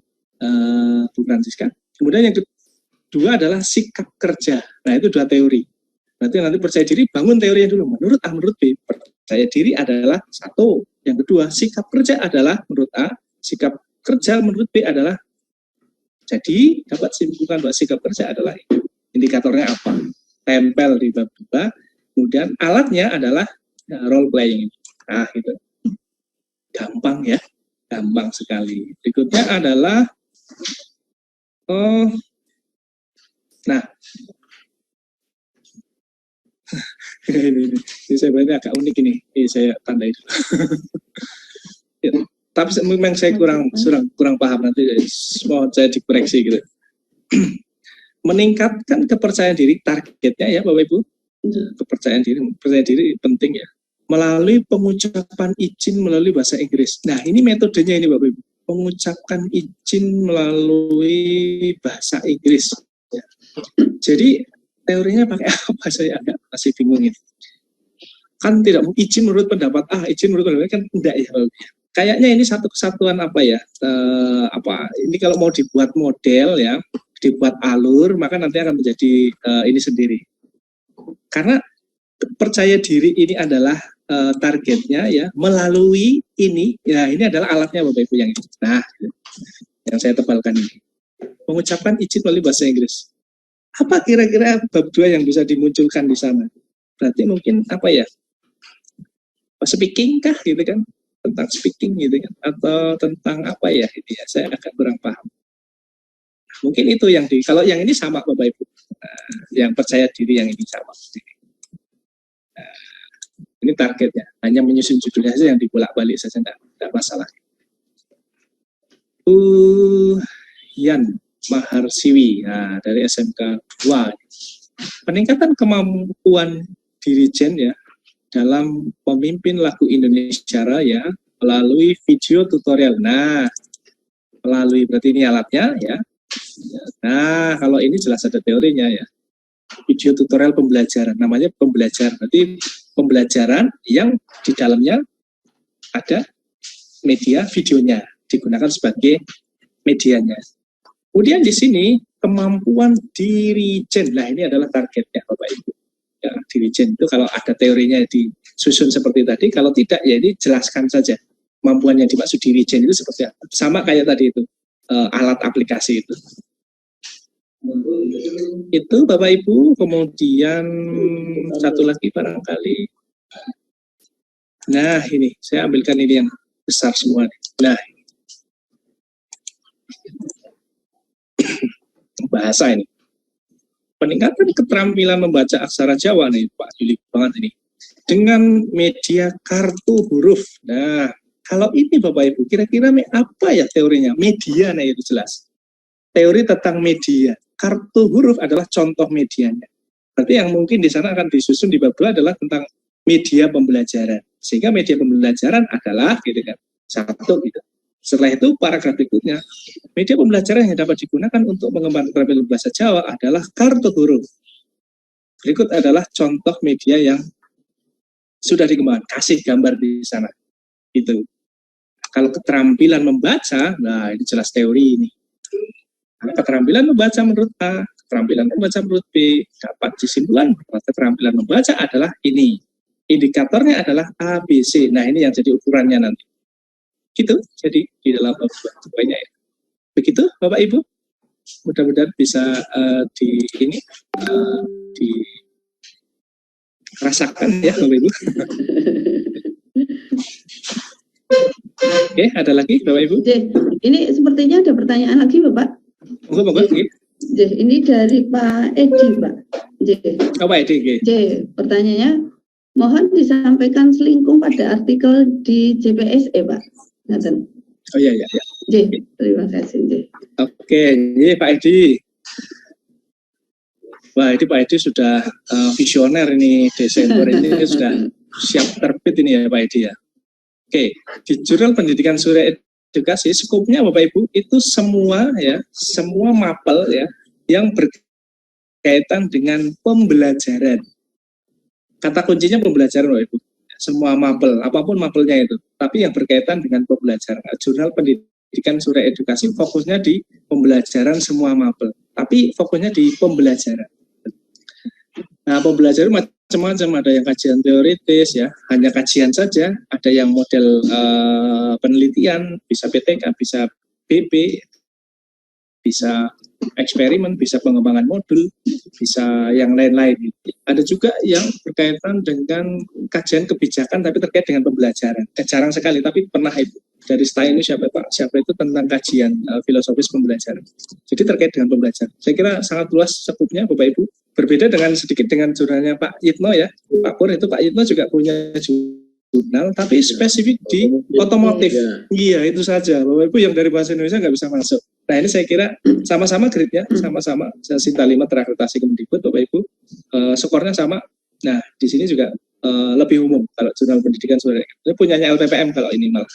Bu Francisca. Kemudian yang kedua adalah sikap kerja. Nah, itu 2 teori. Berarti nanti percaya diri, bangun teorinya dulu. Menurut A, menurut B, percaya diri adalah 1. Yang kedua, sikap kerja adalah menurut A, sikap kerja menurut B adalah. Jadi, dapat simpulkan bahwa sikap kerja adalah indikatornya apa? Tempel di bab 2. Kemudian alatnya adalah role playing. Nah, itu. Gampang ya. Gampang sekali. Berikutnya adalah nah, ini saya baca agak unik ini saya tandai dulu. Ya, tapi memang saya kurang paham, nanti mau saya dikoreksi gitu. Meningkatkan kepercayaan diri, targetnya ya Bapak Ibu, kepercayaan diri penting ya, melalui pengucapan izin melalui bahasa Inggris. Nah, ini metodenya ini Bapak Ibu, pengucapan izin melalui bahasa Inggris ya. Jadi teorinya pakai apa, saya agak masih bingung ini. Kan tidak izin menurut pendapat A, izin menurut pendapat kan enggak ya. Kayaknya ini satu kesatuan apa ya? Ini kalau mau dibuat model ya, dibuat alur, maka nanti akan menjadi ini sendiri. Karena percaya diri ini adalah targetnya ya, melalui ini, ya ini adalah alatnya Bapak Ibu yang ini. Nah, yang saya tebalkan ini. Mengucapkan izin melalui bahasa Inggris. Apa kira-kira bab 2 yang bisa dimunculkan di sana? Berarti mungkin apa ya? Speaking kah gitu kan? Tentang speaking gitu kan? Atau tentang apa ya? Ini ya, saya agak kurang paham. Mungkin itu yang kalau yang ini sama Bapak Ibu. Yang percaya diri yang ini sama. Ini targetnya. Hanya menyusun judulnya saja yang dibolak-balik saja, tidak masalah. Yan Maharsiwi, dari SMK 2. Peningkatan kemampuan dirijen ya dalam pemimpin lagu Indonesia Raya melalui video tutorial. Nah, melalui berarti ini alatnya ya. Nah, kalau ini jelas ada teorinya ya. Video tutorial pembelajaran, namanya pembelajaran. Berarti pembelajaran yang di dalamnya ada media videonya, digunakan sebagai medianya. Kemudian di sini kemampuan dirijen. Nah, ini adalah targetnya Bapak Ibu. Ya, dirijen itu kalau ada teorinya disusun seperti tadi, kalau tidak ya ini jelaskan saja. Kemampuan yang dimaksud dirijen itu seperti apa. Sama kayak tadi itu, alat aplikasi itu. Itu Bapak Ibu. Kemudian satu lagi barangkali. Nah, ini saya ambilkan ini yang besar semua. Nah, bahasa ini. Peningkatan keterampilan membaca aksara Jawa nih Pak Juli banget ini. Dengan media kartu huruf. Nah, kalau ini Bapak Ibu, kira-kira apa ya teorinya? Media, nah itu jelas. Teori tentang media. Kartu huruf adalah contoh medianya. Berarti yang mungkin di sana akan disusun di bab 2 adalah tentang media pembelajaran. Sehingga media pembelajaran adalah gitu kan, satu gitu. Setelah itu paragraf berikutnya, media pembelajaran yang dapat digunakan untuk mengembangkan keterampilan bahasa Jawa adalah kartu huruf. Berikut adalah contoh media yang sudah dikembangkan, kasih gambar di sana. Itu. Kalau keterampilan membaca, nah ini jelas teori ini. Nah, keterampilan membaca menurut A, keterampilan membaca menurut B, dapat disimpulan bahwa keterampilan membaca adalah ini. Indikatornya adalah A, B, C. Nah ini yang jadi ukurannya nanti. Gitu, jadi di dalam bab 2 banyak ya. Begitu Bapak Ibu, mudah-mudahan bisa dirasakan ya Bapak Ibu. Oke, ada lagi Bapak Ibu? Ini sepertinya ada pertanyaan lagi Bapak. Moga-moga. Ini dari Pak Edi Pak. Pak Edi. Pertanyaannya, mohon disampaikan selingkuh pada artikel di JPSE Pak. Oh iya. Terima kasih. Oke, ini Pak Edi. Wah, ini Pak Edi sudah visioner ini, Desember ini sudah siap terbit ini ya Pak Edi ya. Oke, di Jurnal Pendidikan Surya Edukasi, skupnya Bapak Ibu itu semua mapel ya yang berkaitan dengan pembelajaran. Kata kuncinya pembelajaran Bapak Ibu. Semua mapel, apapun mapelnya itu, tapi yang berkaitan dengan pembelajaran. Jurnal Pendidikan Surya Edukasi fokusnya di pembelajaran semua mapel, tapi fokusnya di pembelajaran. Nah, pembelajaran macam-macam, ada yang kajian teoritis ya, hanya kajian saja, ada yang model penelitian, bisa PTK, bisa BP, bisa eksperimen, bisa pengembangan modul, bisa yang lain-lain. Ada juga yang berkaitan dengan kajian kebijakan tapi terkait dengan pembelajaran. Jarang sekali, tapi pernah itu. Dari style ini siapa itu tentang kajian filosofis pembelajaran. Jadi terkait dengan pembelajaran. Saya kira sangat luas sekupnya Bapak Ibu. Berbeda sedikit dengan jurnalnya Pak Yitno ya. Pak Pur itu Pak Yitno juga punya jurnal, tapi spesifik di otomotif. Iya, itu saja. Bapak Ibu yang dari bahasa Indonesia nggak bisa masuk. Nah ini saya kira sama-sama grade-nya, sama-sama Sinta 5 terakreditasi Kemendikbud, Bapak Ibu. Skornya sama. Nah di sini juga lebih umum kalau jurnal pendidikan Surya. Ini punyanya LPPM kalau ini malah.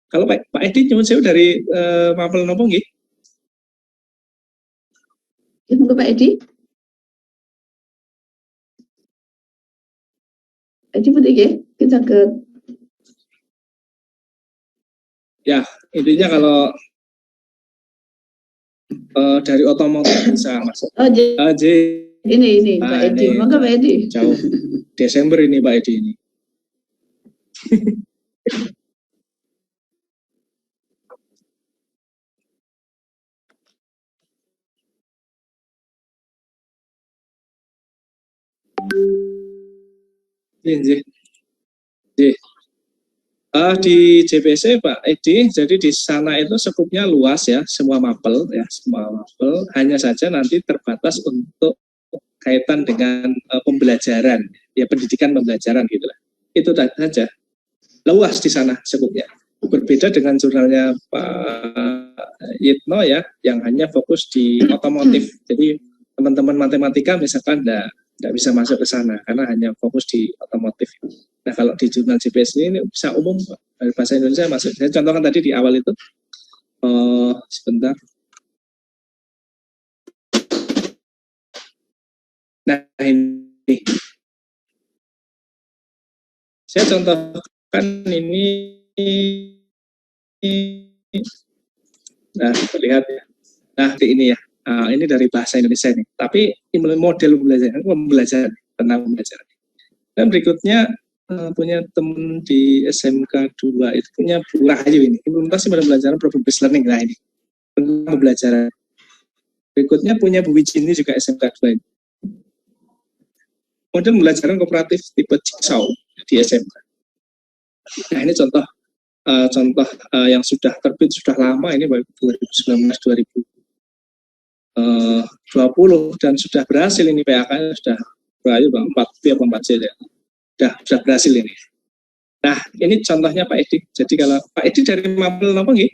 Kalau Pak Edi nyuwun sewu dari mapel nopo nggih? Monggo Pak Edi. Edi putih nggih, kita ke. Ya, intinya kalau dari otomotif bisa masuk. Oh, ini Pak Edi. Monggo Pak Edi. Jauh. Desember ini Pak Edi ini. Di JPC Pak Edi, jadi di sana itu skupnya luas ya, semua mapel, hanya saja nanti terbatas untuk kaitan dengan pembelajaran, ya pendidikan pembelajaran gitulah. Itu saja, luas di sana skupnya. Berbeda dengan jurnalnya Pak Yitno ya, yang hanya fokus di otomotif. Jadi teman-teman matematika misalkan tidak bisa masuk ke sana karena hanya fokus di otomotif. Nah kalau di jurnal JPS ini bisa umum dari bahasa Indonesia masuk. Saya contohkan tadi di awal itu. Sebentar. Nah ini. Saya contohkan ini. Nah lihat ya. Nah ini ya. Ini dari bahasa Indonesia ini. Tapi model pembelajaran tentang pembelajaran. Dan berikutnya punya teman di SMK 2 itu punya Bu Rahayu ini, implementasi pada pembelajaran problem based learning. Nah ini tentang pembelajaran. Berikutnya punya Bu Wijini juga SMK 2 ini. Model pembelajaran kooperatif tipe Jigsaw di SMK. Nah ini contoh yang sudah terbit sudah lama ini 2019-2020 dan sudah berhasil ini PAK sudah berayu 4B atau 4C ya. Sudah berhasil ini. Nah, ini contohnya Pak Edi. Jadi kalau Pak Edi dari Mapel napa nggih?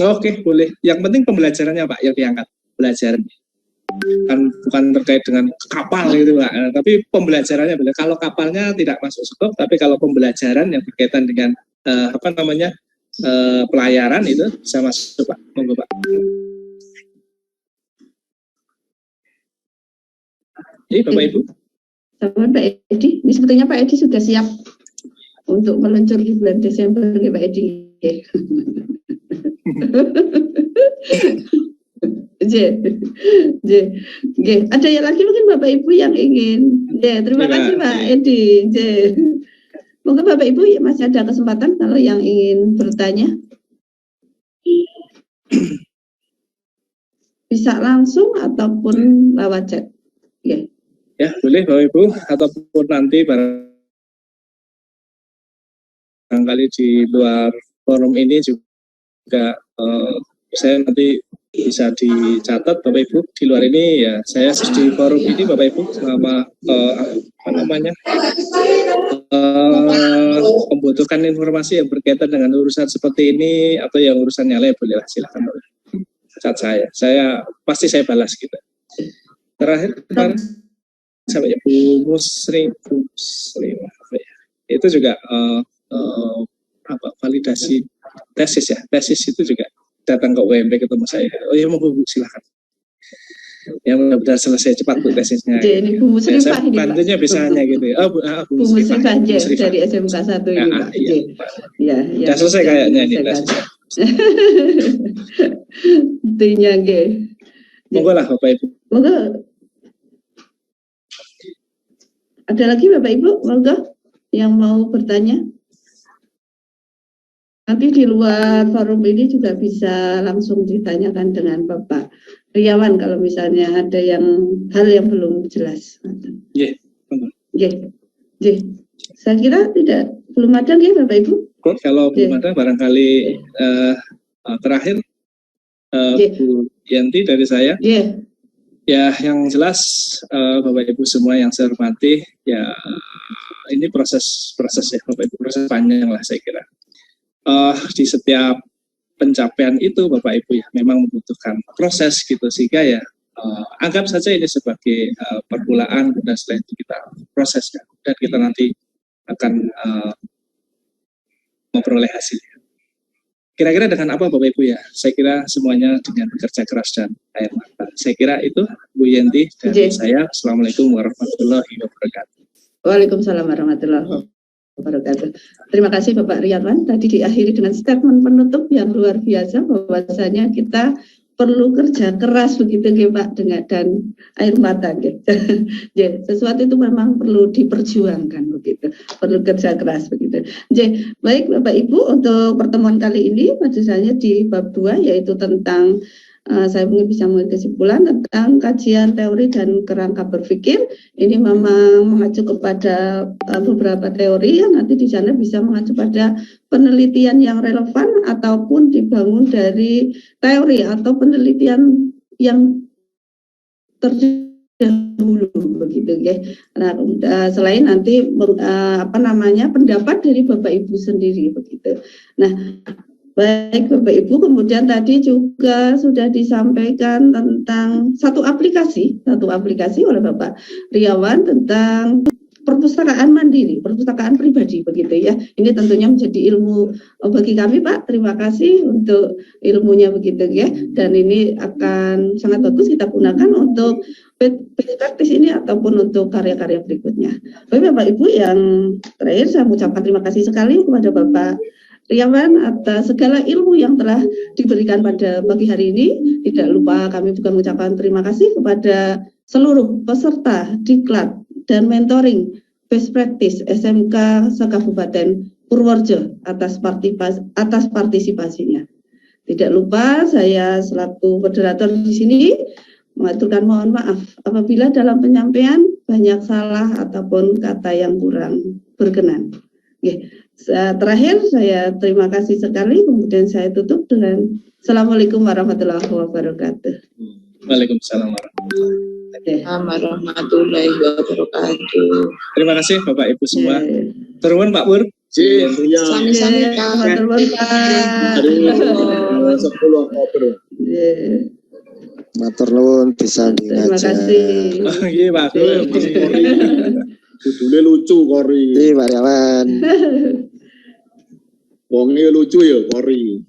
Oke, boleh. Yang penting pembelajarannya Pak yang diangkat, pelajaran. Bukan terkait dengan kapal gitu Pak, tapi pembelajarannya boleh. Kalau kapalnya tidak masuk skop, tapi kalau pembelajaran yang berkaitan dengan pelayaran itu bisa masuk Pak. Monggo Pak. Ini Bapak Ibu. Sama Pak Edi, ini sebetulnya Pak Edi sudah siap untuk meluncur di bulan Desember ya Pak Edi. Ada yang lagi mungkin Bapak Ibu yang ingin. Terima kasih Pak Edi. Mungkin Bapak Ibu ya, masih ada kesempatan kalau yang ingin bertanya. Bisa langsung ataupun lewat chat. Ya, boleh Bapak Ibu, ataupun nanti barangkali di luar forum ini juga saya nanti bisa dicatat Bapak Ibu. Di luar ini ya saya di forum ini Bapak Ibu selama membutuhkan informasi yang berkaitan dengan urusan seperti ini atau yang urusan nyala bolehlah silakan chat saya pasti saya balas gitu. Terakhir kemarin sampai Bu Musri itu juga validasi tesis itu juga datang ke UMP ketemu saya. Oh ya mau Bu silakan. Yang benar-benar selesai cepat Bu tesisnya. Ini Bu Musri saya bantunya bisa hanya gitu. Bu Musri dari SMK 1 ini Pak. Iya. Sudah selesai kayaknya ini tesisnya. Intinya nggih. Monggo lah Bapak Ibu. Monggo. Ada lagi Bapak Ibu, monggo yang mau bertanya. Nanti di luar forum ini juga bisa langsung ditanyakan dengan Bapak Riawan kalau misalnya ada hal yang belum jelas. Iya. Saya kira belum ada ya Bapak Ibu. Kalau belum ada barangkali terakhir Bu Yanti dari saya. Ya, yang jelas Bapak Ibu semua yang saya hormati, ya ini proses ya Bapak Ibu, proses panjang lah saya kira. Di setiap pencapaian itu Bapak Ibu ya memang membutuhkan proses gitu, sehingga ya anggap saja ini sebagai permulaan dan setelah itu kita prosesnya dan kita nanti akan memperoleh hasilnya. Kira-kira dengan apa Bapak Ibu ya? Saya kira semuanya dengan bekerja keras dan air mata. Saya kira itu Bu Yanti dari saya. Assalamualaikum warahmatullahi wabarakatuh. Waalaikumsalam warahmatullahi wabarakatuh. Terima kasih Bapak Riawan. Tadi diakhiri dengan statement penutup yang luar biasa bahwasanya kita perlu kerja keras begitu Pak dan air mata sesuatu itu memang perlu diperjuangkan begitu, perlu kerja keras begitu. Baik Bapak Ibu, untuk pertemuan kali ini maksudnya di bab 2 yaitu tentang saya mungkin bisa mengambil kesimpulan tentang kajian teori dan kerangka berpikir. Ini memang mengacu kepada beberapa teori yang nanti di sana bisa mengacu pada penelitian yang relevan ataupun dibangun dari teori atau penelitian yang terdahulu begitu ya. Nah, selain nanti pendapat dari Bapak Ibu sendiri begitu. Nah, baik Bapak Ibu, kemudian tadi juga sudah disampaikan tentang satu aplikasi oleh Bapak Riawan tentang perpustakaan mandiri, perpustakaan pribadi begitu ya. Ini tentunya menjadi ilmu bagi kami Pak. Terima kasih untuk ilmunya begitu ya. Dan ini akan sangat bagus kita gunakan untuk praktis ini ataupun untuk karya-karya berikutnya. Baik Bapak Ibu, yang terakhir saya mengucapkan terima kasih sekali kepada Bapak Riawan atas segala ilmu yang telah diberikan pada pagi hari ini. Tidak lupa kami juga mengucapkan terima kasih kepada seluruh peserta diklat dan mentoring best practice SMK se-Kabupaten Purworejo atas partisipasinya. Tidak lupa saya selaku moderator di sini mengaturkan mohon maaf apabila dalam penyampaian banyak salah ataupun kata yang kurang berkenan. Terakhir saya terima kasih sekali, kemudian saya tutup dengan Assalamualaikum warahmatullahi wabarakatuh. Waalaikumsalam warahmatullahi wabarakatuh. Terima kasih Bapak Ibu semua. Turun Pak Pur. Ya, Sami-sami Kak. hari 10 Oktober. Matur nuwun disambing Terima aja. kasih. Oh iya Pak Pur. Judulnya lucu Kori. Pak Riawan. Wongnya lucu ya Kori.